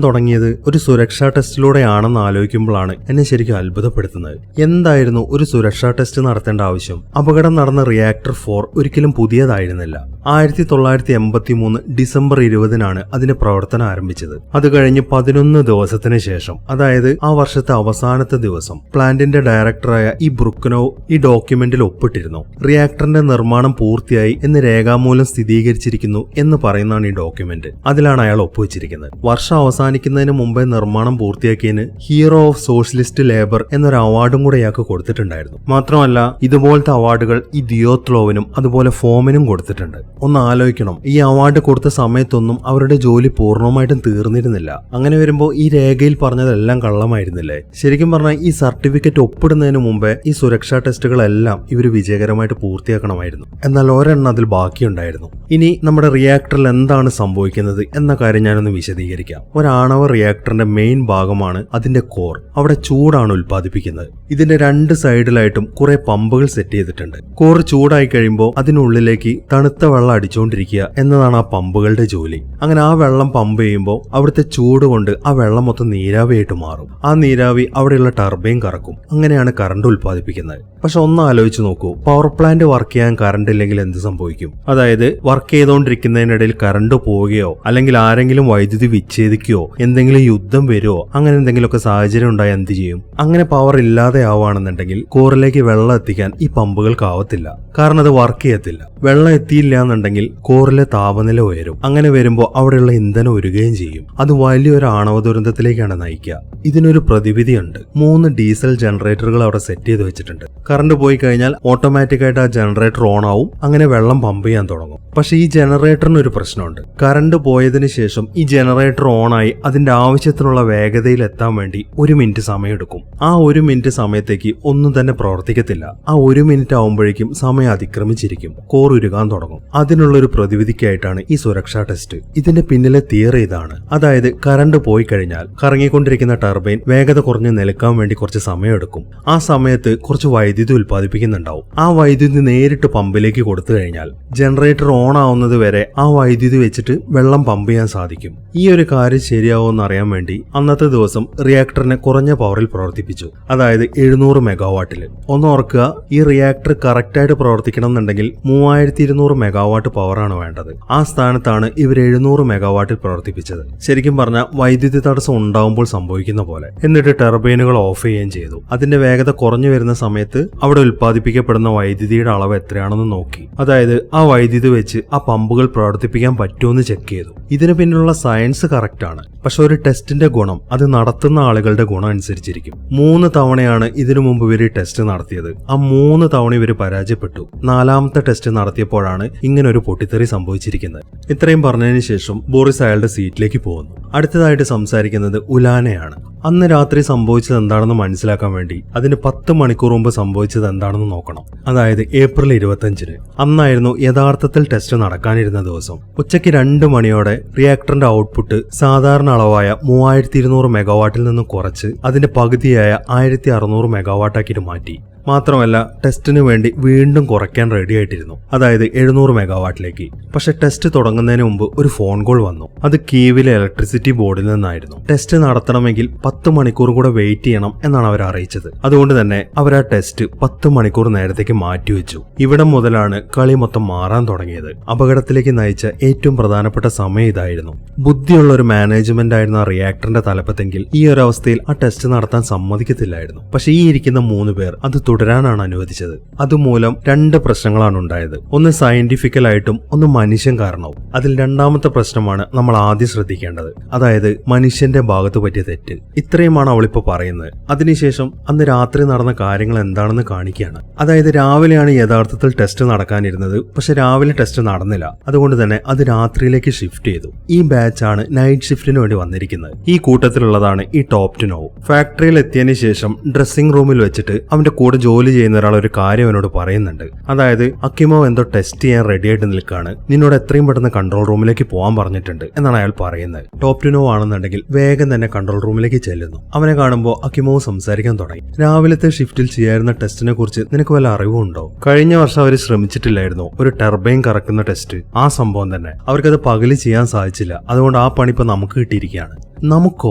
തുടങ്ങിയത് ഒരു സുരക്ഷാ ടെസ്റ്റിലൂടെയാണെന്ന് ആലോചിക്കുമ്പോഴാണ് എന്നെ ശരിക്കും അത്ഭുതപ്പെടുത്തുന്നത്. എന്തായിരുന്നു ഒരു സുരക്ഷാ ടെസ്റ്റ് നടത്തേണ്ട ആവശ്യം? അപകടം നടന്ന റിയാക്ടർ 4 ഒരിക്കലും പുതിയതായിരുന്നില്ല. 1983 ഡിസംബർ 20-നാണ് അതിന്റെ പ്രവർത്തനം ആരംഭിച്ചത്. അത് കഴിഞ്ഞ് 11 ദിവസത്തിന് ശേഷം, അതായത് ആ വർഷത്തെ അവസാനത്തെ ദിവസം, പ്ലാന്റിന്റെ ഡയറക്ടറായ ഈ ബ്രുക്കനോവ് ഈ ഡോക്യുമെന്റിൽ ഒപ്പിട്ടിരുന്നു. റിയാക്ടറിന്റെ നിർമ്മാണം പൂർത്തിയായി എന്ന് രേഖാമൂലം സ്ഥിരീകരിച്ചിരിക്കുന്നു എന്ന് പറയുന്നതാണ് ഈ ഡോക്യുമെന്റ്. അതിലാണ് അയാൾ ഒപ്പുവെച്ചിരിക്കുന്നത്. വർഷം അവസാനിക്കുന്നതിന് മുമ്പേ നിർമ്മാണം പൂർത്തിയാക്കിയതിന് ഹീറോ ഓഫ് സോഷ്യലിസ്റ്റ് ലേബർ എന്നൊരു അവാർഡും കൂടെ ഇയാൾക്ക് കൊടുത്തിട്ടുണ്ടായിരുന്നു. മാത്രമല്ല ഇതുപോലത്തെ അവാർഡുകൾ ഈ ദിയോത്ലോവിനും അതുപോലെ ഫോമിനും കൊടുത്തിട്ടുണ്ട്. ഒന്ന് ആലോചിക്കണം, ഈ അവാർഡ് കൊടുത്ത സമയത്തൊന്നും അവരുടെ ജോലി പൂർണ്ണമായിട്ടും തീർന്നിരുന്നില്ല. അങ്ങനെ വരുമ്പോൾ ഈ രേഖയിൽ പറഞ്ഞതെല്ലാം കള്ളമായിരുന്നില്ലേ? ശരിക്കും പറഞ്ഞാൽ ഈ സർട്ടിഫിക്കറ്റ് ഒപ്പിടുന്നതിന് മുമ്പേ ഈ സുരക്ഷാ ടെസ്റ്റുകളെല്ലാം ഇവർ വിജയകരമായിട്ട് പൂർത്തിയാക്കണമായിരുന്നു. എന്നാൽ ഒരെണ്ണം അതിൽ ബാക്കിയുണ്ടായിരുന്നു. ഇനി നമ്മുടെ റിയാക്ടറിൽ എന്താണ് സംഭവിക്കുന്നത് എന്ന കാര്യം ഞാനൊന്ന് വിശദീകരിക്കാം. ഒരാണവ റിയാക്ടറിന്റെ മെയിൻ ഭാഗമാണ് അതിന്റെ കോർ. അവിടെ ചൂടാണ് ഉൽപ്പാദിപ്പിക്കുന്നത്. ഇതിന്റെ 2 സൈഡിലായിട്ടും കുറെ പമ്പുകൾ സെറ്റ് ചെയ്തിട്ടുണ്ട്. കോർ ചൂടായി കഴിയുമ്പോൾ അതിനുള്ളിലേക്ക് തണുത്ത വെള്ളം അടിച്ചുകൊണ്ടിരിക്കുക എന്നതാണ് ആ പമ്പുകളുടെ ജോലി. അങ്ങനെ ആ വെള്ളം പമ്പ് ചെയ്യുമ്പോൾ അവിടുത്തെ ചൂട് കൊണ്ട് ആ വെള്ളം മൊത്തം നീരാവിയായിട്ട് മാറും. ആ നീരാവി അവിടെയുള്ള ടർബൈൻ കറക്കും. അങ്ങനെയാണ് കറണ്ട് ഉൽപ്പാദിപ്പിക്കുന്നത്. പക്ഷെ ഒന്ന് ആലോചിച്ച് നോക്കൂ, പവർ പ്ലാന്റ് വർക്ക് ചെയ്യാൻ കറണ്ട് ഇല്ലെങ്കിൽ എന്ത് സംഭവിക്കും? അതായത് വർക്ക് ചെയ്തുകൊണ്ടിരിക്കുന്നതിനിടയിൽ കറണ്ട് പോവുകയോ അല്ലെങ്കിൽ ആരെങ്കിലും വൈദ്യുതി വിച്ഛേദിക്കുകയോ എന്തെങ്കിലും യുദ്ധം വരുമോ അങ്ങനെ എന്തെങ്കിലുമൊക്കെ സാഹചര്യം ഉണ്ടായാൽ എന്ത് ചെയ്യും? അങ്ങനെ പവർ ഇല്ലാതെ ആവുകയാണെന്നുണ്ടെങ്കിൽ കോറിലേക്ക് വെള്ളം എത്തിക്കാൻ ഈ പമ്പുകൾക്കാവത്തില്ല. കാരണം അത് വർക്ക് ചെയ്യത്തില്ല. വെള്ളം എത്തിയില്ല എന്നുണ്ടെങ്കിൽ കോറിലെ താപനില ഉയരും. അങ്ങനെ വരുമ്പോൾ അവിടെയുള്ള ഇന്ധനം ഉരുകുകയും ചെയ്യും. അത് വലിയൊരു ആണവ ദുരന്തത്തിലേക്കാണ് നയിക്കുക. ഇതിനൊരു പ്രതിവിധിയുണ്ട്. 3 ഡീസൽ ജനറേറ്ററുകൾ അവിടെ സെറ്റ് ചെയ്ത് വെച്ചിട്ടുണ്ട്. കറണ്ട് പോയി കഴിഞ്ഞാൽ ഓട്ടോമാറ്റിക് ആയിട്ട് ആ ജനറേറ്റർ ഓൺ ആവും. അങ്ങനെ വെള്ളം പമ്പ് ചെയ്യാൻ തുടങ്ങും. പക്ഷെ ഈ ജനറേറ്ററിന് ഒരു പ്രശ്നമുണ്ട്. കറണ്ട് പോയതിനു ശേഷം ഈ ജനറേറ്റർ ഓണായി അതിന്റെ ആവശ്യത്തിനുള്ള വേഗതയിൽ എത്താൻ വേണ്ടി 1 മിനിറ്റ് സമയമെടുക്കും. ആ 1 മിനിറ്റ് സമയത്തേക്ക് ഒന്നും തന്നെ പ്രവർത്തിക്കത്തില്ല. ആ 1 മിനിറ്റ് ആവുമ്പോഴേക്കും സമയം അതിക്രമിച്ചിരിക്കും. കോർ ഉരുകാൻ തുടങ്ങും. അതിനുള്ളൊരു പ്രതിവിധിക്കായിട്ടാണ് ഈ സുരക്ഷാ ടെസ്റ്റ്. ഇതിന്റെ പിന്നിലെ തിയറി ഇതാണ്. അതായത് കറണ്ട് പോയി കഴിഞ്ഞാൽ കറങ്ങിക്കൊണ്ടിരിക്കുന്ന ടർബൈൻ വേഗത കുറഞ്ഞ് നിൽക്കാൻ വേണ്ടി കുറച്ച് സമയമെടുക്കും. ആ സമയത്ത് കുറച്ച് വൈദ്യുതി ഉൽപ്പാദിപ്പിക്കുന്നുണ്ടാവും. ആ വൈദ്യുതി നേരിട്ട് പമ്പിലേക്ക് കൊടുത്തു കഴിഞ്ഞാൽ ജനറേറ്റർ ഓൺ ആവുന്നത് വരെ ആ വൈദ്യുതി വെച്ചിട്ട് വെള്ളം പമ്പ് ചെയ്യാൻ സാധിക്കും. ഈ ഒരു കാര്യം ശരിയാവുമെന്ന് അറിയാൻ വേണ്ടി അന്നത്തെ ദിവസം റിയാക്ടറിനെ കുറഞ്ഞ പവറിൽ പ്രവർത്തിപ്പിച്ചു, അതായത് 700 മെഗാവാട്ടിൽ. ഒന്ന് ഓർക്കുക, ഈ റിയാക്ടർ കറക്റ്റായിട്ട് പ്രവർത്തിക്കണം എന്നുണ്ടെങ്കിൽ 3200 മെഗാവാട്ട് പവറാണ് വേണ്ടത്. ആ സ്ഥാനത്താണ് ഇവർ 700 മെഗാവാട്ടിൽ പ്രവർത്തിപ്പിച്ചത്. ശരിക്കും പറഞ്ഞാൽ വൈദ്യുതി തടസ്സം ഉണ്ടാവുമ്പോൾ സംഭവിക്കുന്ന പോലെ. എന്നിട്ട് ടർബൈനുകൾ ഓഫ് ചെയ്യുകയും ചെയ്തു. അതിന്റെ വേഗത കുറഞ്ഞു വരുന്ന സമയത്ത് അവിടെ ഉൽപ്പാദിപ്പിക്കപ്പെടുന്ന വൈദ്യുതിയുടെ അളവ് എത്രയാണെന്ന് നോക്കി. അതായത് ആ വൈദ്യുതി വെച്ച് ആ പമ്പുകൾ പ്രവർത്തിപ്പിക്കാൻ പറ്റുമെന്ന് ചെക്ക് ചെയ്തു. ഇതിന് പിന്നിലുള്ള സയൻസ് കറക്റ്റ് ആണ്. പക്ഷെ ഒരു ടെസ്റ്റിന്റെ ഗുണം അത് നടത്തുന്ന ആളുകളുടെ ഗുണം അനുസരിച്ചിരിക്കും. 3 തവണയാണ് ഇതിനു മുമ്പ് ഇവർ ടെസ്റ്റ് നടത്തിയത്. ആ 3 തവണ ഇവർ പരാജയപ്പെട്ടു. 4ാമത്തെ ടെസ്റ്റ് നടത്തിയപ്പോഴാണ് ഇങ്ങനെ ഒരു പൊട്ടിത്തെറി സംഭവിച്ചിരിക്കുന്നത്. ഇത്രയും പറഞ്ഞതിന് ശേഷം ബോറിസ് അയാളുടെ സീറ്റിലേക്ക് പോകുന്നു. അടുത്തതായിട്ട് സംസാരിക്കുന്നത് ഉലാനയാണ്. അന്ന് രാത്രി സംഭവിച്ചത് എന്താണെന്ന് മനസ്സിലാക്കാൻ വേണ്ടി അതിന് 10 മണിക്കൂർ മുമ്പ് സംഭവിച്ചത് എന്താണെന്ന് നോക്കണം. അതായത് ഏപ്രിൽ 25-ന്. അന്നായിരുന്നു യഥാർത്ഥത്തിൽ ടെസ്റ്റ് നടക്കാനിരുന്ന ദിവസം. ഉച്ചയ്ക്ക് 2 മണിയോടെ റിയാക്ടറിന്റെ ഔട്ട്പുട്ട് സാധാരണ അളവായ 3200 മെഗാവാട്ടിൽ നിന്ന് കുറച്ച് അതിന്റെ പകുതിയായ 1600 മെഗാവാട്ടാക്കിയിട്ട് മാറ്റി. മാത്രമല്ല ടെസ്റ്റിന് വേണ്ടി വീണ്ടും കുറയ്ക്കാൻ റെഡി ആയിട്ടിരുന്നു, അതായത് 700 മെഗാവാട്ടിലേക്ക്. പക്ഷെ ടെസ്റ്റ് തുടങ്ങുന്നതിന് മുമ്പ് ഒരു ഫോൺ കോൾ വന്നു. അത് കീവിലെ ഇലക്ട്രിസിറ്റി ബോർഡിൽ നിന്നായിരുന്നു. ടെസ്റ്റ് നടത്തണമെങ്കിൽ 10 മണിക്കൂർ കൂടെ വെയിറ്റ് ചെയ്യണം എന്നാണ് അവർ അറിയിച്ചത്. അതുകൊണ്ട് തന്നെ അവർ ആ ടെസ്റ്റ് 10 മണിക്കൂർ നേരത്തേക്ക് മാറ്റിവെച്ചു. ഇവിടെ മുതലാണ് കളി മൊത്തം മാറാൻ തുടങ്ങിയത്. അപകടത്തിലേക്ക് നയിച്ച ഏറ്റവും പ്രധാനപ്പെട്ട സമയം ഇതായിരുന്നു. ബുദ്ധിയുള്ള ഒരു മാനേജ്മെന്റ് ആയിരുന്ന റിയാക്ടറിന്റെ തലപ്പത്തെങ്കിൽ ഈ ഒരു അവസ്ഥയിൽ ആ ടെസ്റ്റ് നടത്താൻ സമ്മതിക്കത്തില്ലായിരുന്നു. പക്ഷെ ഈ ഇരിക്കുന്ന 3 പേർ അത് തുടരാനാണ് അനുവദിച്ചത്. അതുമൂലം 2 പ്രശ്നങ്ങളാണ് ഉണ്ടായത്. ഒന്ന് സയന്റിഫിക്കലായിട്ടും ഒന്ന് മനുഷ്യൻ കാരണവും. അതിൽ 2ാമത്തെ പ്രശ്നമാണ് നമ്മൾ ആദ്യം ശ്രദ്ധിക്കേണ്ടത്, അതായത് മനുഷ്യന്റെ ഭാഗത്ത് പറ്റിയ തെറ്റ്. ഇത്രയുമാണ് അവളിപ്പോ പറയുന്നത്. അതിനുശേഷം അന്ന് രാത്രി നടന്ന കാര്യങ്ങൾ എന്താണെന്ന് കാണിക്കുകയാണ്. അതായത് രാവിലെയാണ് യഥാർത്ഥത്തിൽ ടെസ്റ്റ് നടക്കാനിരുന്നത്, പക്ഷെ രാവിലെ ടെസ്റ്റ് നടന്നില്ല. അതുകൊണ്ട് തന്നെ അത് രാത്രിയിലേക്ക് ഷിഫ്റ്റ് ചെയ്തു. ഈ ബാച്ചാണ് നൈറ്റ് ഷിഫ്റ്റിന് വേണ്ടി വന്നിരിക്കുന്നത്. ഈ കൂട്ടത്തിലുള്ളതാണ് ഈ ടോപ് ടു നോവ്. ഫാക്ടറിയിൽ എത്തിയതിനു ശേഷം ഡ്രസ്സിംഗ് റൂമിൽ വെച്ചിട്ട് അവന്റെ കൂടെ ജോലി ചെയ്യുന്ന ഒരാൾ ഒരു കാര്യം അവനോട് പറയുന്നുണ്ട്. അതായത് അക്കിമോ എന്തോ ടെസ്റ്റ് ചെയ്യാൻ റെഡി ആയിട്ട് നിൽക്കാണ്, നിന്നോട് എത്രയും പെട്ടെന്ന് കൺട്രോൾ റൂമിലേക്ക് പോകാൻ പറഞ്ഞിട്ടുണ്ട് എന്നാണ് അയാൾ പറയുന്നത്. ടോപ് ടു നോവ് ആണെന്നുണ്ടെങ്കിൽ വേഗം തന്നെ കൺട്രോൾ റൂമിലേക്ക് ചെല്ലുന്നു. അവനെ കാണുമ്പോൾ അക്കിമോ സംസാരിക്കാൻ തുടങ്ങി. രാവിലത്തെ ഷിഫ്റ്റിൽ ചെയ്യാറുന്ന ടെസ്റ്റിനെ കുറിച്ച് നിനക്ക് വല്ല അറിവുണ്ടോ? കഴിഞ്ഞ വർഷം അവർ ശ്രമിച്ചിട്ടില്ലായിരുന്നു ഒരു ടർബൈൻ കറക്കുന്ന ടെസ്റ്റ്? ആ സംഭവം തന്നെ. അവർക്കത് പകല് ചെയ്യാൻ സാധിച്ചില്ല. അതുകൊണ്ട് ആ പണി ഇപ്പൊ നമുക്ക് കിട്ടിയിരിക്കുകയാണ്. നമുക്കോ?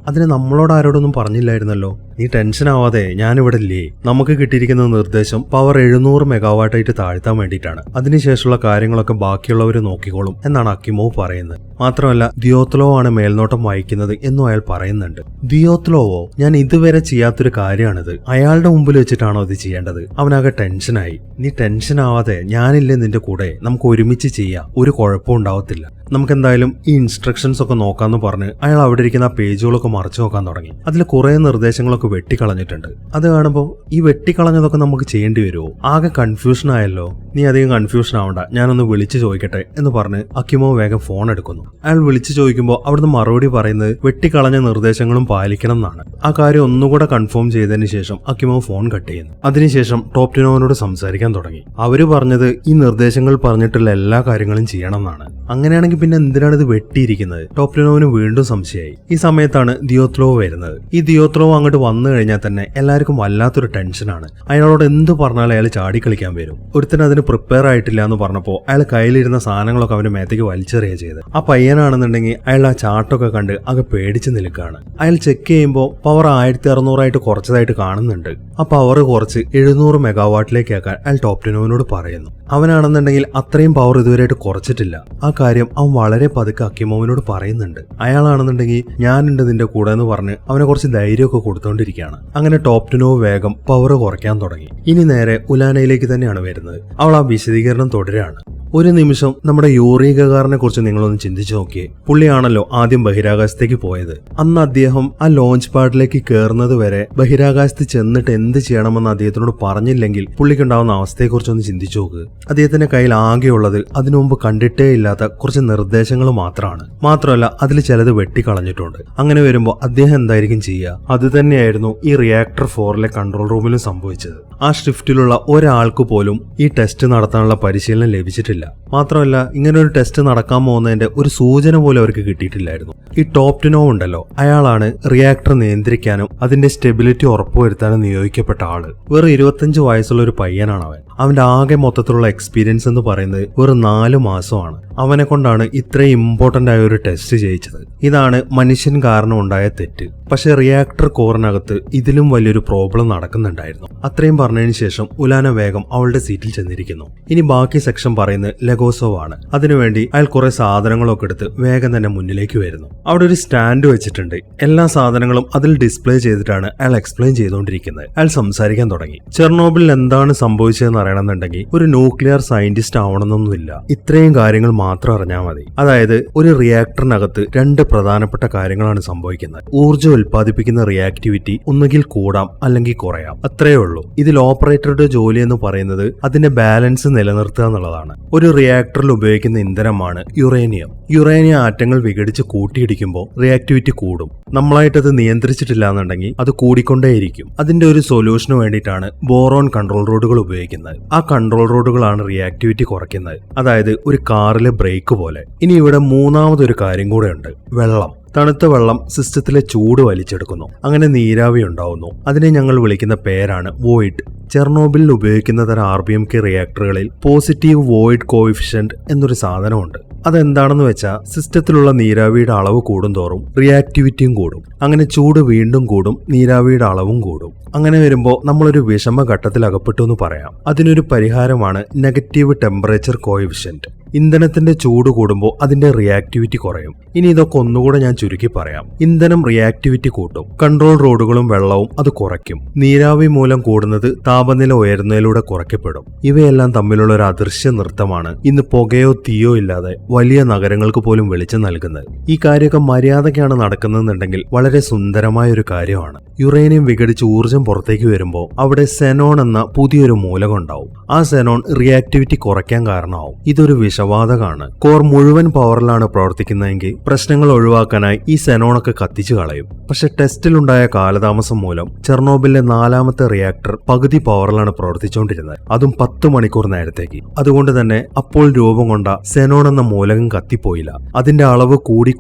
അതിന് നമ്മളോട് ആരോടൊന്നും പറഞ്ഞില്ലായിരുന്നല്ലോ. നീ ടെൻഷൻ ആവാതെ, ഞാനിവിടെ ഇല്ലേ. നമുക്ക് കിട്ടിയിരിക്കുന്ന നിർദ്ദേശം പവർ 700 മെഗാവാട്ടായിട്ട് താഴ്ത്താൻ വേണ്ടിയിട്ടാണ്. അതിനുശേഷമുള്ള കാര്യങ്ങളൊക്കെ ബാക്കിയുള്ളവർ നോക്കിക്കോളും എന്നാണ് അക്കിമോ പറയുന്നത്. മാത്രമല്ല ദിയോത്ലോ ആണ് മേൽനോട്ടം വഹിക്കുന്നത് എന്നും അയാൾ പറയുന്നുണ്ട്. ദിയോത്ലോവോ? ഞാൻ ഇതുവരെ ചെയ്യാത്തൊരു കാര്യമാണിത്. അയാളുടെ മുമ്പിൽ വെച്ചിട്ടാണോ ഇത് ചെയ്യേണ്ടത്? അവനാകെ ടെൻഷനായി. നീ ടെൻഷൻ ആവാതെ, ഞാനില്ലേ നിന്റെ കൂടെ, നമുക്ക് ഒരുമിച്ച് ചെയ്യാം, ഒരു കുഴപ്പവും ഉണ്ടാവത്തില്ല. നമുക്കെന്തായാലും ഈ ഇൻസ്ട്രക്ഷൻസ് ഒക്കെ നോക്കാന്ന് പറഞ്ഞ് അയാൾ അവിടെ ഇരിക്കുന്ന ആ പേജുകളൊക്കെ മറിച്ചു നോക്കാൻ തുടങ്ങി. അതിൽ കുറെ നിർദ്ദേശങ്ങളൊക്കെ വെട്ടിക്കളഞ്ഞിട്ടുണ്ട്. അത് കാണുമ്പോൾ ഈ വെട്ടിക്കളഞ്ഞതൊക്കെ നമുക്ക് ചെയ്യേണ്ടി വരുമോ? ആകെ കൺഫ്യൂഷൻ ആയല്ലോ. നീ അധികം കൺഫ്യൂഷൻ ആവണ്ട, ഞാനൊന്ന് വിളിച്ചു ചോദിക്കട്ടെ എന്ന് പറഞ്ഞ് അക്കിമോ വേഗം ഫോൺ എടുക്കുന്നു. അയാൾ വിളിച്ചു ചോദിക്കുമ്പോൾ അവിടുന്ന് മറുപടി പറയുന്നത് വെട്ടിക്കളഞ്ഞ നിർദ്ദേശങ്ങളും പാലിക്കണം എന്നാണ്. ആ കാര്യം ഒന്നുകൂടെ കൺഫേം ചെയ്തതിന് ശേഷം അക്കിമോ ഫോൺ കട്ട് ചെയ്യുന്നു. അതിനുശേഷം ടോപ് ടു നോവിനോട് സംസാരിക്കാൻ തുടങ്ങി. അവര് പറഞ്ഞത് ഈ നിർദ്ദേശങ്ങൾ പറഞ്ഞിട്ടുള്ള എല്ലാ കാര്യങ്ങളും ചെയ്യണം എന്നാണ്. അങ്ങനെയാണെങ്കിൽ പിന്നെ എന്തിനാണ് ഇത് വെട്ടിയിരിക്കുന്നത്? ടോപ് ടു നോവിന് വീണ്ടും സംശയമായി. ഈ സമയത്താണ് ദിയോത്ലോ വരുന്നത്. ഈ ദിയോത്ലോ അങ്ങോട്ട് വന്നു കഴിഞ്ഞാൽ തന്നെ എല്ലാവർക്കും വല്ലാത്തൊരു ടെൻഷനാണ്. അയാളോട് എന്ത് പറഞ്ഞാലും അയാൾ ചാടിക്കളിക്കാൻ വരും. ഒരുത്തന് അതിന് പ്രിപ്പയർ ആയിട്ടില്ല എന്ന് പറഞ്ഞപ്പോൾ അയാൾ കയ്യിലിരുന്ന സാധനങ്ങളൊക്കെ അവന്റെ മേത്തേക്ക് വലിച്ചെറിയുക ചെയ്ത്. ആ പയ്യനാണെന്നുണ്ടെങ്കിൽ അയാൾ ആ ചാട്ടൊക്കെ കണ്ട് ആകെ പേടിച്ച് നിൽക്കുകയാണ്. അയാൾ ചെക്ക് ചെയ്യുമ്പോൾ പവർ 1600 കുറച്ചതായിട്ട് കാണുന്നുണ്ട്. ആ പവർ കുറച്ച് 700 മെഗാവാട്ടിലേക്ക് ആക്കാൻ അയാൾ ടോപ് ടു നോവിനോട് പറയുന്നു. അവനാണെന്നുണ്ടെങ്കിൽ അത്രയും പവർ ഇതുവരെയായിട്ട് കുറച്ചിട്ടില്ല. ആ കാര്യം അവൻ വളരെ പതുക്കെ അക്കിമോവിനോട് പറയുന്നുണ്ട്. അയാളാണെന്നുണ്ടെങ്കിൽ ഞാനുണ്ട് നിന്റെ കൂടെ എന്ന് പറഞ്ഞ് അവനെ കുറച്ച് ധൈര്യമൊക്കെ കൊടുത്തോണ്ടിരിക്കുകയാണ്. അങ്ങനെ ടോപ് ടു നോവ് വേഗം പവർ കുറയ്ക്കാൻ തുടങ്ങി. ഇനി നേരെ ഉലാനയിലേക്ക് തന്നെയാണ് വരുന്നത്. അവൾ ആ വിശദീകരണം തുടരുകയാണ്. ഒരു നിമിഷം നമ്മുടെ യൂറി ഗഗാറിനെ കുറിച്ച് നിങ്ങളൊന്ന് ചിന്തിച്ചു നോക്കിയേ. പുള്ളിയാണല്ലോ ആദ്യം ബഹിരാകാശത്തേക്ക് പോയത്. അന്ന് അദ്ദേഹം ആ ലോഞ്ച് പാഡിലേക്ക് കയറുന്നത് വരെ ബഹിരാകാശത്ത് ചെന്നിട്ട് എന്ത് ചെയ്യണമെന്ന് അദ്ദേഹത്തിനോട് പറഞ്ഞില്ലെങ്കിൽ പുള്ളിക്കുണ്ടാവുന്ന അവസ്ഥയെക്കുറിച്ചൊന്ന് ചിന്തിച്ചു നോക്ക്. അദ്ദേഹത്തിന്റെ കയ്യിൽ ആകെയുള്ളത് അതിനു മുമ്പ് കണ്ടിട്ടേ ഇല്ലാത്ത കുറച്ച് നിർദ്ദേശങ്ങൾ മാത്രമാണ്. മാത്രമല്ല അതിൽ ചിലത് വെട്ടിക്കളഞ്ഞിട്ടുണ്ട്. അങ്ങനെ വരുമ്പോൾ അദ്ദേഹം എന്തായിരിക്കും ചെയ്യുക? അത് തന്നെയായിരുന്നു ഈ റിയാക്ടർ 4ലെ കൺട്രോൾ റൂമിലും സംഭവിച്ചത്. ആ ഷിഫ്റ്റിലുള്ള ഒരാൾക്ക് പോലും ഈ ടെസ്റ്റ് നടത്താനുള്ള പരിശീലനം ലഭിച്ചിട്ടില്ല. മാത്രമല്ല ഇങ്ങനെ ഒരു ടെസ്റ്റ് നടക്കാൻ പോകുന്നതിന്റെ ഒരു സൂചന പോലും അവർക്ക് കിട്ടിയിട്ടില്ലായിരുന്നു. ഈ ടോപ്റ്റിനോ ഉണ്ടല്ലോ, അയാളാണ് റിയാക്ടർ നിയന്ത്രിക്കാനും അതിന്റെ സ്റ്റെബിലിറ്റി ഉറപ്പുവരുത്താനും നിയോഗിക്കപ്പെട്ട ആള്. വെറും 25 വയസ്സുള്ള ഒരു പയ്യനാണ് അവൻ. അവന്റെ ആകെ മൊത്തത്തിലുള്ള എക്സ്പീരിയൻസ് എന്ന് പറയുന്നത് വെറും 4 മാസമാണ്. അവനെ കൊണ്ടാണ് ഇത്രയും ഇമ്പോർട്ടന്റ് ആയ ഒരു ടെസ്റ്റ് ചെയ്യിച്ചത്. ഇതാണ് മനുഷ്യൻ കാരണം ഉണ്ടായ തെറ്റ്. പക്ഷെ റിയാക്ടർ കോറിനകത്ത് ഇതിലും വലിയൊരു പ്രോബ്ലം നടക്കുന്നുണ്ടായിരുന്നു. അത്രയും പറഞ്ഞതിന് ശേഷം ഉലാന വേഗം അവളുടെ സീറ്റിൽ ചെന്നിരിക്കുന്നു. ഇനി ബാക്കി സെക്ഷൻ പറയുന്നത് ലെഗോസോവ് ആണ്. അതിനുവേണ്ടി അയാൾ കുറെ സാധനങ്ങളൊക്കെ എടുത്ത് വേഗം തന്നെ മുന്നിലേക്ക് വരുന്നു. അവിടെ ഒരു സ്റ്റാൻഡ് വെച്ചിട്ടുണ്ട്. എല്ലാ സാധനങ്ങളും അതിൽ ഡിസ്പ്ലേ ചെയ്തിട്ടാണ് അയാൾ എക്സ്പ്ലെയിൻ ചെയ്തുകൊണ്ടിരിക്കുന്നത്. അയാൾ സംസാരിക്കാൻ തുടങ്ങി. ചെർണോബിളിൽ എന്താണ് സംഭവിച്ചതെന്ന് അറിയണമെന്നുണ്ടെങ്കിൽ ഒരു ന്യൂക്ലിയർ സയന്റിസ്റ്റ് ആവണമെന്നൊന്നുമില്ല. ഇത്രയും കാര്യങ്ങൾ മാത്രം അറിഞ്ഞാൽ മതി. അതായത് ഒരു റിയാക്ടറിനകത്ത് 2 പ്രധാനപ്പെട്ട കാര്യങ്ങളാണ് സംഭവിക്കുന്നത്. ഊർജ്ജം ഉൽപ്പാദിപ്പിക്കുന്ന റിയാക്ടിവിറ്റി ഒന്നുകിൽ കൂടാം അല്ലെങ്കിൽ കുറയാം. അത്രയേ ഉള്ളൂ. ഇതിൽ ഓപ്പറേറ്ററുടെ ജോലി എന്ന് പറയുന്നത് അതിന്റെ ബാലൻസ് നിലനിർത്തുക എന്നുള്ളതാണ്. ഒരു റിയാക്ടറിൽ ഉപയോഗിക്കുന്ന ഇന്ധനമാണ് യുറേനിയം. യുറേനിയം ആറ്റങ്ങൾ വിഘടിച്ച് കൂട്ടിയിടിക്കുമ്പോൾ റിയാക്ടിവിറ്റി കൂടും. നമ്മളായിട്ടത് നിയന്ത്രിച്ചിട്ടില്ല എന്നുണ്ടെങ്കിൽ അത് കൂടിക്കൊണ്ടേയിരിക്കും. അതിന്റെ ഒരു സൊല്യൂഷന് വേണ്ടിയിട്ടാണ് ബോറോൺ കൺട്രോൾ റോഡുകൾ ഉപയോഗിക്കുന്നത്. ആ കൺട്രോൾ റോഡുകളാണ് റിയാക്ടിവിറ്റി കുറയ്ക്കുന്നത്. അതായത് ഒരു കാറിലെ ബ്രേക്ക് പോലെ. ഇനി ഇവിടെ മൂന്നാമതൊരു കാര്യം കൂടെ ഉണ്ട്, വെള്ളം. തണുത്ത വെള്ളം സിസ്റ്റത്തിലെ ചൂട് വലിച്ചെടുക്കുന്നു. അങ്ങനെ നീരാവി ഉണ്ടാവുന്നു. അതിനെ ഞങ്ങൾ വിളിക്കുന്ന പേരാണ് വോയിഡ്. ചെർണോബിലിൽ ഉപയോഗിക്കുന്ന തരം RBMK റിയാക്ടറുകളിൽ പോസിറ്റീവ് വോയിഡ് കോഎഫിഷ്യന്റ് എന്നൊരു സാധനമുണ്ട്. അതെന്താണെന്ന് വെച്ചാൽ സിസ്റ്റത്തിലുള്ള നീരാവിയുടെ അളവ് കൂടുന്തോറും റിയാക്ടിവിറ്റിയും കൂടും. അങ്ങനെ ചൂട് വീണ്ടും കൂടും, നീരാവിയുടെ അളവും കൂടും. അങ്ങനെ വരുമ്പോൾ നമ്മളൊരു വിഷമഘട്ടത്തിൽ അകപ്പെട്ടു എന്ന് പറയാം. അതിനൊരു പരിഹാരമാണ് നെഗറ്റീവ് ടെമ്പറേച്ചർ കോഎഫിഷ്യന്റ്. ഇന്ധനത്തിന്റെ ചൂട് കൂടുമ്പോൾ അതിന്റെ റിയാക്ടിവിറ്റി കുറയും. ഇനി ഇതൊക്കെ ഒന്നുകൂടെ ഞാൻ ചുരുക്കി പറയാം. ഇന്ധനം റിയാക്ടിവിറ്റി കൂട്ടും, കൺട്രോൾ റോഡുകളും വെള്ളവും അത് കുറയ്ക്കും. നീരാവി മൂലം കൂടുന്നത് താപനില ഉയരുന്നതിലൂടെ കുറയ്ക്കപ്പെടും. ഇവയെല്ലാം തമ്മിലുള്ള ഒരു അദൃശ്യ നൃത്തമാണ് ഇന്ന് പുകയോ തീയോ ഇല്ലാതെ വലിയ നഗരങ്ങൾക്ക് പോലും വെളിച്ചം നൽകുന്നത്. ഈ കാര്യമൊക്കെ മര്യാദയ്ക്കാണ് നടക്കുന്നതെന്നുണ്ടെങ്കിൽ വളരെ സുന്ദരമായ ഒരു കാര്യമാണ്. യുറേനിയം വിഘടിച്ച് ഊർജ്ജം പുറത്തേക്ക് വരുമ്പോൾ അവിടെ സെനോൺ എന്ന പുതിയൊരു മൂലകം ഉണ്ടാവും. ആ സെനോൺ റിയാക്ടിവിറ്റി കുറയ്ക്കാൻ കാരണമാവും. ഇതൊരു വിഷവാതകമാണ്. കോർ മുഴുവൻ പവറിലാണ് പ്രവർത്തിക്കുന്നതെങ്കിൽ പ്രശ്നങ്ങൾ ഒഴിവാക്കാനായി ഈ സെനോണൊക്കെ കത്തിച്ചു കളയും. പക്ഷെ ടെസ്റ്റിലുണ്ടായ കാലതാമസം മൂലം ചെർണോബിലിലെ 4ാമത്തെ റിയാക്ടർ പകുതി പവറിലാണ് പ്രവർത്തിച്ചുകൊണ്ടിരുന്നത്. അതും 10 മണിക്കൂർ നേരത്തേക്ക്. അതുകൊണ്ട് തന്നെ അപ്പോൾ രൂപം കൊണ്ട സെനോൺ എന്ന മൂലകം കത്തിപ്പോയില്ല. അതിന്റെ അളവ് കൂടി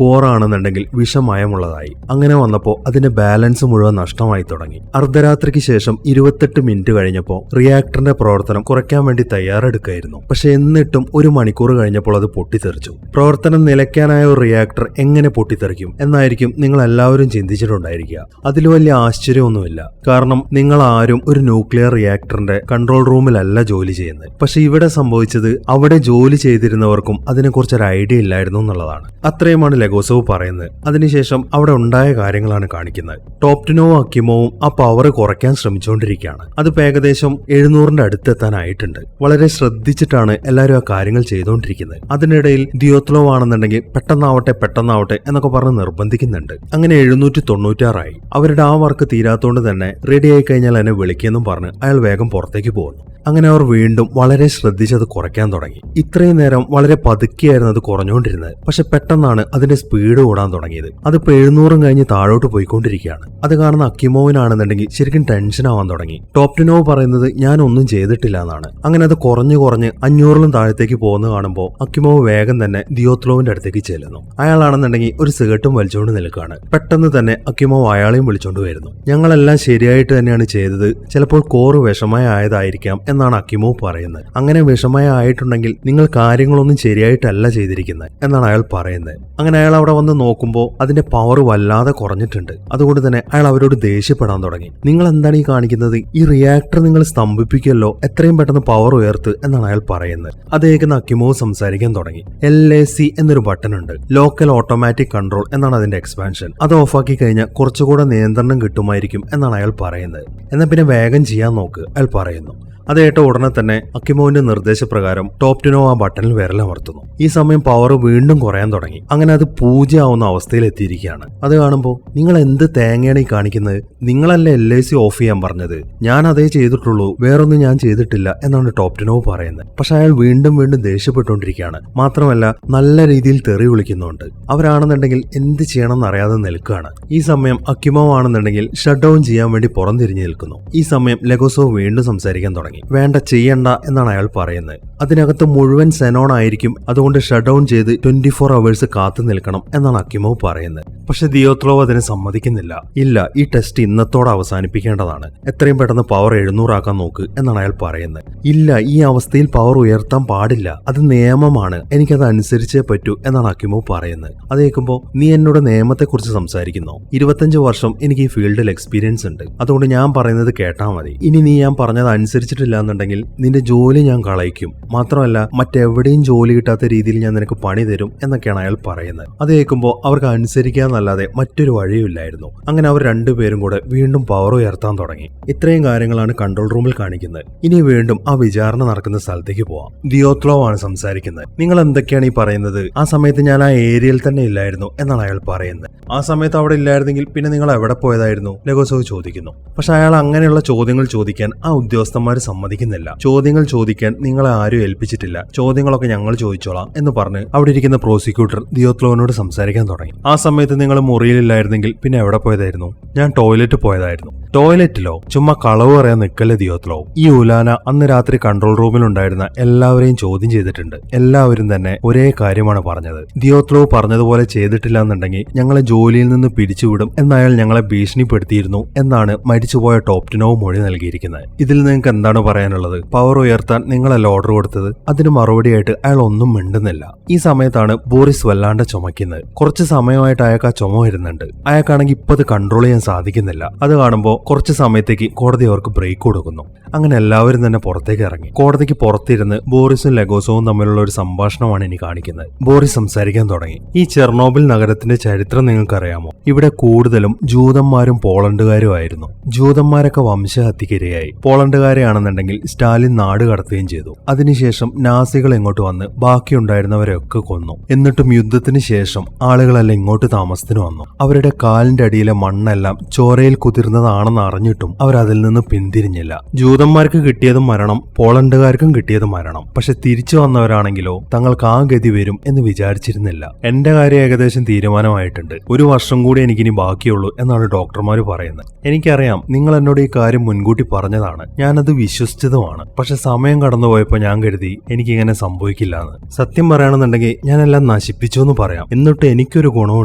കോറാണെന്നുണ്ടെങ്കിൽ വിഷമയമുള്ളതായി. അങ്ങനെ വന്നപ്പോൾ അതിന്റെ ബാലൻസ് മുഴുവൻ നഷ്ടമായി തുടങ്ങി. അർദ്ധരാത്രിക്ക് ശേഷം 28 മിനിറ്റ് കഴിഞ്ഞപ്പോൾ റിയാക്ടറിന്റെ പ്രവർത്തനം കുറയ്ക്കാൻ വേണ്ടി തയ്യാറെടുക്കുകയായിരുന്നു. പക്ഷെ എന്നിട്ടും 1 മണിക്കൂർ കഴിഞ്ഞപ്പോൾ അത് പൊട്ടിത്തെറിച്ചു. പ്രവർത്തനം നിലയ്ക്കാനായ ഒരു റിയാക്ടർ എങ്ങനെ പൊട്ടിത്തെറിക്കും എന്നായിരിക്കും നിങ്ങൾ എല്ലാവരും ചിന്തിച്ചിട്ടുണ്ടായിരിക്കുക. അതിൽ വലിയ ആശ്ചര്യമൊന്നുമില്ല. കാരണം നിങ്ങൾ ആരും ഒരു ന്യൂക്ലിയർ റിയാക്ടറിന്റെ കൺട്രോൾ റൂമിലല്ല ജോലി ചെയ്യുന്നത്. പക്ഷെ ഇവിടെ സംഭവിച്ചത് അവിടെ ജോലി ചെയ്തിരുന്നവർക്കും അതിനെക്കുറിച്ചൊരു ഐഡിയ ഇല്ലായിരുന്നു എന്നുള്ളതാണ്. അത്രയുമാണ് ലെഗോസോവ് പറയുന്നത്. അതിനുശേഷം അവിടെ ഉണ്ടായ കാര്യങ്ങളാണ് കാണിക്കുന്നത്. ടോപ്റ്റിനോവും അക്കിമോവും ആ പവർ കുറയ്ക്കാൻ ശ്രമിച്ചുകൊണ്ടിരിക്കുകയാണ്. അത് ഏകദേശം 700ന്റെ അടുത്തെത്താനായിട്ടുണ്ട്. വളരെ ശ്രദ്ധിച്ചിട്ടാണ് എല്ലാവരും ആ കാര്യങ്ങൾ ചെയ്തുകൊണ്ടിരിക്കുന്നത്. അതിനിടയിൽ ദിയോത്ലോവ് ആണെന്നുണ്ടെങ്കിൽ പെട്ടെന്നാവട്ടെ എന്നൊക്കെ പറഞ്ഞ് നിർബന്ധിക്കുന്നുണ്ട്. അങ്ങനെ 796 അവരുടെ ആ വർക്ക് തീരാത്തോണ്ട് തന്നെ റെഡി ആയി കഴിഞ്ഞാൽ എന്നെ വിളിക്കുമെന്നും പറഞ്ഞ് അയാൾ വേഗം പുറത്തേക്ക് പോകുന്നു. അങ്ങനെ അവർ വീണ്ടും വളരെ ശ്രദ്ധിച്ചത് കുറയ്ക്കാൻ തുടങ്ങി. ഇത്രയും നേരം വളരെ പതുക്കെയായിരുന്നു അത് കുറഞ്ഞുകൊണ്ടിരുന്നത്. പക്ഷെ പെട്ടെന്നാണ് അതിന്റെ സ്പീഡ് കൂടാൻ തുടങ്ങിയത്. അതിപ്പോ 700 കഴിഞ്ഞ് താഴോട്ട് പോയിക്കൊണ്ടിരിക്കുകയാണ്. അത് കാണുന്ന അക്കിമോവിനാണെന്നുണ്ടെങ്കിൽ ശരിക്കും ടെൻഷൻ ആവാൻ തുടങ്ങി. ടോപ്റ്റിനോവ് പറയുന്നത് ഞാൻ ഒന്നും ചെയ്തിട്ടില്ല എന്നാണ്. അങ്ങനെ അത് കുറഞ്ഞ് 500ലും താഴത്തേക്ക് പോകുന്ന കാണുമ്പോൾ അക്കിമോവ് വേഗം തന്നെ ദിയോത്ലോവിന്റെ അടുത്തേക്ക് ചെല്ലുന്നു. അയാളാണെന്നുണ്ടെങ്കിൽ ഒരു സിഗരറ്റും വലിച്ചുകൊണ്ട് നിൽക്കുകയാണ്. പെട്ടെന്ന് തന്നെ അക്കിമോവ് അയാളെയും വിളിച്ചോണ്ട് വരുന്നു. ഞങ്ങളെല്ലാം ശരിയായിട്ട് തന്നെയാണ് ചെയ്തത്, ചിലപ്പോൾ കോറ് വിഷമമായതായിരിക്കാം എന്നാണ് അക്കിമോവ് പറയുന്നത്. അങ്ങനെ വിഷമമായിട്ടുണ്ടെങ്കിൽ നിങ്ങൾ കാര്യങ്ങളൊന്നും ശരിയായിട്ടല്ല ചെയ്തിരിക്കുന്നത് എന്നാണ് അയാൾ പറയുന്നത്. അങ്ങനെ അയാൾ അവിടെ വന്ന് നോക്കുമ്പോൾ അതിന്റെ പവർ വല്ലാതെ കുറഞ്ഞിട്ടുണ്ട്. അതുകൊണ്ട് തന്നെ അയാൾ അവരോട് ദേഷ്യപ്പെടാൻ തുടങ്ങി. നിങ്ങൾ എന്താണ് ഈ കാണിക്കുന്നത്? ഈ റിയാക്ടർ നിങ്ങൾ സ്തംഭിപ്പിക്കുമല്ലോ, എത്രയും പെട്ടെന്ന് പവർ ഉയർത്ത് എന്നാണ് അയാൾ പറയുന്നത്. അത് കേൾക്കുന്ന അക്കിമോവ് സംസാരിക്കാൻ തുടങ്ങി. LAC എന്നൊരു ബട്ടൺ ഉണ്ട്, ലോക്കൽ ഓട്ടോമാറ്റിക് കൺട്രോൾ എന്നാണ് അതിന്റെ എക്സ്പാൻഷൻ. അത് ഓഫാക്കി കഴിഞ്ഞാൽ കുറച്ചുകൂടെ നിയന്ത്രണം കിട്ടുമായിരിക്കും എന്നാണ് അയാൾ പറയുന്നത്. എന്നാൽ പിന്നെ വേഗം ചെയ്യാൻ നോക്ക് അയാൾ പറയുന്നു. അത് കേട്ട ഉടനെ തന്നെ അക്കിമോവിന്റെ നിർദ്ദേശപ്രകാരം ടോപ്റ്റിനോ ആ ബട്ടണിൽ വിരലമർത്തുന്നു. ഈ സമയം പവർ വീണ്ടും കുറയാൻ തുടങ്ങി. അങ്ങനെ അത് പൂജ്യമാവുന്ന അവസ്ഥയിൽ എത്തിയിരിക്കുകയാണ്. അത് കാണുമ്പോൾ നിങ്ങൾ എന്ത് തേങ്ങയാണ് ഈ കാണിക്കുന്നത്? നിങ്ങളല്ലേ LIC ഓഫ് ചെയ്യാൻ പറഞ്ഞത്? ഞാൻ അതേ ചെയ്തിട്ടുള്ളൂ, വേറൊന്നും ഞാൻ ചെയ്തിട്ടില്ല എന്നാണ് ടോപ്റ്റിനോ പറയുന്നത്. പക്ഷെ അയാൾ വീണ്ടും വീണ്ടും ദേഷ്യപ്പെട്ടുകൊണ്ടിരിക്കുകയാണ്. മാത്രമല്ല നല്ല രീതിയിൽ തെറി വിളിക്കുന്നുണ്ട്. അവരാണെന്നുണ്ടെങ്കിൽ എന്ത് ചെയ്യണമെന്ന് അറിയാതെ നിൽക്കുകയാണ്. ഈ സമയം അക്കിമോ ആണെന്നുണ്ടെങ്കിൽ ഷട്ട് ഡൗൺ ചെയ്യാൻ വേണ്ടി പുറംതിരിഞ്ഞു നിൽക്കുന്നു. ഈ സമയം ലെഗോസോവ് വീണ്ടും സംസാരിക്കാൻ തുടങ്ങി. വേണ്ട, ചെയ്യണ്ട എന്നാണ് അയാൾ പറയുന്നത്. അതിനകത്ത് മുഴുവൻ സെനോൺ ആയിരിക്കും, അതുകൊണ്ട് ഷട്ട് ഡൗൺ ചെയ്ത് 24 അവേഴ്സ് കാത്തു നിൽക്കണം എന്നാണ് അക്കിമോ പറയുന്നത്. പക്ഷെ ദിയോത്ലോവ് അതിന് സമ്മതിക്കുന്നില്ല. ഇല്ല, ഈ ടെസ്റ്റ് ഇന്നത്തോടെ അവസാനിപ്പിക്കേണ്ടതാണ്. എത്രയും പെട്ടെന്ന് പവർ 700 ആക്കാൻ നോക്ക് എന്നാണ് അയാൾ പറയുന്നത്. ഇല്ല, ഈ അവസ്ഥയിൽ പവർ ഉയർത്താൻ പാടില്ല, അത് നിയമമാണ്, എനിക്കത് അനുസരിച്ചേ പറ്റൂ എന്നാണ് അക്കിമോ പറയുന്നത്. അത് കേൾക്കുമ്പോൾ നീ എന്നോട് നിയമത്തെക്കുറിച്ച് സംസാരിക്കുന്നു. 25 വർഷം എനിക്ക് ഈ ഫീൽഡിൽ എക്സ്പീരിയൻസ് ഉണ്ട്, അതുകൊണ്ട് ഞാൻ പറയുന്നത് കേട്ടാ മതി. ഇനി നീ ഞാൻ പറഞ്ഞത് അനുസരിച്ചിട്ടില്ല എന്നുണ്ടെങ്കിൽ നിന്റെ ജോലി ഞാൻ കളയിക്കും. മാത്രമല്ല മറ്റെവിടെയും ജോലി കിട്ടാത്ത രീതിയിൽ ഞാൻ നിനക്ക് പണി തരും എന്നൊക്കെയാണ് അയാൾ പറയുന്നത്. അത് കേൾക്കുമ്പോൾ അവർക്ക് അനുസരിക്കാന്നല്ലാതെ മറ്റൊരു വഴിയുമില്ലായിരുന്നു. അങ്ങനെ അവർ രണ്ടുപേരും കൂടെ വീണ്ടും പവർ ഉയർത്താൻ തുടങ്ങി. ഇത്രയും കാര്യങ്ങളാണ് കൺട്രോൾ റൂമിൽ കാണിക്കുന്നത്. ഇനി വീണ്ടും ആ വിചാരണ നടക്കുന്ന സ്ഥലത്തേക്ക് പോവാം. ദിയോത്ലോവ് ആണ് സംസാരിക്കുന്നത്. നിങ്ങൾ എന്തൊക്കെയാണ് ഈ പറയുന്നത്? ആ സമയത്ത് ഞാൻ ആ ഏരിയയിൽ തന്നെ ഇല്ലായിരുന്നു എന്നാണ് അയാൾ പറയുന്നത്. ആ സമയത്ത് അവിടെ ഇല്ലായിരുന്നെങ്കിൽ പിന്നെ നിങ്ങൾ എവിടെ പോയതായിരുന്നു? ലെഗോസോവ് ചോദിക്കുന്നു. പക്ഷെ അയാൾ അങ്ങനെയുള്ള ചോദ്യങ്ങൾ ചോദിക്കാൻ ആ ഉദ്യോഗസ്ഥന്മാർ സമ്മതിക്കുന്നില്ല. ചോദ്യങ്ങൾ ചോദിക്കാൻ നിങ്ങളെ ആരും ഏൽപ്പിച്ചിട്ടില്ല, ചോദ്യങ്ങളൊക്കെ ഞങ്ങൾ ചോദിച്ചോളാം എന്ന് പറഞ്ഞ് അവിടെ ഇരിക്കുന്ന പ്രോസിക്യൂട്ടർ ദിയോത്ലോവിനോട് സംസാരിക്കാൻ തുടങ്ങി. ആ സമയത്ത് നിങ്ങൾ മുറിയിലില്ലായിരുന്നെങ്കിൽ പിന്നെ എവിടെ പോയതായിരുന്നു? ഞാൻ ടോയ്ലറ്റ് പോയതായിരുന്നു. ടോയ്ലറ്റിലോ? ചുമ്മാ കളവ് പറയാൻ നിൽക്കല്ലേ ദിയോത്ലോവ്. ഈ ഉലാന അന്ന് രാത്രി കൺട്രോൾ റൂമിലുണ്ടായിരുന്ന എല്ലാവരെയും ചോദ്യം ചെയ്തിട്ടുണ്ട്. എല്ലാവരും തന്നെ ഒരേ കാര്യമാണ് പറഞ്ഞത്. ദിയോത്ലോവ് പറഞ്ഞതുപോലെ ചെയ്തിട്ടില്ല എന്നുണ്ടെങ്കിൽ ഞങ്ങളെ ജോലിയിൽ നിന്ന് പിരിച്ചുവിടും എന്നയാൾ ഞങ്ങളെ ഭീഷണിപ്പെടുത്തിയിരുന്നു എന്നാണ് മരിച്ചുപോയ ടോപ്റ്റിനോവ് മൊഴി നൽകിയിരിക്കുന്നത്. ഇതിൽ നിങ്ങൾക്ക് എന്താണ് പറയാനുള്ളത്? പവർ ഉയർത്താൻ നിങ്ങളല്ല ഓർഡർ കൊടുത്തത്. അതിന് മറുപടിയായിട്ട് അയാൾ ഒന്നും മിണ്ടുന്നില്ല. ഈ സമയത്താണ് ബോറിസ് വല്ലാണ്ട് ചുമക്കുന്നത്. കുറച്ച് സമയമായിട്ട് അയാൾക്ക് ആ ചുമ വരുന്നുണ്ട്. അയാൾക്കാണെങ്കിൽ ഇപ്പൊ അത് കൺട്രോൾ ചെയ്യാൻ സാധിക്കുന്നില്ല. അത് കാണുമ്പോൾ കുറച്ച് സമയത്തേക്ക് കോടതി അവർക്ക് ബ്രേക്ക് കൊടുക്കുന്നു. അങ്ങനെ എല്ലാവരും തന്നെ പുറത്തേക്ക് ഇറങ്ങി. കോടതിക്ക് പുറത്തിരുന്ന് ബോറിസും ലെഗോസോവും തമ്മിലുള്ള ഒരു സംഭാഷണമാണ് ഇനി കാണിക്കുന്നത്. ബോറിസ് സംസാരിക്കാൻ തുടങ്ങി. ഈ ചെർണോബിൽ നഗരത്തിന്റെ ചരിത്രം നിങ്ങൾക്കറിയാമോ? ഇവിടെ കൂടുതലും ജൂതന്മാരും പോളണ്ടുകാരും ആയിരുന്നു. ജൂതന്മാരൊക്കെ വംശഹത്യക്കിരയായി. പോളണ്ടുകാരെയാണെന്നുണ്ടെങ്കിൽ സ്റ്റാലിൻ നാട് കടത്തുകയും ചെയ്തു. അതിനുശേഷം നാസികൾ ഇങ്ങോട്ട് വന്ന് ബാക്കിയുണ്ടായിരുന്നവരെയൊക്കെ കൊന്നു. എന്നിട്ടും യുദ്ധത്തിന് ശേഷം ആളുകളെല്ലാം ഇങ്ങോട്ട് താമസത്തിന് വന്നു. അവരുടെ കാലിന്റെ അടിയിലെ മണ്ണെല്ലാം ചോരയിൽ കുതിർന്നതാണെന്ന് അറിഞ്ഞിട്ടും അവർ അതിൽ നിന്ന് പിന്തിരിഞ്ഞില്ല. ജൂതന്മാർക്ക് കിട്ടിയത് മരണം, പോളണ്ടുകാർക്കും കിട്ടിയത് മരണം. പക്ഷെ തിരിച്ചു വന്നവരാണെങ്കിലോ തങ്ങൾക്ക് ആ ഗതി വരും എന്ന് വിചാരിച്ചിരുന്നില്ല. എന്റെ കാര്യം ഏകദേശം തീരുമാനമായിട്ടുണ്ട്. 1 വർഷം കൂടി എനിക്കിനി ബാക്കിയുള്ളൂ എന്നാണ് ഡോക്ടർമാർ പറയുന്നത്. എനിക്കറിയാം നിങ്ങൾ എന്നോട് ഈ കാര്യം മുൻകൂട്ടി പറഞ്ഞതാണ്, ഞാനത് വിശ്വസിച്ചതുമാണ്. പക്ഷെ സമയം കടന്നുപോയപ്പോ ഞാൻ കരുതി എനിക്കിങ്ങനെ സംഭവിക്കില്ല എന്ന്. സത്യം പറയുകയാണെന്നുണ്ടെങ്കിൽ ഞാനെല്ലാം നശിപ്പിച്ചു എന്ന് പറയാം. എന്നിട്ട് എനിക്കൊരു ഗുണവും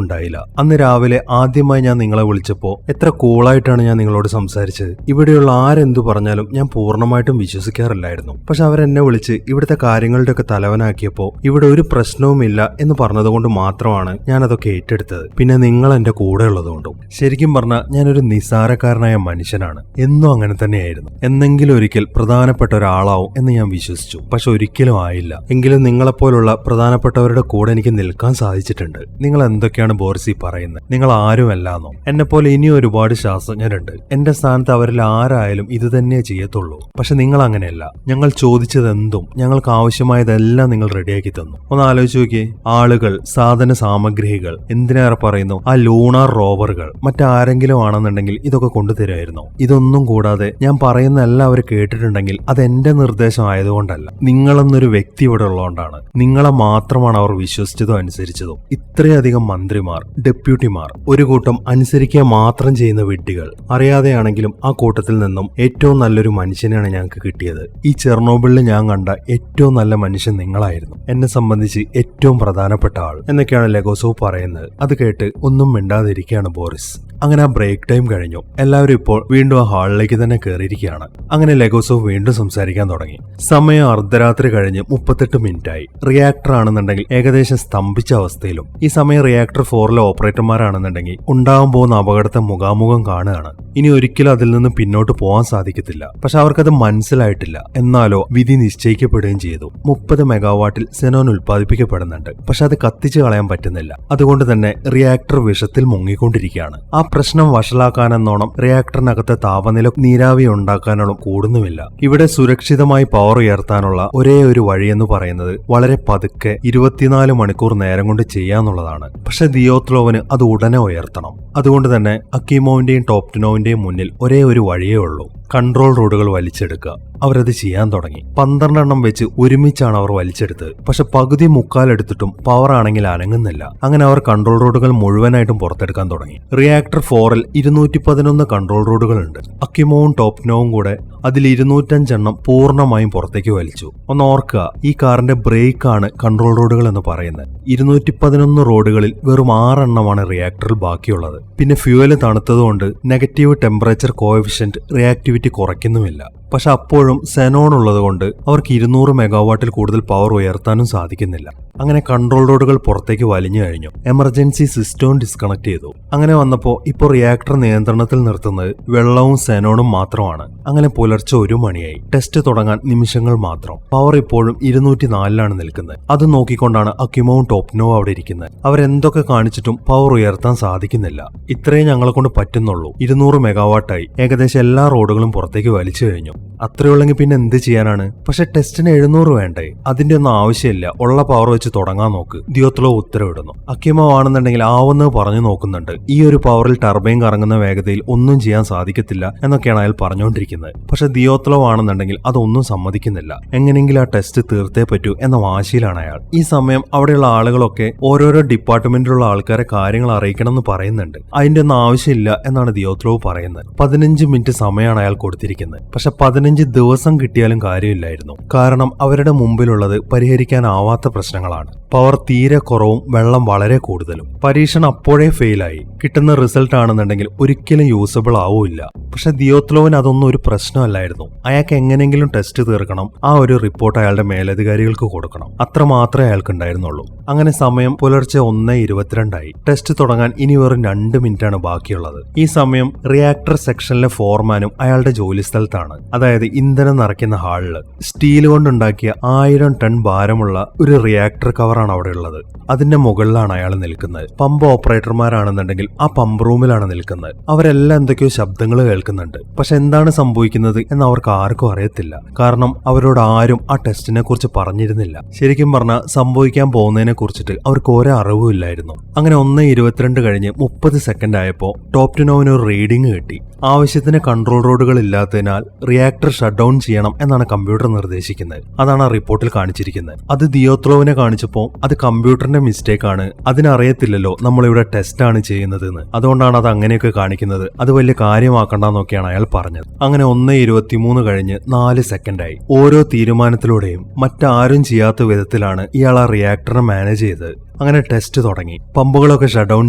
ഉണ്ടായില്ല. അന്ന് രാവിലെ ആദ്യമായി ഞാൻ നിങ്ങളെ വിളിച്ചപ്പോ എത്ര കൂളായിട്ടാണ് ഞാൻ നിങ്ങളോട് സംസാരിച്ചത്. ഇവിടെയുള്ള ആരെന്തു പറഞ്ഞാലും ഞാൻ പൂർണ്ണമായിട്ടും വിശ്വസിക്കാറില്ലായിരുന്നു. പക്ഷെ അവരെന്നെ വിളിച്ച് ഇവിടുത്തെ കാര്യങ്ങളുടെ ഒക്കെ തലവനാക്കിയപ്പോ ഇവിടെ ഒരു പ്രശ്നവുമില്ല എന്ന് പറഞ്ഞതുകൊണ്ട് മാത്രമാണ് ഞാൻ അതൊക്കെ ഏറ്റെടുത്തത്. പിന്നെ നിങ്ങൾ എന്റെ കൂടെ ഉള്ളതുകൊണ്ടും. ശരിക്കും പറഞ്ഞാൽ ഞാനൊരു നിസ്സാരക്കാരനായ മനുഷ്യനാണ്. എന്നും അങ്ങനെ തന്നെയായിരുന്നു. എന്നെങ്കിലും ഒരിക്കൽ പ്രധാനപ്പെട്ട ഒരാളാവും എന്ന് ഞാൻ വിശ്വസിച്ചു. പക്ഷെ ഒരിക്കലും ആയില്ല. എങ്കിലും നിങ്ങളെപ്പോലുള്ള പ്രധാനപ്പെട്ടവരുടെ കൂടെ എനിക്ക് നിൽക്കാൻ സാധിച്ചിട്ടുണ്ട്. നിങ്ങൾ എന്തൊക്കെയാണ് ബോറിസി പറയുന്നത്? നിങ്ങൾ ആരുമല്ലാന്നോ? എന്നെപ്പോലെ ഇനിയും ഒരുപാട് ശാസ്ത്രജ്ഞരുണ്ട്. എന്റെ സ്ഥാനത്ത് അവരിൽ ആരായാലും ഇത് തന്നെ ചെയ്യത്തുള്ളൂ. പക്ഷെ നിങ്ങൾ അങ്ങനെയല്ല. ഞങ്ങൾ ചോദിച്ചതെന്തും ഞങ്ങൾക്ക് ആവശ്യമായതെല്ലാം നിങ്ങൾ റെഡിയാക്കി തന്നു. ഒന്ന് ആലോചിച്ച് നോക്കിയേ. ആളുകൾ, സാധന സാമഗ്രികൾ, എന്തിനേറെ പറയുന്നു ആ ലൂണാർ റോവറുകൾ, മറ്റാരെങ്കിലും ആണെന്നുണ്ടെങ്കിൽ ഇതൊക്കെ കൊണ്ടുതരുമായിരുന്നു. ഇതൊന്നും കൂടാതെ ഞാൻ പറയുന്ന എല്ലാവരും കേട്ടിട്ടുണ്ടെങ്കിൽ അത് എന്റെ നിർദ്ദേശം ആയതുകൊണ്ടല്ല, നിങ്ങളെന്നൊരു വ്യക്തി ഇവിടെ ഉള്ളതുകൊണ്ടാണ്. നിങ്ങളെ മാത്രമാണ് അവർ വിശ്വസിച്ചതും അനുസരിച്ചതും. ഇത്രയധികം മന്ത്രിമാർ, ഡെപ്യൂട്ടിമാർ, ഒരു കൂട്ടം അനുസരിക്കുക മാത്രം ചെയ്യുന്ന വിഡ്ഢികൾ. അറിയാതെയാണെങ്കിലും ആ കൂട്ടത്തിൽ നിന്നും ഏറ്റവും നല്ലൊരു മനുഷ്യനെയാണ് ഞങ്ങൾക്ക് കിട്ടിയത്. ഈ ചെർണോബിളിൽ ഞാൻ കണ്ട ഏറ്റവും നല്ല മനുഷ്യൻ നിങ്ങളായിരുന്നു. എന്നെ സംബന്ധിച്ച് ഏറ്റവും പ്രധാനപ്പെട്ട ആൾ എന്നൊക്കെയാണ് ലെഗോസോവ് പറയുന്നത്. അത് കേട്ട് ഒന്നും മിണ്ടാതിരിക്കുകയാണ് ബോറിസ്. അങ്ങനെ ആ ബ്രേക്ക് ടൈം കഴിഞ്ഞു. എല്ലാവരും ഇപ്പോൾ വീണ്ടും ആ ഹാളിലേക്ക് തന്നെ കയറിയിരിക്കുകയാണ്. അങ്ങനെ ലെഗോസോവ് വീണ്ടും സംസാരിക്കാൻ തുടങ്ങി. സമയം അർദ്ധരാത്രി കഴിഞ്ഞ് 38 മിനിറ്റായി. റിയാക്ടർ ആണെന്നുണ്ടെങ്കിൽ ഏകദേശം സ്തംഭിച്ച അവസ്ഥയിലും. ഈ സമയം റിയാക്ടർ 4ലെ ഓപ്പറേറ്റർമാരാണെന്നുണ്ടെങ്കിൽ ഉണ്ടാവാൻ പോകുന്ന അപകടത്തെ മുഖാമുഖം കാണുകയാണ്. ഇനി ഒരിക്കലും അതിൽ നിന്ന് പിന്നോട്ട് പോകാൻ സാധിക്കത്തില്ല. പക്ഷെ അവർക്കത് മനസ്സിലായിട്ടില്ല. എന്നാലോ വിധി നിശ്ചയിക്കപ്പെടുകയും ചെയ്തു. 30 മെഗാവാട്ടിൽ സെനോൻ ഉൽപ്പാദിപ്പിക്കപ്പെടുന്നുണ്ട്. പക്ഷെ അത് കത്തിച്ചു കളയാൻ പറ്റുന്നില്ല. അതുകൊണ്ട് തന്നെ റിയാക്ടർ വിഷത്തിൽ മുങ്ങിക്കൊണ്ടിരിക്കുകയാണ്. ആ പ്രശ്നം വഷളാക്കാനെന്നോണം റിയാക്ടറിനകത്തെ താപനില നീരാവി ഉണ്ടാക്കാനോളം കൂടുന്നുമില്ല. ഇവിടെ സുരക്ഷിതമായി പവർ ഉയർത്താനുള്ള ഒരേ ഒരു വഴിയെന്ന് പറയുന്നത് വളരെ പതുക്കെ 24 മണിക്കൂർ നേരം കൊണ്ട് ചെയ്യാന്നുള്ളതാണ്. പക്ഷെ ദിയോത്ലോവിന് അത് ഉടനെ ഉയർത്തണം. അതുകൊണ്ട് തന്നെ അക്കീമോവിന്റെയും ടോപ്റ്റിനോവിന്റെയും മുന്നിൽ ഒരേ ഒരു വഴിയേ ഉള്ളൂ: കൺട്രോൾ റോഡുകൾ വലിച്ചെടുക്കുക. അവരത് ചെയ്യാൻ തുടങ്ങി. 12 എണ്ണം വെച്ച് ഒരുമിച്ചാണ് അവർ വലിച്ചെടുത്തത്. പക്ഷെ പകുതി മുക്കാലെടുത്തിട്ടും പവർ ആണെങ്കിൽ അനങ്ങുന്നില്ല. അങ്ങനെ അവർ കൺട്രോൾ റോഡുകൾ മുഴുവനായിട്ടും പുറത്തെടുക്കാൻ തുടങ്ങി. Reactor 4ൽ 211 control റോഡുകളുണ്ട്. അക്കിമോവും ടോപ്റ്റിനോവും കൂടെ അതിൽ 205 എണ്ണം പൂർണ്ണമായും പുറത്തേക്ക് വലിച്ചു. ഒന്ന് ഓർക്കുക, ഈ കാറിന്റെ ബ്രേക്ക് ആണ് കൺട്രോൾ റോഡുകൾ എന്ന് പറയുന്നത്. 211 റോഡുകളിൽ വെറും 6 എണ്ണമാണ് റിയാക്ടറിൽ ബാക്കിയുള്ളത്. പിന്നെ ഫ്യൂവല് തണുത്തതുകൊണ്ട് നെഗറ്റീവ് ടെമ്പറേച്ചർ കോഎഫിഷ്യന്റ് റിയാക്ടിവിറ്റി കുറയ്ക്കുന്നുമില്ല. പക്ഷെ അപ്പോഴും സെനോൺ ഉള്ളതുകൊണ്ട് അവർക്ക് 200 മെഗാവാട്ടിൽ കൂടുതൽ പവർ ഉയർത്താനും സാധിക്കുന്നില്ല. അങ്ങനെ കൺട്രോൾ റോഡുകൾ പുറത്തേക്ക് വലിഞ്ഞു കഴിഞ്ഞു. എമർജൻസി സിസ്റ്റവും ഡിസ്കണക്ട് ചെയ്തു. അങ്ങനെ വന്നപ്പോൾ ഇപ്പോൾ റിയാക്ടർ നിയന്ത്രണത്തിൽ നിർത്തുന്നത് വെള്ളവും സെനോണും മാത്രമാണ്. അങ്ങനെ പുലർച്ചെ 1 മണിയായി. ടെസ്റ്റ് തുടങ്ങാൻ നിമിഷങ്ങൾ മാത്രം. പവർ ഇപ്പോഴും 204ലാണ് നിൽക്കുന്നത്. അത് നോക്കിക്കൊണ്ടാണ് അക്കിമോവും ടോപ്റ്റിനോവും അവിടെ ഇരിക്കുന്നത്. അവരെന്തൊക്കെ കാണിച്ചിട്ടും പവർ ഉയർത്താൻ സാധിക്കുന്നില്ല. ഇത്രയും ഞങ്ങളെ കൊണ്ട് പറ്റുന്നുള്ളൂ. 200 മെഗാവാട്ടായി. ഏകദേശം എല്ലാ റോഡുകളും പുറത്തേക്ക് വലിച്ചു കഴിഞ്ഞു. അത്രയുള്ളെങ്കിൽ പിന്നെ എന്ത് ചെയ്യാനാണ്? പക്ഷെ ടെസ്റ്റിന് 700 വേണ്ടേ? അതിന്റെ ഒന്നും ആവശ്യമില്ല. ഉള്ള പവർ വെച്ച് തുടങ്ങാൻ നോക്ക്. ദിയോത്ലോ ഉത്തരവിടുന്നു. അക്കിമോ ആണെന്നുണ്ടെങ്കിൽ ആവുന്നത് പറഞ്ഞു നോക്കുന്നുണ്ട്. ഈ ഒരു പവറിൽ ടർബൈൻ കറങ്ങുന്ന വേഗതയിൽ ഒന്നും ചെയ്യാൻ സാധിക്കത്തില്ല എന്നൊക്കെയാണ് അയാൾ പറഞ്ഞുകൊണ്ടിരിക്കുന്നത്. പക്ഷെ ദിയോത്ലോ ആണെന്നുണ്ടെങ്കിൽ അതൊന്നും സമ്മതിക്കുന്നില്ല. എങ്ങനെയെങ്കിലും ആ ടെസ്റ്റ് തീർത്തേ പറ്റൂ എന്ന വാശിയിലാണ് അയാൾ. ഈ സമയം അവിടെയുള്ള ആളുകളൊക്കെ ഓരോരോ ഡിപ്പാർട്ട്മെന്റിലുള്ള ആൾക്കാരെ കാര്യങ്ങൾ അറിയിക്കണം എന്ന് പറയുന്നുണ്ട്. അതിന്റെ ഒന്നും ആവശ്യമില്ല എന്നാണ് ദിയോത്ലോ പറയുന്നത്. 15 മിനിറ്റ് സമയമാണ് അയാൾ കൊടുത്തിരിക്കുന്നത്. പക്ഷെ 15 ദിവസം കിട്ടിയാലും കാര്യമില്ലായിരുന്നു. കാരണം അവരുടെ മുമ്പിലുള്ളത് പരിഹരിക്കാനാവാത്ത പ്രശ്നങ്ങളാണ്. പവർ തീരെ കുറവും വെള്ളം വളരെ കൂടുതലും. പരീക്ഷണം അപ്പോഴേ ഫെയിലായി. കിട്ടുന്ന റിസൾട്ട് ആണെന്നുണ്ടെങ്കിൽ ഒരിക്കലും യൂസബിൾ ആവൂല്ല. പക്ഷെ ദിയോത്ലോവിന് അതൊന്നും ഒരു പ്രശ്നമല്ലായിരുന്നു. അയാൾക്ക് എങ്ങനെയെങ്കിലും ടെസ്റ്റ് തീർക്കണം. ആ ഒരു റിപ്പോർട്ട് അയാളുടെ മേലധികാരികൾക്ക് കൊടുക്കണം. അത്ര മാത്രമേ അയാൾക്ക് ഉണ്ടായിരുന്നുള്ളൂ. അങ്ങനെ സമയം പുലർച്ചെ 1:22 ടെസ്റ്റ് തുടങ്ങാൻ ഇനി വെറും 2 മിനിറ്റാണ് ബാക്കിയുള്ളത്. ഈ സമയം റിയാക്ടർ സെക്ഷനിലെ ഫോർമാനും അയാളുടെ ജോലി സ്ഥലത്താണ്. അതായത് ഇന്ധനം നിറയ്ക്കുന്ന ഹാളില് സ്റ്റീൽ കൊണ്ടുണ്ടാക്കിയ 1000 ടൺ ഭാരമുള്ള ഒരു റിയാക്ടർ കവറാണ് അവിടെ ഉള്ളത്. അതിന്റെ മുകളിലാണ് അയാൾ നിൽക്കുന്നത്. പമ്പ് ഓപ്പറേറ്റർമാരാണെന്നുണ്ടെങ്കിൽ ആ പമ്പ് റൂമിലാണ് നിൽക്കുന്നത്. അവരെല്ലാം എന്തൊക്കെയോ ശബ്ദങ്ങൾ കേൾക്കുന്നുണ്ട്. പക്ഷെ എന്താണ് സംഭവിക്കുന്നത് എന്ന് അവർക്ക് ആർക്കും അറിയത്തില്ല. കാരണം അവരോട് ആരും ആ ടെസ്റ്റിനെ കുറിച്ച് പറഞ്ഞിരുന്നില്ല. ശരിക്കും പറഞ്ഞാൽ സംഭവിക്കാൻ പോകുന്നതിനെ കുറിച്ചിട്ട് അവർക്ക് ഒരേ അറിവുമില്ലായിരുന്നു. അങ്ങനെ 1:22 കഴിഞ്ഞ് 30 സെക്കൻഡ് ആയപ്പോൾ ടോപ്റ്റിനോവിന് ഒരു റീഡിംഗ് കിട്ടി. ആവശ്യത്തിന് കൺട്രോൾ റോഡുകൾ ഇല്ലാത്തതിനാൽ റിയാക്ടർ ഷട്ട് ഡൗൺ ചെയ്യണം എന്നാണ് കമ്പ്യൂട്ടർ നിർദ്ദേശിക്കുന്നത്. അതാണ് ആ റിപ്പോർട്ടിൽ കാണിച്ചിരിക്കുന്നത്. അത് ദിയോത്ലോവിനെ കാണിച്ചപ്പോൾ അത് കമ്പ്യൂട്ടറിന്റെ മിസ്റ്റേക്ക് ആണ്, അതിനറിയത്തില്ലല്ലോ നമ്മളിവിടെ ടെസ്റ്റ് ആണ് ചെയ്യുന്നതെന്ന്. അതുകൊണ്ടാണ് അത് അങ്ങനെയൊക്കെ കാണിക്കുന്നത്. അത് വലിയ കാര്യമാക്കണ്ടെന്നൊക്കെയാണ് അയാൾ പറഞ്ഞത്. അങ്ങനെ 1:23 കഴിഞ്ഞ് 4 സെക്കൻഡായി. ഓരോ തീരുമാനത്തിലൂടെയും മറ്റാരും ചെയ്യാത്ത വിധത്തിലാണ് ഇയാൾ ആ റിയാക്ടറിനെ മാനേജ് ചെയ്തത്. അങ്ങനെ ടെസ്റ്റ് തുടങ്ങി. പമ്പുകളൊക്കെ ഷട്ട് ഡൗൺ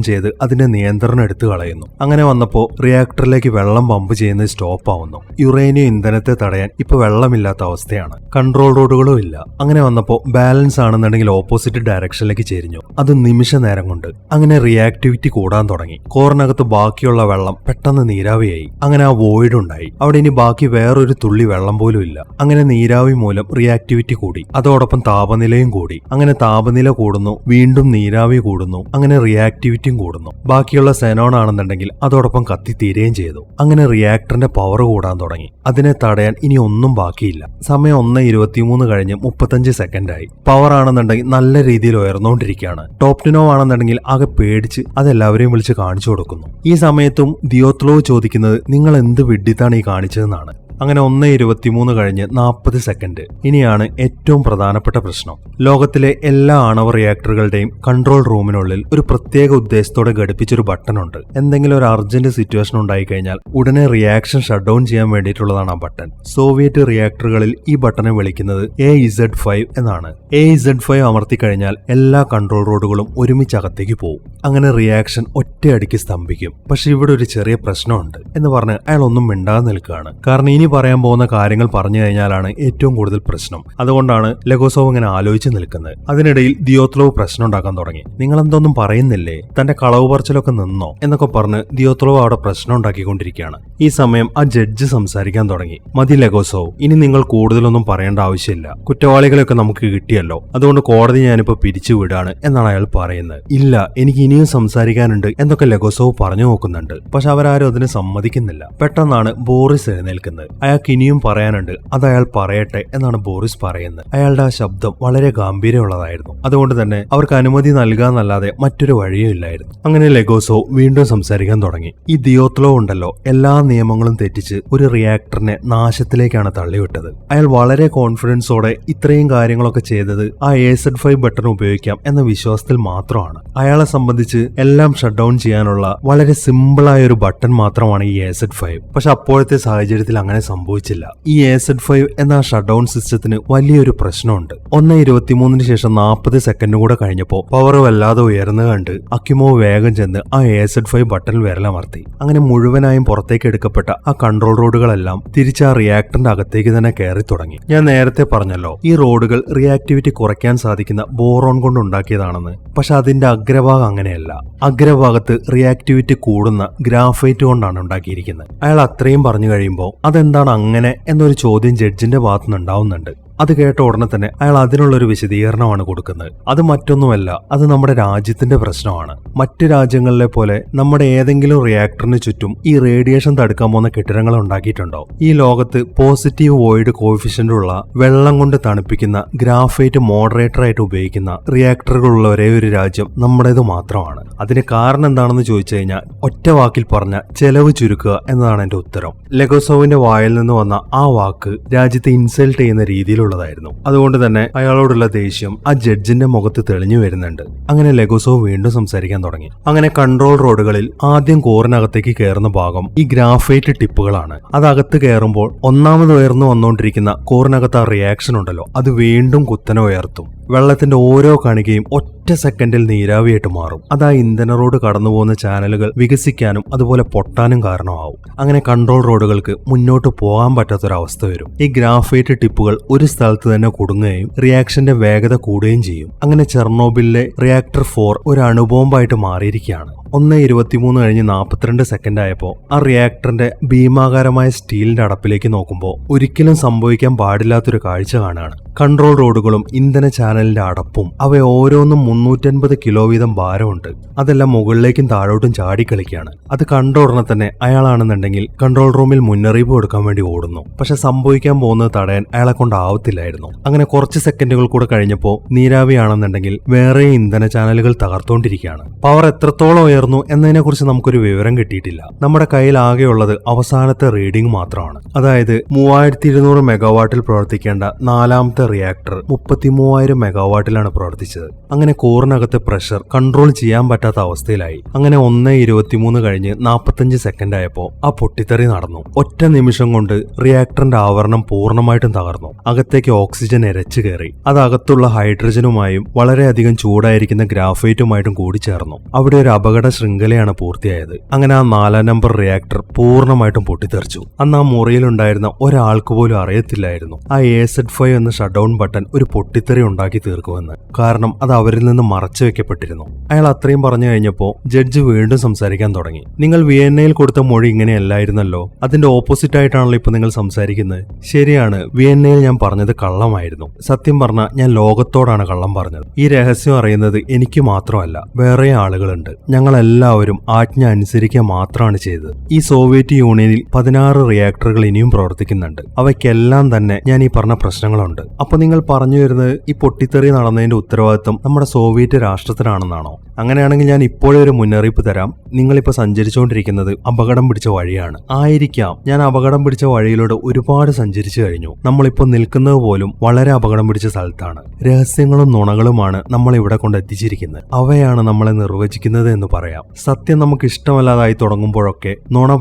ചെയ്ത് അതിന്റെ നിയന്ത്രണം എടുത്തു കളയുന്നു. അങ്ങനെ വന്നപ്പോൾ റിയാക്ടറിലേക്ക് വെള്ളം പമ്പ് ചെയ്യുന്നത് സ്റ്റോപ്പ് ആവുന്നു. യുറേനിയം ഇന്ധനത്തെ തടയാൻ ഇപ്പൊ വെള്ളമില്ലാത്ത അവസ്ഥയാണ്. കൺട്രോൾ റോഡുകളും ഇല്ല. അങ്ങനെ വന്നപ്പോൾ ബാലൻസ് ആണെന്നുണ്ടെങ്കിൽ ഓപ്പോസിറ്റ് ഡയറക്ഷനിലേക്ക് ചെരിഞ്ഞു. അത് നിമിഷ നേരം കൊണ്ട്. അങ്ങനെ റിയാക്ടിവിറ്റി കൂടാൻ തുടങ്ങി. കോറിനകത്ത് ബാക്കിയുള്ള വെള്ളം പെട്ടെന്ന് നീരാവിയായി. അങ്ങനെ ആ വോയിഡ് ഉണ്ടായി. അവിടെ ഇനി ബാക്കി വേറൊരു തുള്ളി വെള്ളം പോലും ഇല്ല. അങ്ങനെ നീരാവി മൂലം റിയാക്ടിവിറ്റി കൂടി. അതോടൊപ്പം താപനിലയും കൂടി. അങ്ങനെ താപനില കൂടുന്നു, വീണ്ടും നീരാവി കൂടുന്നു. അങ്ങനെ റിയാക്ടിവിറ്റിയും കൂടുന്നു. ബാക്കിയുള്ള സെനോൺ ആണെന്നുണ്ടെങ്കിൽ അതോടൊപ്പം കത്തിത്തീരുകയും ചെയ്തു. അങ്ങനെ റിയാക്ടറിന്റെ പവർ കൂടാൻ തുടങ്ങി. അതിനെ തടയാൻ ഇനി ഒന്നും ബാക്കിയില്ല. സമയം 1:23 കഴിഞ്ഞ് 35 സെക്കൻഡായി. പവർ ആണെന്നുണ്ടെങ്കിൽ നല്ല രീതിയിൽ ഉയർന്നുകൊണ്ടിരിക്കുകയാണ്. ടോപ്റ്റിനോ ആണെന്നുണ്ടെങ്കിൽ ആകെ പേടിച്ച് അതെല്ലാവരെയും വിളിച്ച് കാണിച്ചു കൊടുക്കുന്നു. ഈ സമയത്തും ദിയോത്ലോ ചോദിക്കുന്നത് നിങ്ങൾ എന്ത് വിഡ്ഢിത്താണ് ഈ കാണിച്ചതെന്നാണ്. അങ്ങനെ 1:23 കഴിഞ്ഞ് 40 സെക്കൻഡ്. ഇനിയാണ് ഏറ്റവും പ്രധാനപ്പെട്ട പ്രശ്നം. ലോകത്തിലെ എല്ലാ ആണവ റിയാക്ടറുകളുടെയും കൺട്രോൾ റൂമിനുള്ളിൽ ഒരു പ്രത്യേക ഉദ്ദേശത്തോടെ ഘടിപ്പിച്ചൊരു ബട്ടൺ ഉണ്ട്. എന്തെങ്കിലും ഒരു അർജന്റ് സിറ്റുവേഷൻ ഉണ്ടായി കഴിഞ്ഞാൽ ഉടനെ റിയാക്ഷൻ ഷട്ട് ഡൗൺ ചെയ്യാൻ വേണ്ടിയിട്ടുള്ളതാണ് ആ ബട്ടൺ. സോവിയറ്റ് റിയാക്ടറുകളിൽ ഈ ബട്ടനെ വിളിക്കുന്നത് AZ5 എന്നാണ്. AZ5 അമർത്തി കഴിഞ്ഞാൽ എല്ലാ കൺട്രോൾ റോഡുകളും ഒരുമിച്ച് അകത്തേക്ക് പോകും. അങ്ങനെ റിയാക്ഷൻ ഒറ്റയടിക്ക് സ്തംഭിക്കും. പക്ഷെ ഇവിടെ ഒരു ചെറിയ പ്രശ്നമുണ്ട് എന്ന് പറഞ്ഞ് അയാൾ ഒന്നും മിണ്ടാതെ നിൽക്കുകയാണ്. കാരണം ഇനി ഇനി പറയാൻ പോകുന്ന കാര്യങ്ങൾ പറഞ്ഞു കഴിഞ്ഞാലാണ് ഏറ്റവും കൂടുതൽ പ്രശ്നം. അതുകൊണ്ടാണ് ലെഗോസോവ് ഇങ്ങനെ ആലോചിച്ച് നിൽക്കുന്നത്. അതിനിടയിൽ ദിയോത്ലോവ് പ്രശ്നം ഉണ്ടാക്കാൻ തുടങ്ങി. നിങ്ങൾ എന്തൊന്നും പറയുന്നില്ലേ, തന്റെ കളവ് പറച്ചിലൊക്കെ നിന്നോ എന്നൊക്കെ പറഞ്ഞ് ദിയോത്ലോവ് അവിടെ പ്രശ്നം ഉണ്ടാക്കിക്കൊണ്ടിരിക്കുകയാണ്. ഈ സമയം ആ ജഡ്ജ് സംസാരിക്കാൻ തുടങ്ങി. മതി ലെഗോസോവ്, ഇനി നിങ്ങൾ കൂടുതലൊന്നും പറയേണ്ട ആവശ്യമില്ല. കുറ്റവാളികളെയൊക്കെ നമുക്ക് കിട്ടിയല്ലോ, അതുകൊണ്ട് കോടതി ഞാനിപ്പോ പിരിച്ചുവിടാണ് എന്നാണ് അയാൾ പറയുന്നത്. ഇല്ല, എനിക്ക് ഇനിയും സംസാരിക്കാനുണ്ട് എന്നൊക്കെ ലെഗോസോവ് പറഞ്ഞു നോക്കുന്നുണ്ട്. പക്ഷെ അവരാരും അതിന് സമ്മതിക്കുന്നില്ല. പെട്ടെന്നാണ് ബോറിസ് എഴുന്നേൽക്കുന്നത്. അയാൾക്ക് ഇനിയും പറയാനുണ്ട്, അത് അയാൾ പറയട്ടെ എന്നാണ് ബോറിസ് പറയുന്നത്. അയാളുടെ ആ ശബ്ദം വളരെ ഗാംഭീര്യമുള്ളതായിരുന്നു. അതുകൊണ്ട് തന്നെ അവർക്ക് അനുമതി നൽകാന്നല്ലാതെ മറ്റൊരു വഴിയും ഇല്ലായിരുന്നു. അങ്ങനെ ലെഗോസോവ് വീണ്ടും സംസാരിക്കാൻ തുടങ്ങി. ഈ ദിയോത്ലോവ് ഉണ്ടല്ലോ, എല്ലാ നിയമങ്ങളും തെറ്റിച്ച് ഒരു റിയാക്ടറിനെ നാശത്തിലേക്കാണ് തള്ളിവിട്ടത്. അയാൾ വളരെ കോൺഫിഡൻസോടെ ഇത്രയും കാര്യങ്ങളൊക്കെ ചെയ്തത് ആ AZ5 ബട്ടൺ ഉപയോഗിക്കാം എന്ന വിശ്വാസത്തിൽ മാത്രമാണ്. അയാളെ സംബന്ധിച്ച് എല്ലാം ഷട്ട് ഡൗൺ ചെയ്യാനുള്ള വളരെ സിമ്പിളായ ഒരു ബട്ടൺ മാത്രമാണ് ഈ AZ5. പക്ഷെ അപ്പോഴത്തെ സാഹചര്യത്തിൽ അങ്ങനെ സംഭവിച്ചില്ല. ഈ AZ5 എന്ന ഷട്ട് ഡൗൺ സിസ്റ്റത്തിന് വലിയൊരു പ്രശ്നമുണ്ട്. 1:23 ശേഷം 40 സെക്കൻഡ് കൂടെ കഴിഞ്ഞപ്പോ പവർ വല്ലാതെ ഉയർന്നു കണ്ട് അക്കിമോവ് വേഗം ചെന്ന് ആ AZ5 ബട്ടൺ വിരലമർത്തി. അങ്ങനെ മുഴുവനായും പുറത്തേക്ക് എടുക്കപ്പെട്ട ആ കൺട്രോൾ റോഡുകളെല്ലാം തിരിച്ച് ആ റിയാക്ടറിന്റെ അകത്തേക്ക് തന്നെ കയറി തുടങ്ങി. ഞാൻ നേരത്തെ പറഞ്ഞല്ലോ, ഈ റോഡുകൾ റിയാക്ടിവിറ്റി കുറയ്ക്കാൻ സാധിക്കുന്ന ബോറോൺ കൊണ്ട് ഉണ്ടാക്കിയതാണെന്ന്. പക്ഷെ അതിന്റെ അഗ്രഭാഗം അങ്ങനെയല്ല. അഗ്രഭാഗത്ത് റിയാക്ടിവിറ്റി കൂടുന്ന ഗ്രാഫൈറ്റ് കൊണ്ടാണ് ഉണ്ടാക്കിയിരിക്കുന്നത്. അയാൾ അത്രയും പറഞ്ഞു കഴിയുമ്പോൾ അതെന്താണ് അങ്ങനെ എന്നൊരു ചോദ്യം ജഡ്ജിന്റെ ഭാഗത്തുനിന്ന് ഉണ്ടാവുന്നുണ്ട്. അത് കേട്ട ഉടനെ തന്നെ അയാൾ അതിനുള്ളൊരു വിശദീകരണമാണ് കൊടുക്കുന്നത്. അത് മറ്റൊന്നുമല്ല, അത് നമ്മുടെ രാജ്യത്തിന്റെ പ്രശ്നമാണ്. മറ്റു രാജ്യങ്ങളിലെ പോലെ നമ്മുടെ ഏതെങ്കിലും റിയാക്ടറിന് ചുറ്റും ഈ റേഡിയേഷൻ തടുക്കാൻ പോകുന്ന കെട്ടിടങ്ങൾ ഉണ്ടാക്കിയിട്ടുണ്ടോ? ഈ ലോകത്ത് പോസിറ്റീവ് വോയിഡ് കോഫിഷ്യന്റ് ഉള്ള വെള്ളം കൊണ്ട് തണുപ്പിക്കുന്ന ഗ്രാഫൈറ്റ് മോഡറേറ്റർ ആയിട്ട് ഉപയോഗിക്കുന്ന റിയാക്ടറുകളുള്ള ഒരേ ഒരു രാജ്യം നമ്മുടേത് മാത്രമാണ്. അതിന് കാരണം എന്താണെന്ന് ചോദിച്ചു കഴിഞ്ഞാൽ ഒറ്റ വാക്കിൽ പറഞ്ഞ ചെലവ് ചുരുക്കുക എന്നതാണ് എന്റെ ഉത്തരം. ലെഗോസോവിന്റെ വായിൽ നിന്ന് വന്ന ആ വാക്ക് രാജ്യത്തെ ഇൻസൾട്ട് ചെയ്യുന്ന രീതിയിൽ ായിരുന്നു. അതുകൊണ്ട് തന്നെ അയാളോടുള്ള ദേഷ്യം ആ ജഡ്ജിന്റെ മുഖത്ത് തെളിഞ്ഞു വരുന്നുണ്ട്. അങ്ങനെ ലെഗോസോവ് വീണ്ടും സംസാരിക്കാൻ തുടങ്ങി. അങ്ങനെ കൺട്രോൾ റോഡുകളിൽ ആദ്യം കോറിനകത്തേക്ക് കയറുന്ന ഭാഗം ഈ ഗ്രാഫൈറ്റ് ടിപ്പുകളാണ്. അതകത്ത് കയറുമ്പോൾ ഒന്നാമത് ഉയർന്നു വന്നുകൊണ്ടിരിക്കുന്ന കോറിനകത്ത് ആ റിയാക്ഷൻ ഉണ്ടല്ലോ, അത് വീണ്ടും കുത്തനെ ഉയർത്തും. വെള്ളത്തിന്റെ ഓരോ കണികയും ഒറ്റ സെക്കൻഡിൽ നീരാവിയായിട്ട് മാറും. അത് ആ ഇന്ധന റോഡ് കടന്നുപോകുന്ന ചാനലുകൾ വികസിക്കാനും അതുപോലെ പൊട്ടാനും കാരണമാവും. അങ്ങനെ കൺട്രോൾ റോഡുകൾക്ക് മുന്നോട്ട് പോകാൻ പറ്റാത്തൊരവസ്ഥ വരും. ഈ ഗ്രാഫൈറ്റ് ടിപ്പുകൾ ഒരു സ്ഥലത്ത് തന്നെ കുടുങ്ങുകയും റിയാക്ഷന്റെ വേഗത കൂടുകയും ചെയ്യും. അങ്ങനെ ചെർണോബിലിലെ റിയാക്ടർ 4 ഒരു അണുബോംബായിട്ട് മാറിയിരിക്കുകയാണ്. 1:23 കഴിഞ്ഞ് 42 സെക്കൻഡ് ആയപ്പോൾ ആ റിയാക്ടറിന്റെ ഭീമാകാരമായ സ്റ്റീലിന്റെ അടപ്പിലേക്ക് നോക്കുമ്പോൾ ഒരിക്കലും സംഭവിക്കാൻ പാടില്ലാത്തൊരു കാഴ്ച കാണുകയാണ്. കൺട്രോൾ റോഡുകളും ഇന്ധന ചാനലിന്റെ അടപ്പും അവ ഓരോന്നും 350 കിലോ വീതം ഭാരമുണ്ട്. അതെല്ലാം മുകളിലേക്കും താഴോട്ടും ചാടിക്കളിക്കുകയാണ്. അത് കണ്ട ഉടനെ തന്നെ അയാളാണെന്നുണ്ടെങ്കിൽ കൺട്രോൾ റൂമിൽ മുന്നറിയിപ്പ് കൊടുക്കാൻ വേണ്ടി ഓടുന്നു. പക്ഷെ സംഭവിക്കാൻ പോകുന്നത് തടയാൻ അയാളെ കൊണ്ടാവത്തില്ലായിരുന്നു. അങ്ങനെ കുറച്ച് സെക്കൻഡുകൾ കൂടെ കഴിഞ്ഞപ്പോൾ നീരാവിയാണെന്നുണ്ടെങ്കിൽ വേറെ ഇന്ധന ചാനലുകൾ തകർത്തുകൊണ്ടിരിക്കുകയാണ്. പവർ എത്രത്തോളം ഉയർന്നു എന്നതിനെ കുറിച്ച് നമുക്കൊരു വിവരം കിട്ടിയിട്ടില്ല. നമ്മുടെ കയ്യിൽ ആകെയുള്ളത് അവസാനത്തെ റീഡിംഗ് മാത്രമാണ്. അതായത് 3200 മെഗാവാട്ടിൽ പ്രവർത്തിക്കേണ്ട നാലാമത്തെ റിയാക്ടർ 33,000 മെഗാവാട്ടിലാണ് പ്രവർത്തിച്ചത്. അങ്ങനെ കോറിനകത്തെ പ്രഷർ കൺട്രോൾ ചെയ്യാൻ പറ്റാത്ത അവസ്ഥയിലായി. അങ്ങനെ 1:23 കഴിഞ്ഞ് 45 സെക്കൻഡ് ആയപ്പോൾ ആ പൊട്ടിത്തെറി നടന്നു. ഒറ്റ നിമിഷം കൊണ്ട് റിയാക്ടറിന്റെ ആവരണം പൂർണ്ണമായിട്ടും തകർന്നു. അകത്തേക്ക് ഓക്സിജൻ ഇരച്ചു കയറി. അത് അകത്തുള്ള ഹൈഡ്രജനുമായും വളരെയധികം ചൂടായിരിക്കുന്ന ഗ്രാഫൈറ്റുമായിട്ടും കൂടിച്ചേർന്നു. അവിടെ ഒരു അപകട ശൃംഖലയാണ് പൂർത്തിയായത്. അങ്ങനെ ആ 4 നമ്പർ റിയാക്ടർ പൂർണ്ണമായിട്ടും പൊട്ടിത്തെറിച്ചു. അന്ന് ആ മുറിയിലുണ്ടായിരുന്ന ഒരാൾക്ക് പോലും അറിയത്തില്ലായിരുന്നു ആ AZ5 എന്ന ഷട്ട് ഡൗൺ ബട്ടൺ ഒരു പൊട്ടിത്തെറി ഉണ്ടാക്കി തീർക്കുമെന്ന്. കാരണം അത് അവരിൽ നിന്ന് മറച്ചു വെക്കപ്പെട്ടിരുന്നു. അയാൾ അത്രയും പറഞ്ഞു കഴിഞ്ഞപ്പോൾ ജഡ്ജ് വീണ്ടും സംസാരിക്കാൻ തുടങ്ങി. നിങ്ങൾ വിയന്നയിൽ കൊടുത്ത മൊഴി ഇങ്ങനെയല്ലായിരുന്നല്ലോ, അതിന്റെ ഓപ്പോസിറ്റ് ആയിട്ടാണല്ലോ ഇപ്പൊ നിങ്ങൾ സംസാരിക്കുന്നത്. ശരിയാണ്, വിയന്നയിൽ ഞാൻ പറഞ്ഞത് കള്ളമായിരുന്നു. സത്യം പറഞ്ഞാൽ ഞാൻ ലോകത്തോടാണ് കള്ളം പറഞ്ഞത്. ഈ രഹസ്യം അറിയുന്നത് എനിക്ക് മാത്രമല്ല, വേറെ ആളുകളുണ്ട്. ഞങ്ങളെല്ലാവരും ആജ്ഞ അനുസരിക്കുക മാത്രമാണ് ചെയ്തത്. ഈ സോവിയറ്റ് യൂണിയനിൽ 16 റിയാക്ടറുകൾ ഇനിയും പ്രവർത്തിക്കുന്നുണ്ട്. അവയ്ക്കെല്ലാം തന്നെ ഞാൻ ഈ പറഞ്ഞ പ്രശ്നങ്ങളുണ്ട്. അപ്പൊ നിങ്ങൾ പറഞ്ഞു വരുന്നത് ഈ പൊട്ടിത്തെറി നടന്നതിന്റെ ഉത്തരവാദിത്വം നമ്മുടെ സോവിയറ്റ് രാഷ്ട്രത്തിനാണെന്നാണോ? അങ്ങനെയാണെങ്കിൽ ഞാൻ ഇപ്പോഴേ ഒരു മുന്നറിയിപ്പ് തരാം. നിങ്ങളിപ്പോ സഞ്ചരിച്ചുകൊണ്ടിരിക്കുന്നത് അപകടം പിടിച്ച വഴിയാണ്. ആയിരിക്കാം, ഞാൻ അപകടം പിടിച്ച വഴിയിലൂടെ ഒരുപാട് സഞ്ചരിച്ചു കഴിഞ്ഞു. നമ്മളിപ്പോ നിൽക്കുന്നത് പോലും വളരെ അപകടം പിടിച്ച സ്ഥലത്താണ്. രഹസ്യങ്ങളും നുണകളുമാണ് നമ്മൾ ഇവിടെ കൊണ്ട് എത്തിച്ചിരിക്കുന്നത്. അവയാണ് നമ്മളെ നിർവചിക്കുന്നത് എന്ന് പറയാം. പറയാം. സത്യം നമുക്ക് ഇഷ്ടമല്ലാതായി തുടങ്ങുമ്പോഴൊക്കെ നുണ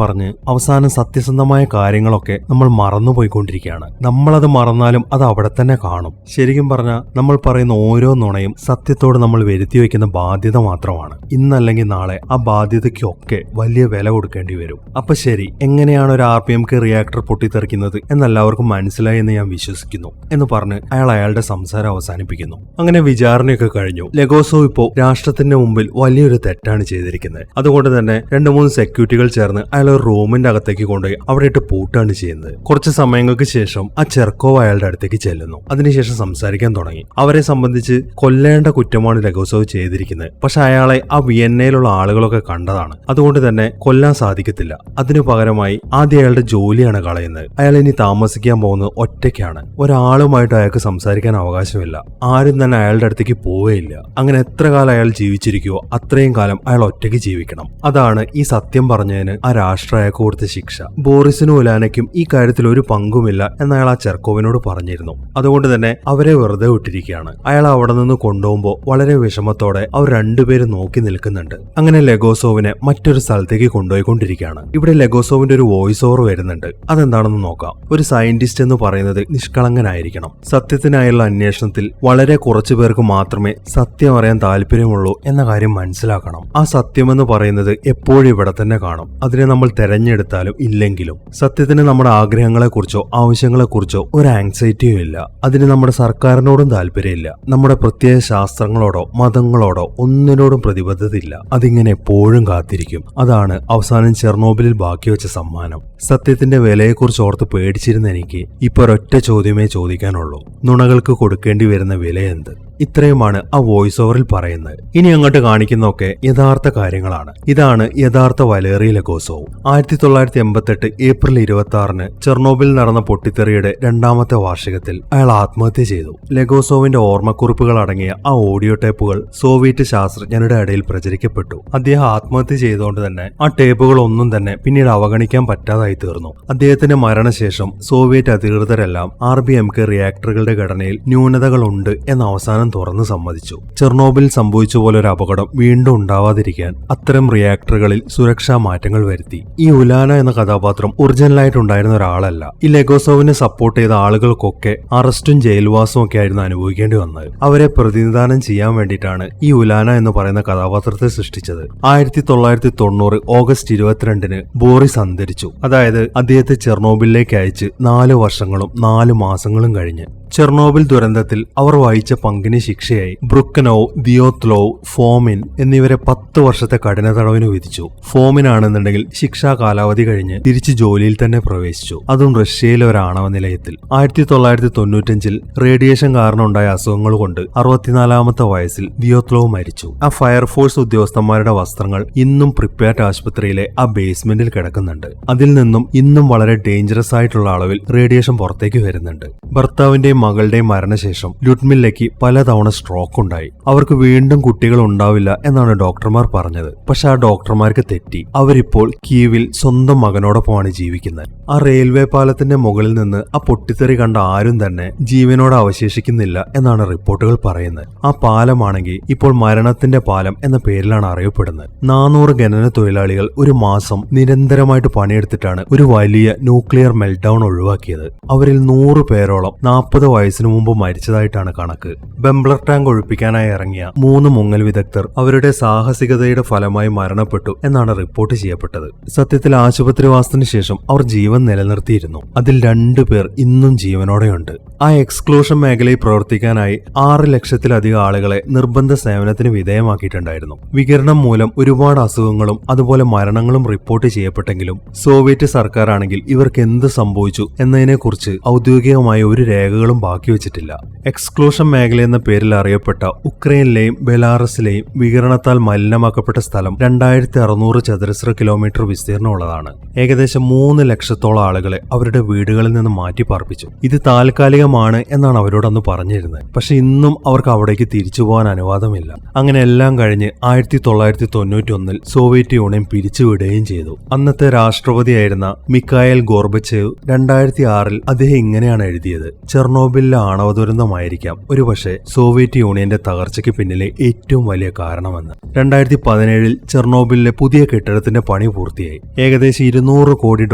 പറഞ്ഞ് അവസാനം സത്യസന്ധമായ കാര്യങ്ങളൊക്കെ നമ്മൾ മറന്നുപോയിക്കൊണ്ടിരിക്കുകയാണ്. നമ്മളത് മറന്നാലും അത് അവിടെ തന്നെ കാണും. ശരിക്കും പറഞ്ഞാൽ നമ്മൾ പറയുന്ന ഓരോ നുണയും സത്യത്തോട് നമ്മൾ വരുത്തി വയ്ക്കുന്ന ബാധ്യത മാത്രമാണ്. ഇന്നല്ലെങ്കിൽ നാളെ ആ ബാധ്യതയ്ക്കൊക്കെ വലിയ വില കൊടുക്കേണ്ടി വരും. അപ്പൊ ശരി, എങ്ങനെയാണ് ഒരു RPMK റിയാക്ടർ പൊട്ടിത്തെറിക്കുന്നത് എന്നെല്ലാവർക്കും മനസ്സിലായി എന്ന് ഞാൻ വിശ്വസിക്കുന്നു എന്ന് പറഞ്ഞ് അയാളുടെ സംസാരം അവസാനിപ്പിക്കുന്നു. അങ്ങനെ വിചാരണയൊക്കെ കഴിഞ്ഞു. ലെഗോസോവ് ഇപ്പോ രാഷ്ട്രത്തിന്റെ മുമ്പിൽ വലിയൊരു തെറ്റാണ് ചെയ്തിരിക്കുന്നത്. അതുകൊണ്ട് തന്നെ 2-3 സെക്യൂരിറ്റികൾ ചേർന്ന് അയാൾ ഒരു റൂമിന്റെ അകത്തേക്ക് കൊണ്ടുപോയി അവിടെ ഇട്ട് പൂട്ടാണ് ചെയ്യുന്നത്. കുറച്ച് സമയങ്ങൾക്ക് ശേഷം ആ ചെർക്കോവ് അയാളുടെ അടുത്തേക്ക് ചെല്ലുന്നു. അതിനുശേഷം സംസാരിക്കാൻ തുടങ്ങി. അവരെ സംബന്ധിച്ച് കൊല്ലേണ്ട കുറ്റമാണ് ലെഗോസോവ് ചെയ്തിരിക്കുന്നത്. പക്ഷെ അയാളെ ആ വിയന്നയിലുള്ള ആളുകളൊക്കെ കണ്ടതാണ്. അതുകൊണ്ട് തന്നെ കൊല്ലാൻ സാധിക്കത്തില്ല. അതിനു പകരമായി ആദ്യം അയാളുടെ ജോലിയാണ് കളയുന്നത്. അയാൾ ഇനി താമസിക്കാൻ പോകുന്നത് ഒറ്റയ്ക്കാണ്. ഒരാളുമായിട്ട് അയാൾക്ക് സംസാരിക്കാൻ അവകാശമില്ല. ആരും തന്നെ അയാളുടെ അടുത്തേക്ക് പോവുകയില്ല. അങ്ങനെ എത്ര കാലം അയാൾ ജീവിച്ചിരിക്കുവോ അത്രയും കാലം അയാൾ ഒറ്റയ്ക്ക് ജീവിക്കണം. അതാണ് ഈ സത്യം പറഞ്ഞതിന് ആ രാഷ്ട്രം അയാൾക്ക് കൊടുത്ത ശിക്ഷ. ബോറിസിനും ഉലാനയ്ക്കും ഈ കാര്യത്തിൽ ഒരു പങ്കുമില്ല എന്ന് അയാൾ ആ ചെർക്കോവിനോട് പറഞ്ഞിരുന്നു. അതുകൊണ്ട് തന്നെ അവരെ വെറുതെ വിട്ടിരിക്കുകയാണ്. അയാൾ അവിടെ നിന്ന് കൊണ്ടുപോകുമ്പോൾ വളരെ വിഷമത്തോടെ അവർ രണ്ടുപേരും നോക്കി നിൽക്കുന്നുണ്ട്. അങ്ങനെ ലെഗോസോവിനെ മറ്റൊരു സ്ഥലത്തേക്ക് കൊണ്ടുപോയിക്കൊണ്ടിരിക്കുകയാണ്. ഇവിടെ ലെഗോസോവിന്റെ ഒരു വോയിസ് ഓവർ വരുന്നുണ്ട്. അതെന്താണെന്ന് നോക്കാം. ഒരു സയന്റിസ്റ്റ് എന്ന് പറയുന്നത് നിഷ്കളങ്കനായിരിക്കണം. സത്യത്തിനായുള്ള അന്വേഷണത്തിൽ വളരെ കുറച്ചു പേർക്ക് മാത്രമേ സത്യം അറിയാൻ താല്പര്യമുള്ളൂ എന്ന കാര്യം മനസ്സിലാക്കണം. ആ സത്യമെന്ന് പറയുന്നത് എപ്പോഴും ഇവിടെ തന്നെ കാണും. അതിനെ നമ്മൾ തെരഞ്ഞെടുത്താലും ഇല്ലെങ്കിലും. സത്യത്തിന് നമ്മുടെ ആഗ്രഹങ്ങളെക്കുറിച്ചോ ആവശ്യങ്ങളെക്കുറിച്ചോ ഒരു ആങ്സൈറ്റിയും ഇല്ല. അതിന് നമ്മുടെ സർക്കാരിനോടും താല്പര്യമില്ല. നമ്മുടെ പ്രത്യേക ശാസ്ത്രങ്ങളോടോ മതങ്ങളോടോ ഒന്നിനോടും പ്രതിബദ്ധതയില്ല. അതിങ്ങനെ എപ്പോഴും കാത്തിരിക്കും. അതാണ് അവസാനം ചെർണോബിലിൽ ബാക്കി വെച്ച സമ്മാനം. സത്യത്തിന്റെ വിലയെക്കുറിച്ച് ഓർത്ത് പേടിച്ചിരുന്ന എനിക്ക് ഇപ്പൊ ഒരൊറ്റ ചോദ്യമേ ചോദിക്കാനുള്ളൂ. നുണകൾക്ക് കൊടുക്കേണ്ടി വരുന്ന വില എന്ത്? ഇത്രയുമാണ് ആ വോയിസ് ഓവറിൽ പറയുന്നത്. ഇനി അങ്ങോട്ട് കാണിക്കുന്നതൊക്കെ യഥാർത്ഥ കാര്യങ്ങളാണ്. ഇതാണ് യഥാർത്ഥ വലേറി ലെഗോസോവ്. 1988 ഏപ്രിൽ 26-ന് ചെർണോബിൽ നടന്ന പൊട്ടിത്തെറിയുടെ 2ാമത്തെ വാർഷികത്തിൽ അയാൾ ആത്മഹത്യ ചെയ്തു. ലെഗോസോവിന്റെ ഓർമ്മക്കുറിപ്പുകൾ അടങ്ങിയ ആ ഓഡിയോ ടേപ്പുകൾ സോവിയറ്റ് ശാസ്ത്രജ്ഞരുടെ ഇടയിൽ പ്രചരിക്കപ്പെട്ടു. അദ്ദേഹം ആത്മഹത്യ ചെയ്തുകൊണ്ട് തന്നെ ആ ടേപ്പുകൾ ഒന്നും തന്നെ പിന്നീട് അവഗണിക്കാൻ പറ്റാതായി തീർന്നു. അദ്ദേഹത്തിന്റെ മരണശേഷം സോവിയറ്റ് അധികൃതരെല്ലാം RBMK റിയാക്ടറുകളുടെ ഘടനയിൽ ന്യൂനതകളുണ്ട് എന്ന അവസാനം തുറന്നു സമ്മതിച്ചു. ചെർണോബിൽ സംഭവിച്ച പോലെ ഒരു അപകടം വീണ്ടും ഉണ്ടാവാതിരിക്കാൻ അത്തരം റിയാക്ടറുകളിൽ സുരക്ഷാ മാറ്റങ്ങൾ വരുത്തി. ഈ ഉലാന എന്ന കഥാപാത്രം ഒറിജിനലായിട്ടുണ്ടായിരുന്ന ഒരാളല്ല. ഈ ലെഗോസോവിനെ സപ്പോർട്ട് ചെയ്ത ആളുകൾക്കൊക്കെ അറസ്റ്റും ജയിൽവാസവും ഒക്കെ ആയിരുന്നു അനുഭവിക്കേണ്ടി വന്നത്. അവരെ പ്രതിനിധാനം ചെയ്യാൻ വേണ്ടിയിട്ടാണ് ഈ ഉലാന എന്ന് പറയുന്ന കഥാപാത്രത്തെ സൃഷ്ടിച്ചത്. 1990 ഓഗസ്റ്റ് 22-ന് ബോറിസ് അന്തരിച്ചു. അതായത് അദ്ദേഹത്തെ ചെർണോബിലേക്ക് അയച്ച് 4 വർഷങ്ങളും 4 മാസങ്ങളും കഴിഞ്ഞ്. ചെർണോബിൽ ദുരന്തത്തിൽ അവർ വഹിച്ച പങ്കിന് ശിക്ഷയായി ബ്രുക്കനോവ്, ദിയോത്ലോവ്, ഫോമിൻ എന്നിവരെ 10 വർഷത്തെ കഠിന തടവിന് വിധിച്ചു. ഫോമിനാണെന്നുണ്ടെങ്കിൽ ശിക്ഷാ കാലാവധി കഴിഞ്ഞ് തിരിച്ച് ജോലിയിൽ തന്നെ പ്രവേശിച്ചു. അതും റഷ്യയിലെ ഒരു ആണവ നിലയത്തിൽ. 1995-ൽ റേഡിയേഷൻ കാരണം ഉണ്ടായ അസുഖങ്ങൾ കൊണ്ട് 64-ാമത്തെ വയസ്സിൽ ദിയോത്ലോവ് മരിച്ചു. ആ ഫയർഫോഴ്സ് ഉദ്യോഗസ്ഥന്മാരുടെ വസ്ത്രങ്ങൾ ഇന്നും പ്രിപ്പേർട്ട് ആശുപത്രിയിലെ ആ ബേസ്മെന്റിൽ കിടക്കുന്നുണ്ട്. അതിൽ നിന്നും ഇന്നും വളരെ ഡേഞ്ചറസ് ആയിട്ടുള്ള അളവിൽ റേഡിയേഷൻ പുറത്തേക്ക് വരുന്നുണ്ട്. ഭർത്താവിന്റെയും മകളുടെയും മരണശേഷം ലുഡ്മില്ലയ്ക്ക് പലതവണ സ്ട്രോക്ക് ഉണ്ടായി. അവർക്ക് വീണ്ടും കുട്ടികൾ ഉണ്ടാവില്ല എന്നാണ് ഡോക്ടർമാർ പറഞ്ഞത്. പക്ഷെ ആ ഡോക്ടർമാർക്ക് തെറ്റി. അവരിപ്പോൾ കീവിൽ സ്വന്തം മകനോടൊപ്പമാണ് ജീവിക്കുന്നത്. ആ റെയിൽവേ പാലത്തിന്റെ മുകളിൽ നിന്ന് ആ പൊട്ടിത്തെറി കണ്ട ആരും തന്നെ ജീവനോടെ അവശേഷിക്കുന്നില്ല എന്നാണ് റിപ്പോർട്ടുകൾ പറയുന്നത്. ആ പാലമാണെങ്കിൽ ഇപ്പോൾ മരണത്തിന്റെ പാലം എന്ന പേരിലാണ് അറിയപ്പെടുന്നത്. 400 ഖനന തൊഴിലാളികൾ ഒരു മാസം നിരന്തരമായിട്ട് പണിയെടുത്തിട്ടാണ് ഒരു വലിയ ന്യൂക്ലിയർ മെൽഡൌൺ ഒഴിവാക്കിയത്. അവരിൽ 100 പേരോളം 40 വയസ്സിനു മുമ്പ് മരിച്ചതായിട്ടാണ് കണക്ക്. ബംബ്ലർ ടാങ്ക് ഒഴിപ്പിക്കാനായി ഇറങ്ങിയ 3 മുങ്ങൽ വിദഗ്ധർ അവരുടെ സാഹസികതയുടെ ഫലമായി മരണപ്പെട്ടു എന്നാണ് റിപ്പോർട്ട് ചെയ്യപ്പെട്ടത്. സത്യത്തിൽ ആശുപത്രിവാസത്തിനു ശേഷം അവർ ജീവൻ നിലനിർത്തിയിരുന്നു. അതിൽ 2 പേർ ഇന്നും ജീവനോടെയുണ്ട്. ആ എക്സ്ക്ലൂഷൻ മേഖലയിൽ പ്രവർത്തിക്കാനായി 6 ലക്ഷത്തിലധികം ആളുകളെ നിർബന്ധ സേവനത്തിന് വിധേയമാക്കിയിട്ടുണ്ടായിരുന്നു. വികിരണം മൂലം ഒരുപാട് അസുഖങ്ങളും അതുപോലെ മരണങ്ങളും റിപ്പോർട്ട് ചെയ്യപ്പെട്ടെങ്കിലും സോവിയറ്റ് സർക്കാരാണെങ്കിൽ ഇവർക്ക് എന്ത് സംഭവിച്ചു എന്നതിനെക്കുറിച്ച് ഔദ്യോഗികമായ ഒരു രേഖകളും ബാക്കി വെച്ചിട്ടില്ല. എക്സ്ക്ലൂഷൻ മേഖല എന്ന പേരിൽ അറിയപ്പെട്ട ഉക്രൈനിലെയും ബെലാറസിലെയും വികിരണത്താൽ മലിനമാക്കപ്പെട്ട സ്ഥലം 2600 ചതുരശ്ര കിലോമീറ്റർ വിസ്തീർണമുള്ളതാണ്. ഏകദേശം 3 ലക്ഷത്തോളം ആളുകളെ അവരുടെ വീടുകളിൽ നിന്ന് മാറ്റി പാർപ്പിച്ചു. ഇത് താൽക്കാലികമാണ് എന്നാണ് അവരോട് അന്ന് പറഞ്ഞിരുന്നത്. പക്ഷെ ഇന്നും അവർക്ക് അവിടേക്ക് തിരിച്ചു പോകാൻ അനുവാദമില്ല. അങ്ങനെ എല്ലാം കഴിഞ്ഞ് 1991-ൽ സോവിയറ്റ് യൂണിയൻ പിരിച്ചുവിടുകയും ചെയ്തു. അന്നത്തെ രാഷ്ട്രപതിയായിരുന്ന മിഖായേൽ ഗോർബച്ചേവ് 2006-ൽ അദ്ദേഹം ഇങ്ങനെയാണ് എഴുതിയത്: ചെർണോബിൽ ചെർണോബിലിലെ ആണവ ദുരന്തമായിരിക്കാം ഒരുപക്ഷെ സോവിയറ്റ് യൂണിയന്റെ തകർച്ചയ്ക്ക് പിന്നിലെ ഏറ്റവും വലിയ കാരണമെന്ന്. 2017 ചെർണോബിലിലെ പുതിയ കെട്ടിടത്തിന്റെ പണി പൂർത്തിയായി. ഏകദേശം $200 കോടി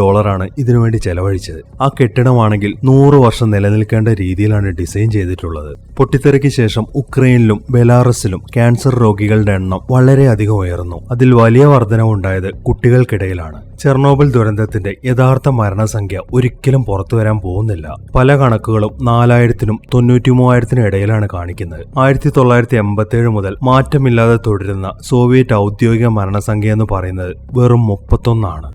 ഇതിനുവേണ്ടി ചെലവഴിച്ചത്. ആ കെട്ടിടമാണെങ്കിൽ 100 വർഷം നിലനിൽക്കേണ്ട രീതിയിലാണ് ഡിസൈൻ ചെയ്തിട്ടുള്ളത്. പൊട്ടിത്തെറിക്ക് ശേഷം ഉക്രൈനിലും ബെലാറസിലും ക്യാൻസർ രോഗികളുടെ എണ്ണം വളരെയധികം ഉയർന്നു. അതിൽ വലിയ വർധനവുണ്ടായത് കുട്ടികൾക്കിടയിലാണ്. ചെർണോബിൽ ദുരന്തത്തിന്റെ യഥാർത്ഥ മരണസംഖ്യ ഒരിക്കലും പുറത്തുവരാൻ പോകുന്നില്ല. പല കണക്കുകളും 4000-നും 93,000-നും ഇടയിലാണ് കാണിക്കുന്നത്. 1987 മുതൽ മാറ്റമില്ലാതെ തുടരുന്ന സോവിയറ്റ് ഔദ്യോഗിക മരണസംഖ്യ എന്ന് പറയുന്നത് വെറും 31 ആണ്.